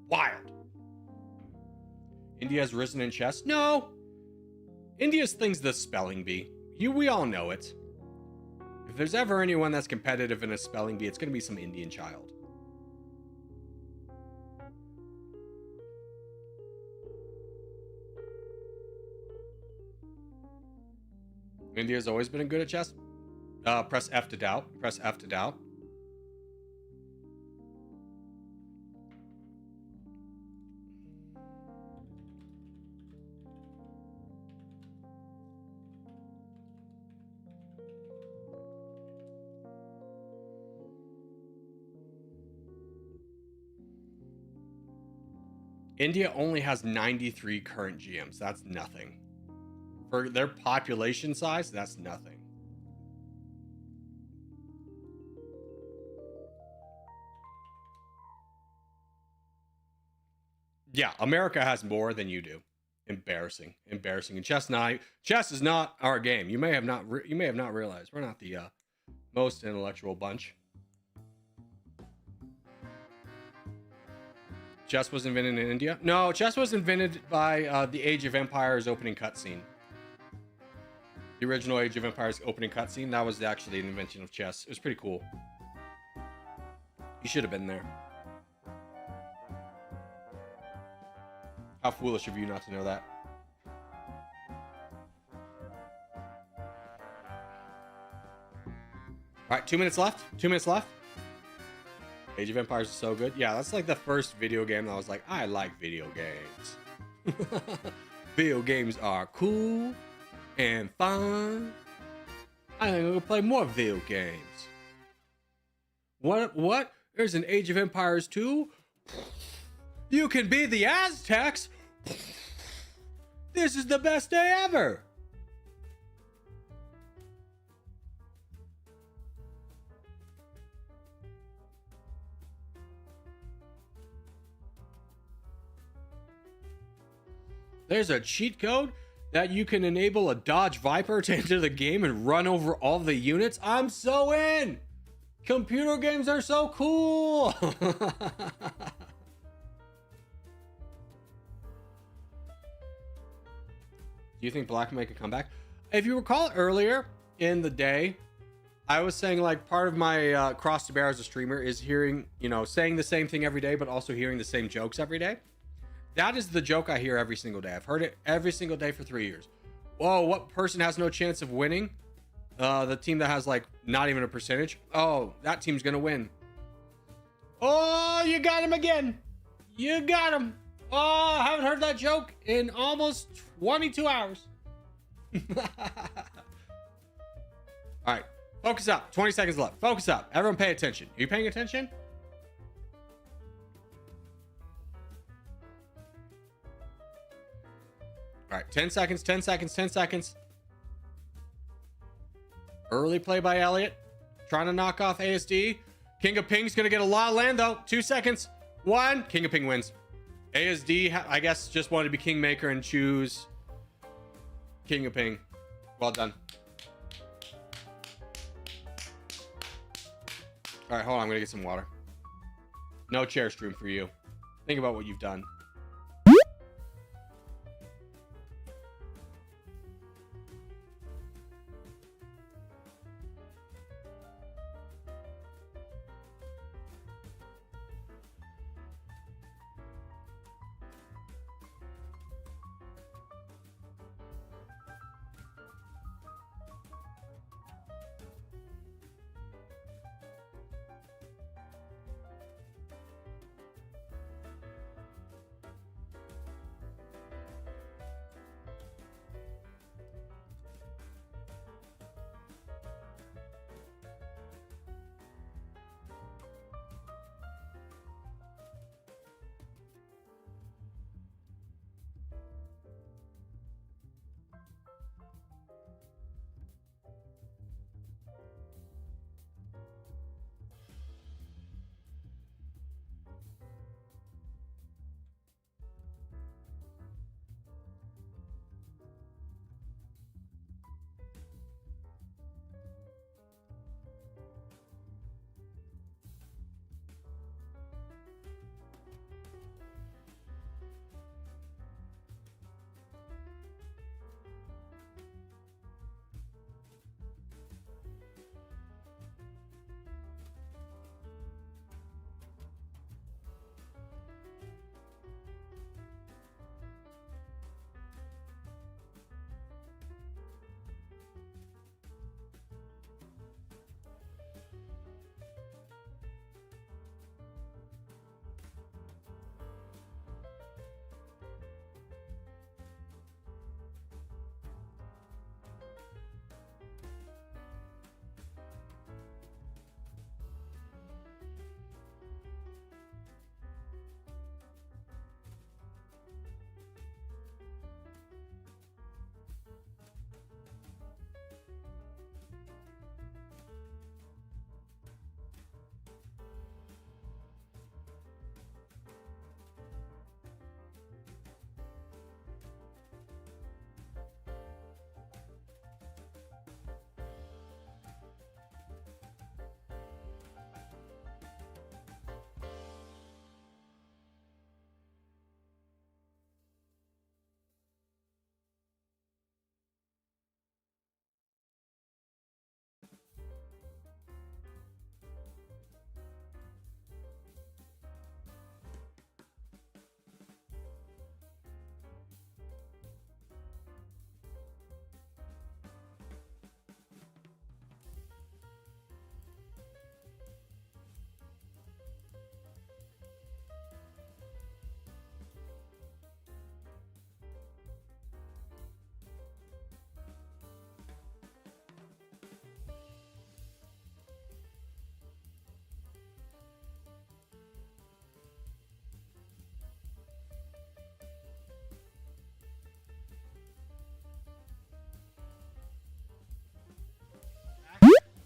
Wild. India has risen in chess? No. India's thing's the spelling bee. We all know it. If there's ever anyone that's competitive in a spelling bee, it's going to be some Indian child. India's always been good at chess. Press F to doubt. Press F to doubt. India only has 93 current GMs. That's nothing. For their population size, that's nothing. Yeah, America has more than you do. Embarrassing. Embarrassing. And chess is not our game. You may have not realized we're not the most intellectual bunch. Chess was invented in India? No, chess was invented by the Age of Empires opening cutscene. The original Age of Empires opening cutscene, that was actually an invention of chess. It was pretty cool. You should have been there. How foolish of you not to know that. All right, 2 minutes left. 2 minutes left. Age of Empires is so good. Yeah, that's like the first video game that I was like, I like video games. Video games are cool and fun. I think I'm gonna play more video games. What? There's an Age of Empires 2? You can be the Aztecs? This is the best day ever. There's a cheat code that you can enable a Dodge Viper to enter the game and run over all the units. I'm so in. Computer games are so cool. Do you think Black can make a comeback? If you recall earlier in the day, I was saying like part of my cross to bear as a streamer is hearing, saying the same thing every day, but also hearing the same jokes every day. That is the joke I hear every single day. I've heard it every single day for 3 years. Whoa, what person has no chance of winning? The team that has like not even a percentage. Oh, that team's gonna win. Oh, you got him again. You got him. Oh, I haven't heard that joke in almost 22 hours. All right, focus up. 20 seconds left. Focus up. Everyone pay attention. Are you paying attention? All right, 10 seconds, 10 seconds, 10 seconds. Early play by Elliott. Trying to knock off ASD. King of Ping's going to get a lot of land, though. 2 seconds. 1. King of Ping wins. ASD, I guess, just wanted to be Kingmaker and choose King of Ping. Well done. All right, hold on. I'm going to get some water. No chair stream for you. Think about what you've done.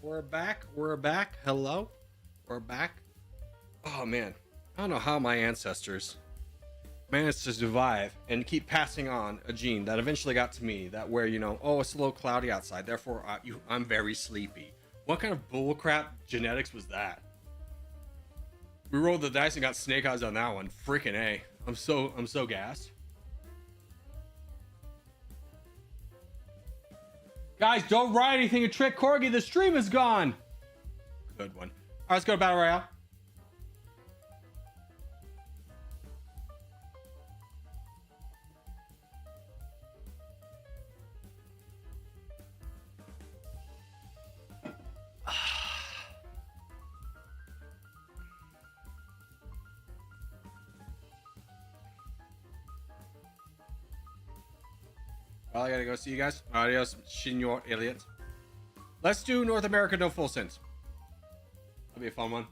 We're back. We're back. Hello. We're back. Oh, man. I don't know how my ancestors managed to survive and keep passing on a gene that eventually got to me, that where, you know, oh, it's a little cloudy outside, therefore I'm very sleepy. What kind of bullcrap genetics was that? We rolled the dice and got snake eyes on that one. Freaking A. I'm so gassed. Guys, don't write anything and trick Corgi. The stream is gone. Good one. All right, let's go to Battle Royale. Well, I gotta go see you guys. Adios, Senor Elliot. Let's do North America no full sins. That'll be a fun one.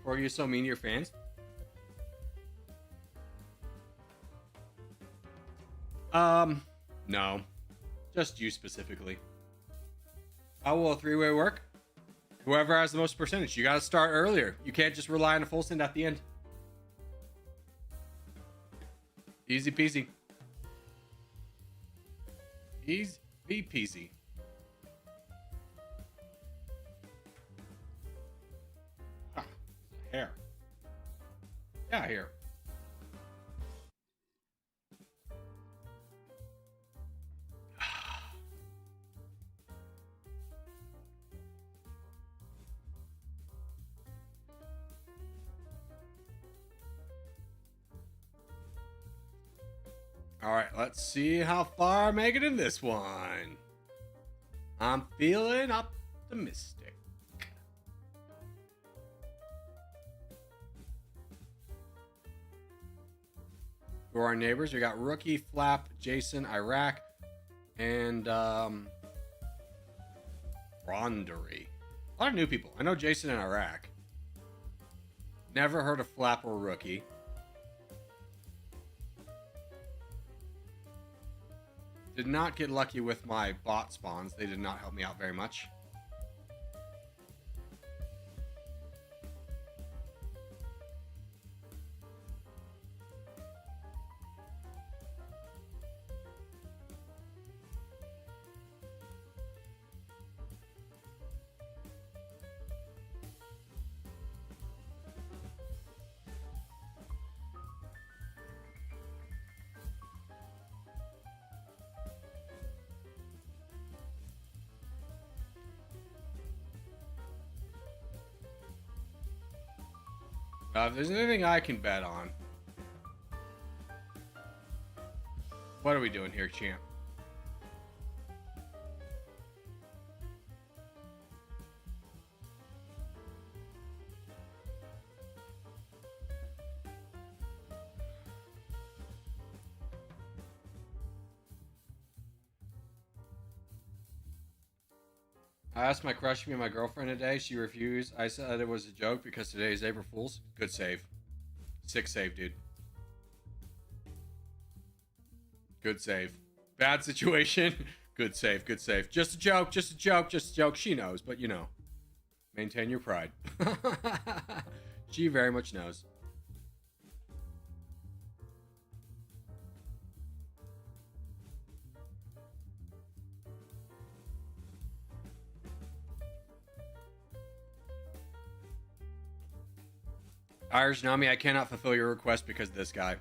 Or are you so mean to your fans? No. Just you specifically. How will a three-way work? Whoever has the most percentage. You gotta start earlier. You can't just rely on a full send at the end. Easy peasy. Easy peasy. Huh. Hair. Yeah, hair. All right, let's see how far I make it in this one. I'm feeling optimistic. For our neighbors, we got Rookie, Flap, Jason, Iraq, and Rondery. A lot of new people. I know Jason and Iraq. Never heard of Flap or Rookie. Did not get lucky with my bot spawns. They did not help me out very much. If there's anything I can bet on. What are we doing here, champ? I asked my crush to be my girlfriend today. She refused. I said it was a joke because today is April Fool's. Good save. Sick save, dude. Good save. Bad situation. Good save. Good save. Just a joke. Just a joke. Just a joke. She knows, but you know. Maintain your pride. She very much knows. Irish Nami, I cannot fulfill your request because of this guy.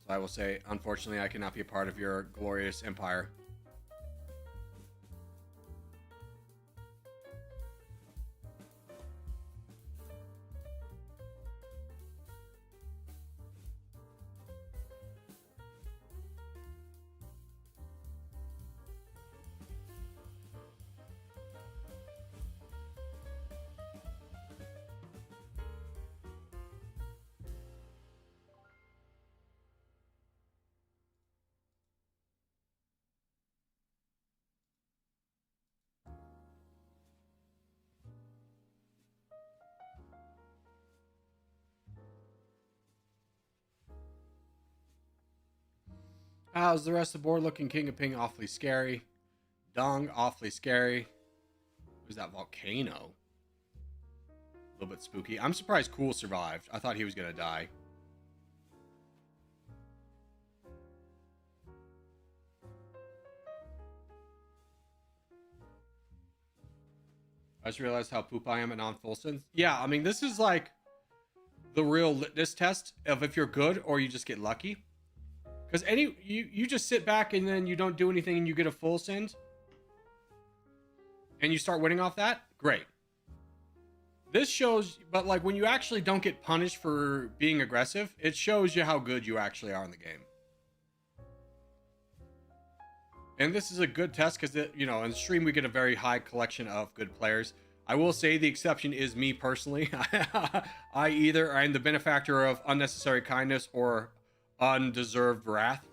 So I will say, unfortunately, I cannot be a part of your glorious empire. How's the rest of the board looking? King of Ping awfully scary. dung. Awfully scary. Who's that volcano? A little bit spooky. I'm surprised Cool survived. I thought he was gonna die. I just realized how poop I am at non-full sends. Yeah, I mean, this is like the real litmus test of if you're good or you just get lucky. Because you just sit back and then you don't do anything and you get a full send. And you start winning off that, great. This shows, but like when you actually don't get punished for being aggressive, it shows you how good you actually are in the game. And this is a good test because, you know, in the stream we get a very high collection of good players. I will say the exception is me personally. I either am the benefactor of unnecessary kindness or undeserved wrath.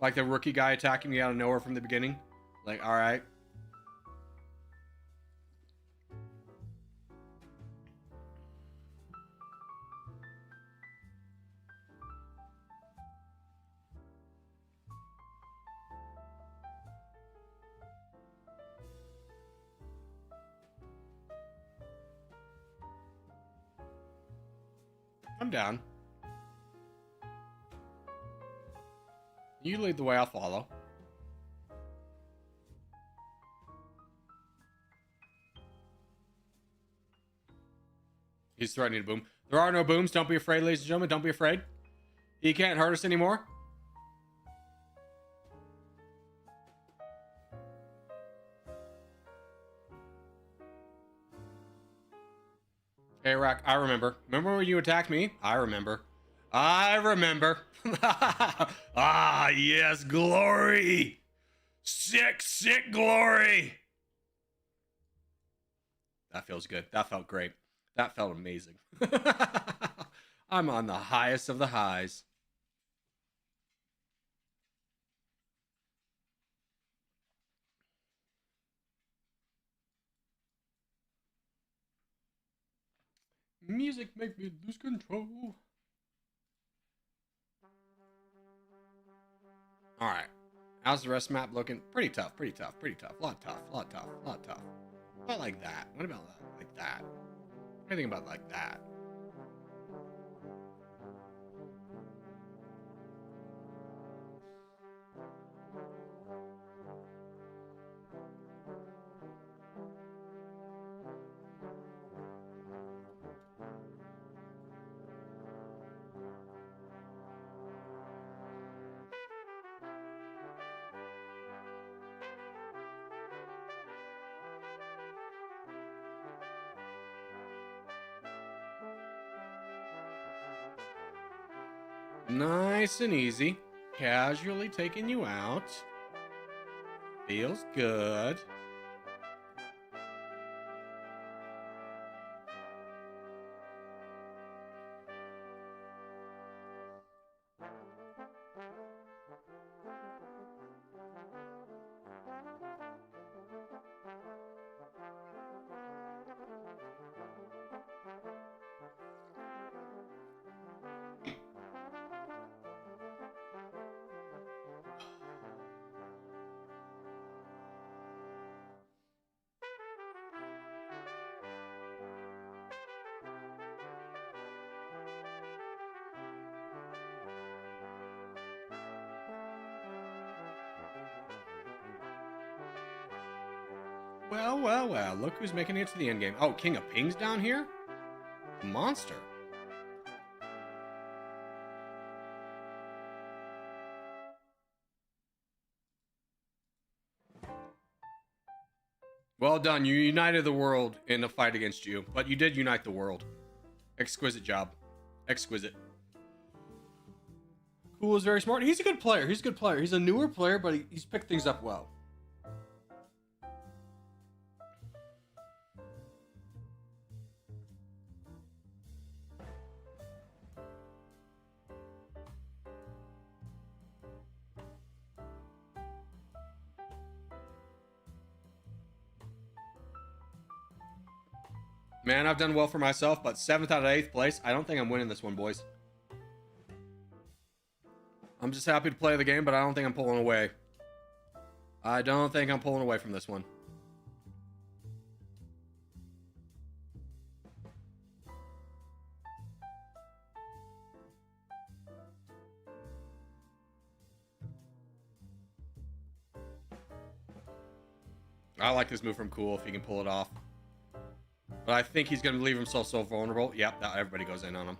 Like the rookie guy attacking me out of nowhere from the beginning. Like, all right. I'm down. You lead the way, I'll follow. He's threatening to boom. There are no booms. Don't be afraid, ladies and gentlemen. Don't be afraid. He can't hurt us anymore. Hey, Rock, I remember. Remember when you attacked me? I remember. I remember. Ah, yes, glory. Sick, sick glory. That feels good. That felt great. That felt amazing. I'm on the highest of the highs. Music make me lose control. Alright. How's the rest of the map looking? Pretty tough, pretty tough, pretty tough. A lot tough, a lot tough, a lot tough. What about like that? What about like that? What do you think about like that? Nice and easy. Casually taking you out. Feels good. Well, well, well. Look who's making it to the end game. Oh, King of Ping's down here? Monster. Well done. You united the world in a fight against you, but you did unite the world. Exquisite job. Exquisite. Cool is very smart. He's a good player. He's a good player. He's a newer player, but he's picked things up well. Man, I've done well for myself, but 7th out of 8th place. I don't think I'm winning this one, boys. I'm just happy to play the game, but I don't think I'm pulling away. I don't think I'm pulling away from this one. I like this move from Cool if he can pull it off. But I think he's going to leave himself so vulnerable. Yep, everybody goes in on him.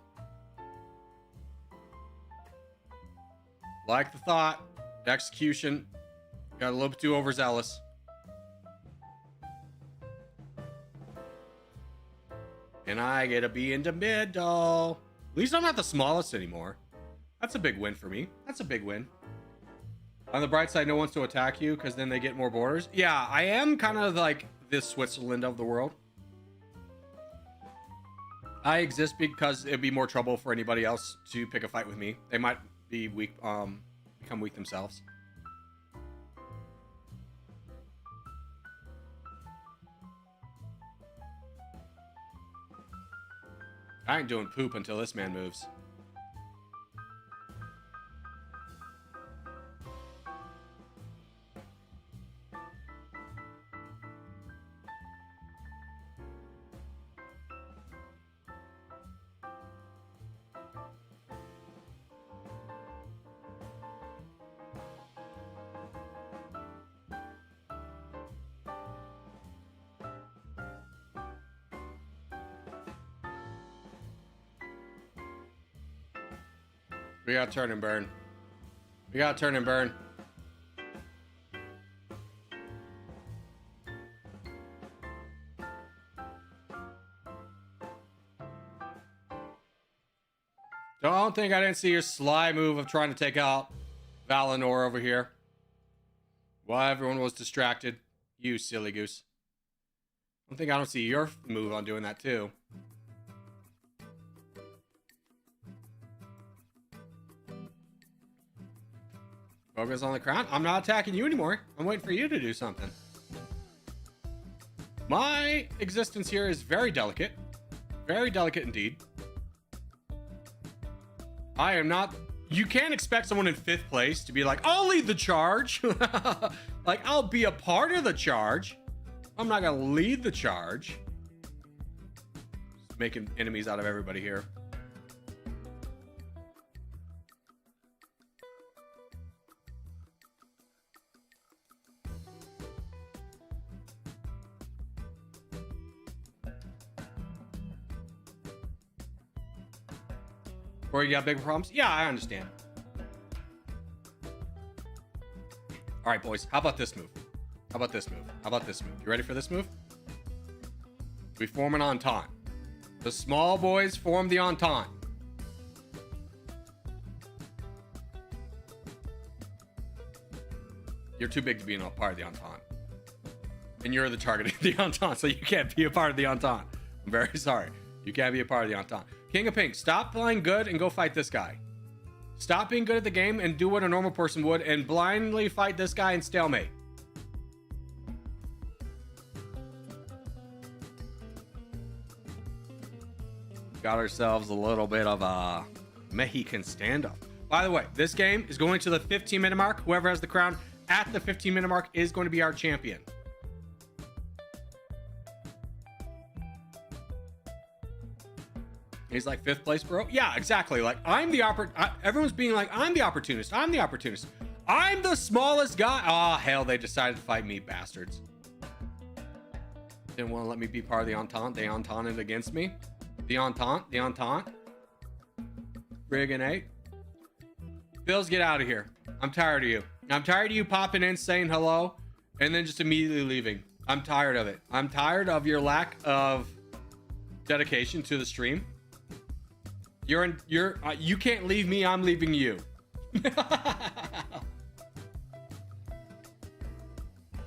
Like the thought. Execution. Got a little bit too overzealous. And I get to be in the middle. At least I'm not the smallest anymore. That's a big win for me. That's a big win. On the bright side, no one's to attack you because then they get more borders. Yeah, I am kind of like this Switzerland of the world. I exist because it'd be more trouble for anybody else to pick a fight with me. They might be weak, become weak themselves. I ain't doing poop until this man moves. We gotta turn and burn. We gotta turn and burn. Don't think I didn't see your sly move of trying to take out Valinor over here. While everyone was distracted. You silly goose. I don't see your move on doing that too. Focus on the crown. I'm not attacking you anymore. I'm waiting for you to do something. My existence here is very delicate. Very delicate indeed. I am not... You can't expect someone in 5th place to be like, I'll lead the charge. Like, I'll be a part of the charge. I'm not going to lead the charge. Just making enemies out of everybody here. Or you got bigger problems? Yeah, I understand. All right, boys. How about this move? How about this move? How about this move? You ready for this move? We form an entente. The small boys form the entente. You're too big to be a part of the entente. And you're the target of the entente, so you can't be a part of the entente. I'm very sorry. You can't be a part of the entente. King of Pink, stop playing good and go fight this guy. Stop being good at the game and do what a normal person would and blindly fight this guy in stalemate. Got ourselves a little bit of a Mexican standoff. By the way, this game is going to the 15-minute mark. Whoever has the crown at the 15-minute mark is going to be our champion. He's like 5th place, bro. Yeah, exactly. Like I'm the everyone's being like, I'm the opportunist. I'm the opportunist. I'm the smallest guy. Oh, hell, they decided to fight me, bastards. Didn't want to let me be part of the entente. They entented against me. The entente. The entente. Friggin' A. Bills, get out of here. I'm tired of you. I'm tired of you popping in, saying hello, and then just immediately leaving. I'm tired of it. I'm tired of your lack of dedication to the stream. You can't leave me. I'm leaving you.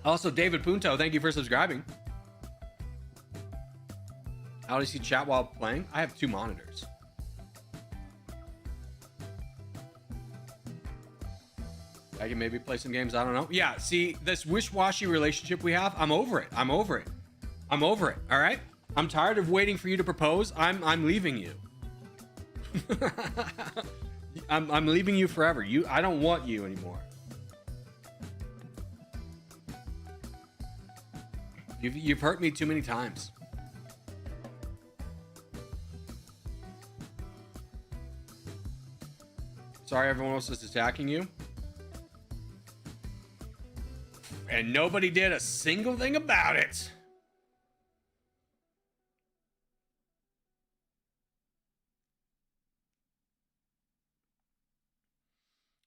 Also, David Punto, thank you for subscribing. How do you see chat while playing? I have 2 monitors. I can maybe play some games. I don't know. Yeah, see, this wish-washy relationship we have, I'm over it. I'm over it. I'm over it. All right? I'm tired of waiting for you to propose. I'm leaving you. I'm leaving you forever. I don't want you anymore. You've hurt me too many times. Sorry, everyone else is attacking you. And nobody did a single thing about it.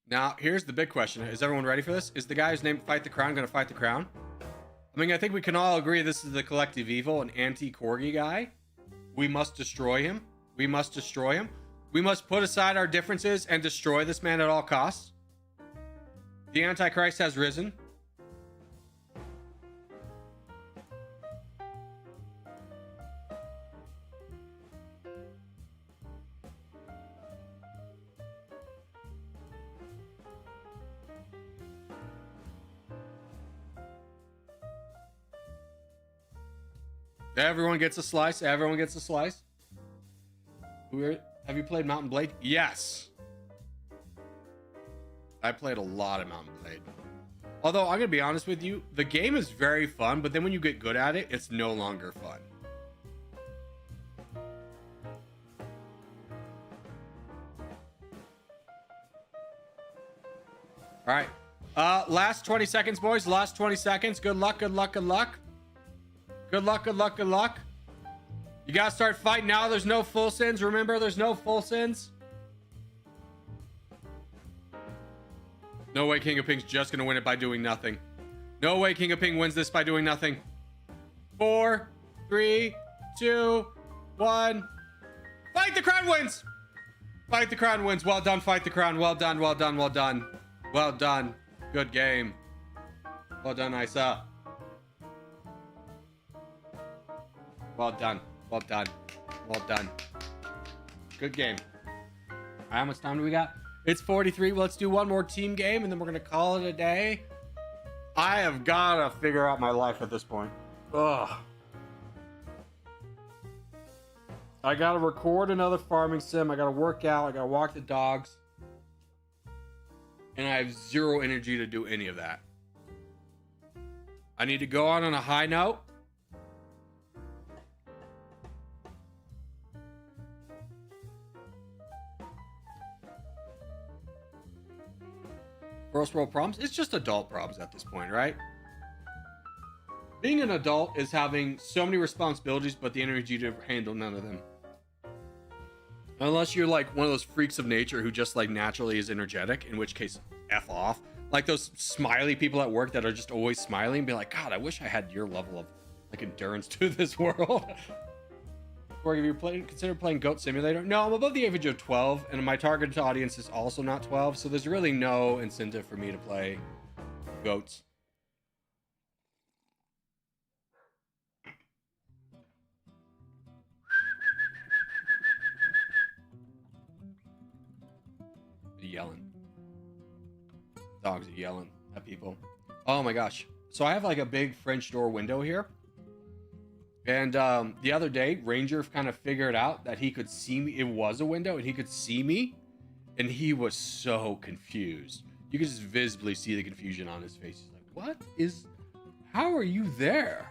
Now, here's the big question. Is everyone ready for this? Is the guy who's named Fight the Crown going to fight the crown? I mean, I think we can all agree this is the collective evil, an anti-Corgi guy. We must destroy him. We must destroy him. We must put aside our differences and destroy this man at all costs. The Antichrist has risen. Everyone gets a slice. Everyone gets a slice. Have you played Mountain Blade? Yes. I played a lot of Mountain Blade. Although, I'm going to be honest with you, the game is very fun, but then when you get good at it, it's no longer fun. All right. Last 20 seconds, boys. Last 20 seconds. Good luck, good luck, good luck. Good luck, good luck, good luck. You gotta start fighting now. There's no full sins. Remember, there's no full sins. No way King of Ping's just gonna win it by doing nothing. No way King of Ping wins this by doing nothing. 4, 3, 2, 1. Fight the Crown wins. Fight the Crown wins. Well done, Fight the Crown. Well done, well done, well done. Well done. Good game. Well done, Isa. Well done. Well done. Well done. Good game. All right, how much time do we got? It's 43. Well, let's do one more team game, and then we're going to call it a day. I have got to figure out my life at this point. Ugh. I got to record another farming sim. I got to work out. I got to walk the dogs. And I have zero energy to do any of that. I need to go on a high note. First world problems? It's just adult problems at this point, right? Being an adult is having so many responsibilities, but the energy to handle none of them. Unless you're like one of those freaks of nature who just like naturally is energetic, in which case, F off. Like those smiley people at work that are just always smiling and be like, God, I wish I had your level of like endurance to this world. Or have you considered playing Goat Simulator? No, I'm above the age of 12, and my targeted audience is also not 12, so there's really no incentive for me to play goats. Yelling. Dogs are yelling at people. Oh my gosh. So I have like a big French door window here. And the other day, Ranger kind of figured out that he could see me. It was a window, and he could see me. And he was so confused. You could just visibly see the confusion on his face. He's like, what is... How are you there?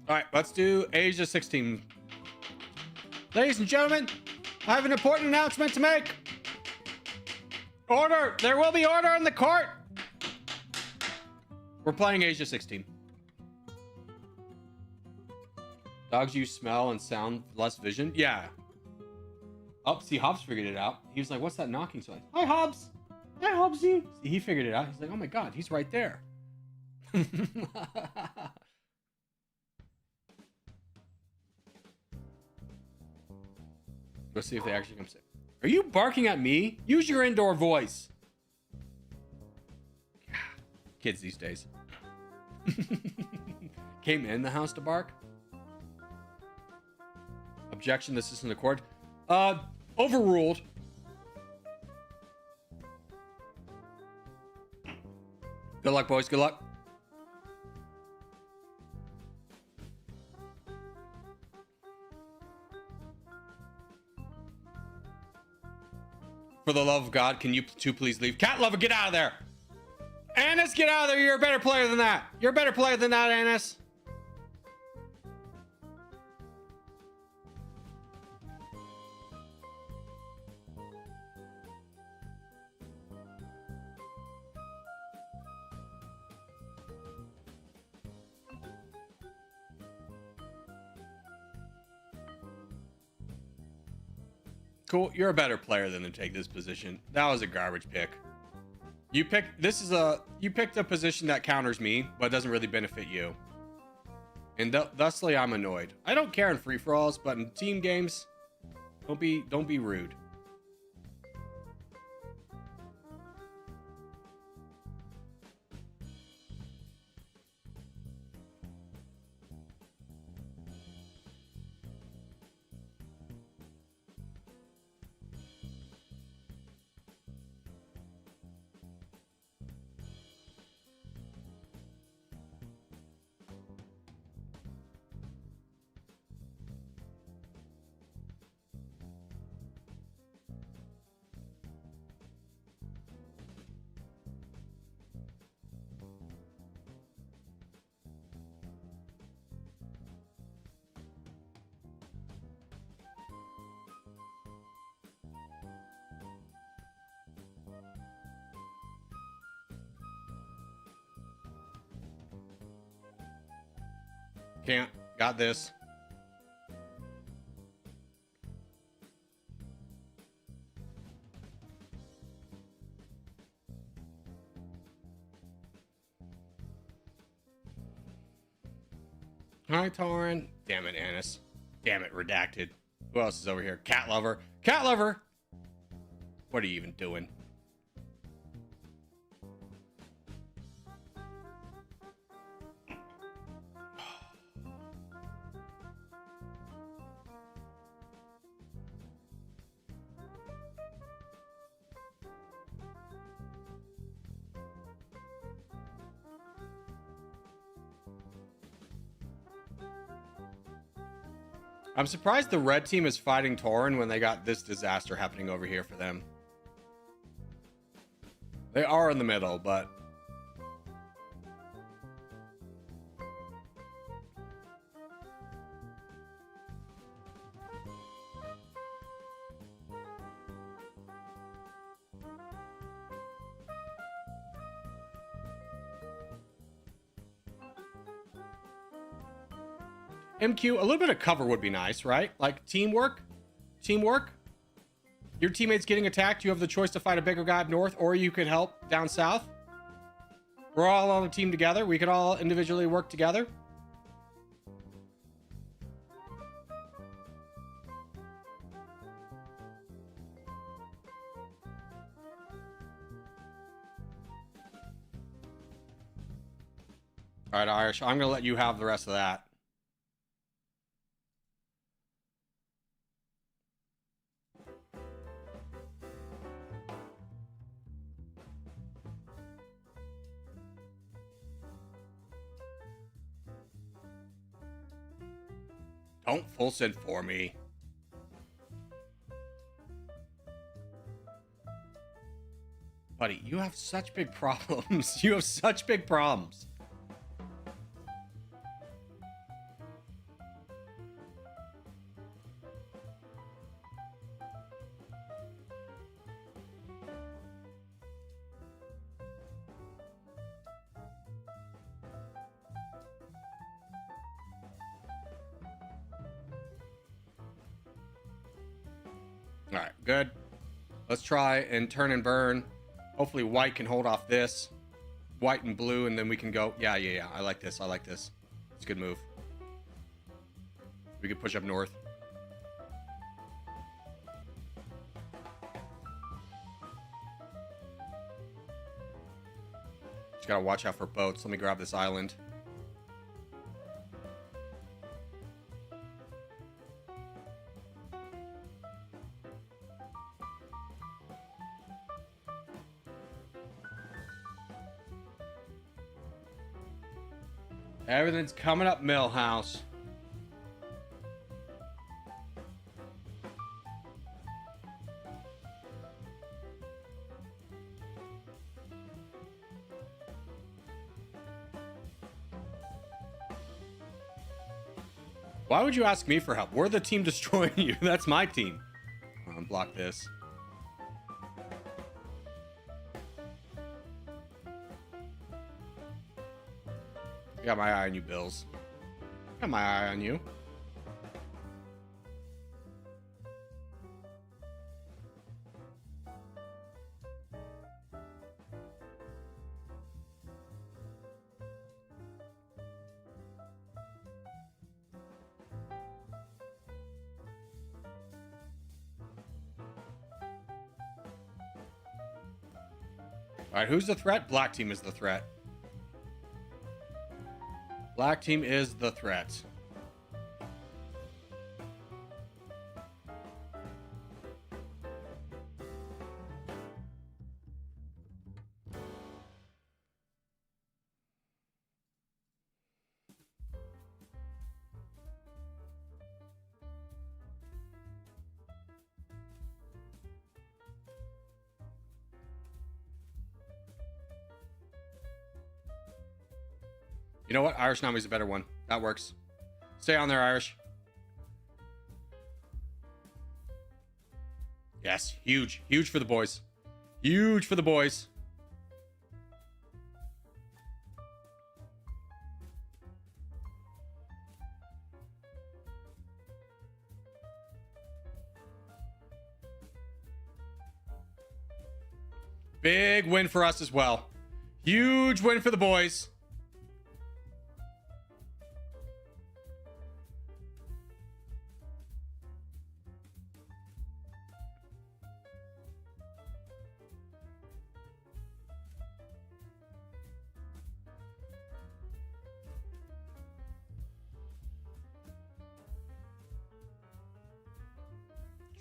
All right, let's do Asia 16. Ladies and gentlemen, I have an important announcement to make. Order! There will be order in the court! We're playing Asia 16. Dogs use smell and sound, less vision? Yeah. Oh, see, Hobbs figured it out. He was like, what's that knocking sound? Hi, Hobbs! Hi, Hobbsy! See, he figured it out. He's like, oh my god, he's right there. Let's see if they actually come say. Are you barking at me? Use your indoor voice. Kids these days. Came in the house to bark. Objection, this isn't a court. Overruled. Good luck, boys. Good luck. For the love of God, can you two please leave? Cat lover, get out of there. Annis, get out of there. You're a better player than that. You're a better player than that, Annis. Cool. You're a better player than to take this position. That was a garbage pick. You picked a position that counters me, but doesn't really benefit you. And thusly, I'm annoyed. I don't care in free-for-alls, but in team games, don't be rude. Can't. Got this. Hi, Tauren. Damn it, Annis. Damn it, redacted. Who else is over here? Cat lover. Cat lover! What are you even doing? I'm surprised the red team is fighting Tauren when they got this disaster happening over here for them. They are in the middle, but... MQ, a little bit of cover would be nice, right? Like teamwork? Teamwork? Your teammate's getting attacked. You have the choice to fight a bigger guy up north, or you could help down south. We're all on a team together. We could all individually work together. All right, Irish, I'm going to let you have the rest of that. Don't full send for me. Buddy, you have such big problems. You have such big problems. All right, good. Let's try and turn and burn. Hopefully white can hold off this. White and blue, and then we can go. Yeah. I like this. I like this. It's a good move. We could push up north. Just gotta watch out for boats. Let me grab this island. Everything's coming up Millhouse. Why would you ask me for help? We're the team destroying you. That's my team. Unblock this. I got my eye on you, Bills. Got my eye on you. All right, who's the threat? Black team is the threat. Black team is the threat. You know what? Irish Nami's a better one. That works. Stay on there, Irish. Yes, huge. Huge for the boys. Huge for the boys. Big win for us as well. Huge win for the boys.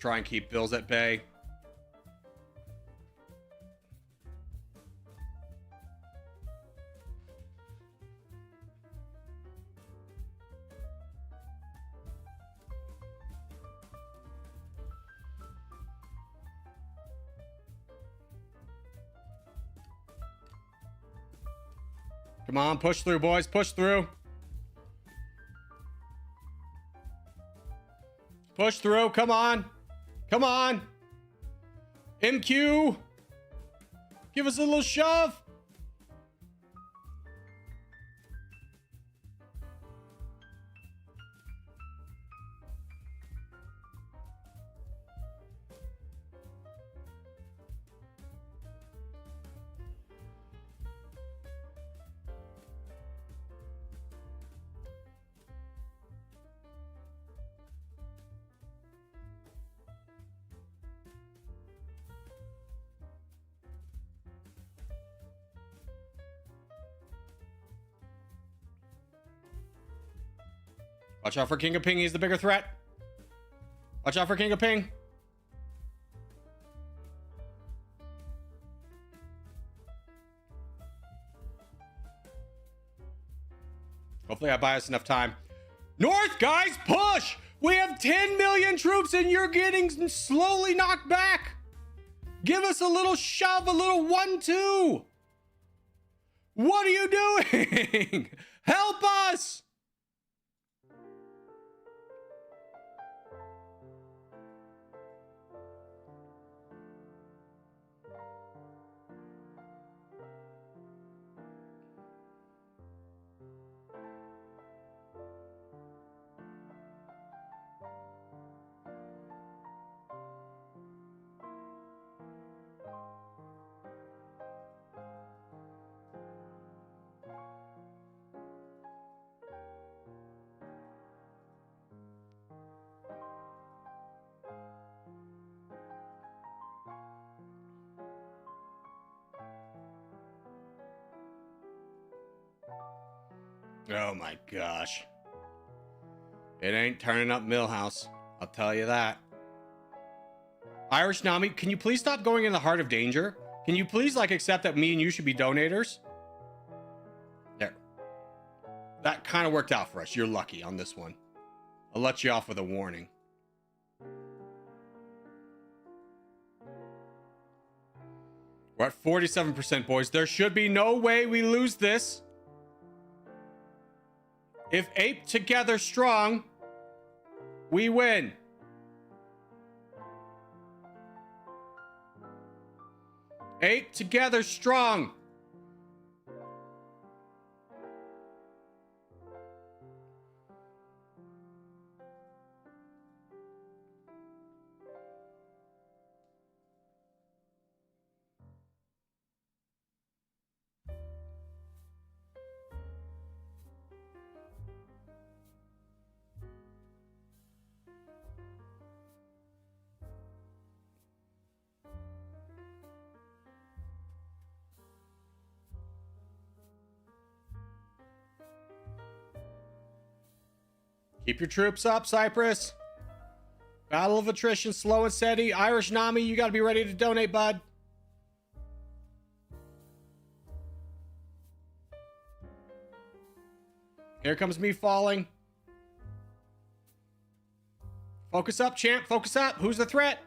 Try and keep Bills at bay. Come on, push through, boys. Push through. Push through. Come on. Come on. MQ. Give us a little shove. Watch out for King of Ping. He's the bigger threat. Watch out for King of Ping. Hopefully I buy us enough time. North, guys, push! We have 10 million troops and you're getting slowly knocked back. Give us a little shove, a little 1-2. What are you doing? Help us! Oh my gosh. It ain't turning up Millhouse. I'll tell you that. Irish Nami, can you please stop going in the heart of danger? Can you please like accept that me and you should be donators? There. That kind of worked out for us. You're lucky on this one. I'll let you off with a warning. We're at 47%, boys. There should be no way we lose this. If ape together strong, we win. Ape together strong. Keep your troops up, Cyprus. Battle of attrition, slow and steady. Irish Nami, you got to be ready to donate, bud. Here comes me falling. Focus up, champ. Focus up. Who's the threat?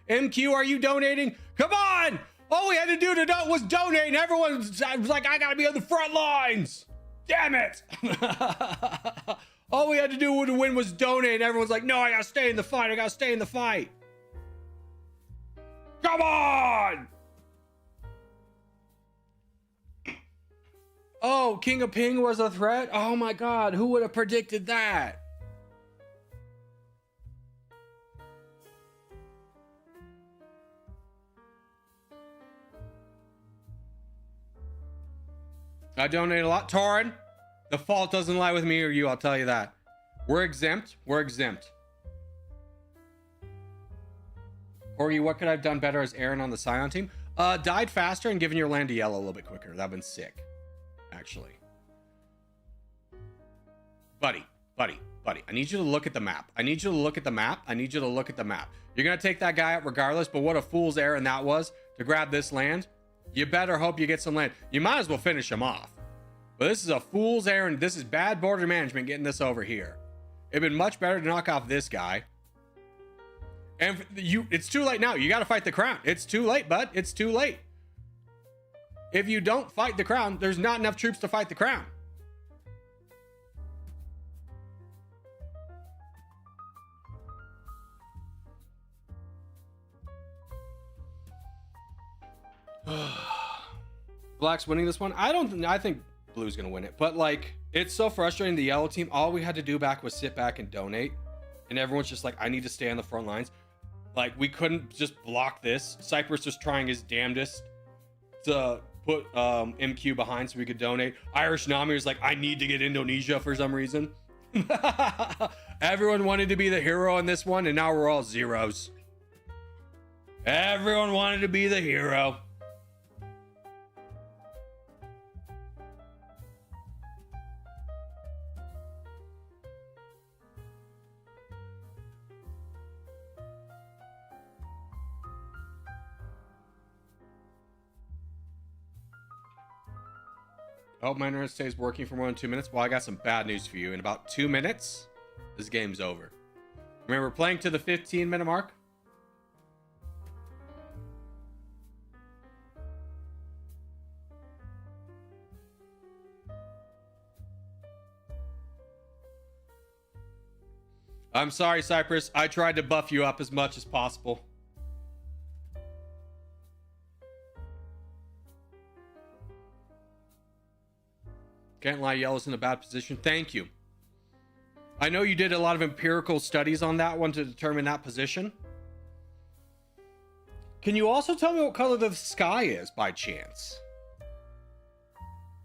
MQ, are you donating? Come on! All we had to do was donate, and everyone's like, I got to be on the front lines. Damn it! All we had to do to win was donate, and everyone's like, no, I gotta stay in the fight. I gotta stay in the fight. Come on! Oh, King of Ping was a threat? Oh my god, who would have predicted that? I donate a lot. Torin, the fault doesn't lie with me or you, I'll tell you that. We're exempt. We're exempt. Corgi, what could I have done better as Aaron on the Scion team? Died faster and given your land to yellow a little bit quicker. That'd been sick, actually. Buddy, I need you to look at the map. I need you to look at the map. You're going to take that guy out regardless, but what a fool's errand that was to grab this land. You better hope you get some land. You might as well finish him off. But this is a fool's errand. This is bad border management getting this over here. It'd been much better to knock off this guy. And it's too late now. You got to fight the crown. It's too late, bud. It's too late. If you don't fight the crown, there's not enough troops to fight the crown. Black's winning this one. I think Blue's gonna win it, but like, it's so frustrating. The yellow team, all we had to do back was sit back and donate, and everyone's just like, I need to stay on the front lines. Like, we couldn't just block this. Cyprus was trying his damnedest to put MQ behind so we could donate. Irish Nami was like, I need to get Indonesia for some reason. Everyone wanted to be the hero in this one, and now we're all zeros. Everyone wanted to be the hero. I hope my internet stays working for more than 2 minutes. Well, I got some bad news for you. In about 2 minutes, this game's over. Remember, playing to the 15-minute mark. I'm sorry, Cyprus. I tried to buff you up as much as possible. Can't lie, yellow's in a bad position. Thank you. I know you did a lot of empirical studies on that one to determine that position. Can you also tell me what color the sky is by chance?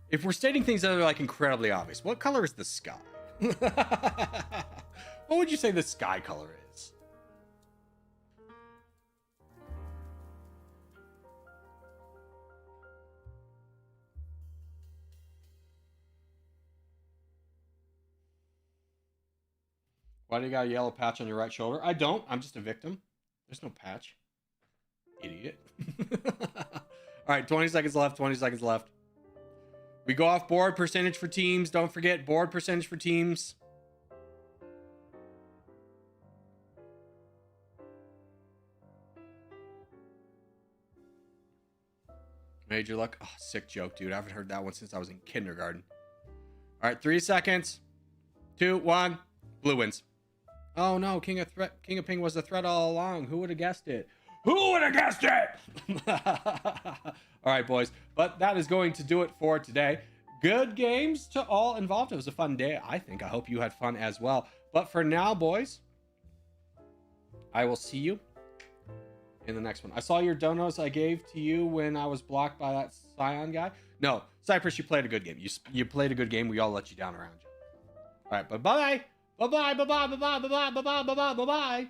If we're stating things that are like incredibly obvious, what color is the sky? What would you say the sky color is? Why do you got a yellow patch on your right shoulder? I don't. I'm just a victim. There's no patch. Idiot. All right, 20 seconds left. 20 seconds left. We go off board percentage for teams. Don't forget board percentage for teams. Major luck. Oh, sick joke, dude. I haven't heard that one since I was in kindergarten. All right, 3 seconds. 2, 1. Blue wins. Oh no, King of Ping was the threat all along. Who would have guessed it? Who would have guessed it? All right, boys. But that is going to do it for today. Good games to all involved. It was a fun day, I think. I hope you had fun as well. But for now, boys, I will see you in the next one. I saw your donos I gave to you when I was blocked by that Scion guy. No, Cypress, you played a good game. You played a good game. We all let you down around you. All right, bye-bye. Bye-bye, bye-bye, bye-bye, bye-bye, bye-bye, bye-bye, bye-bye.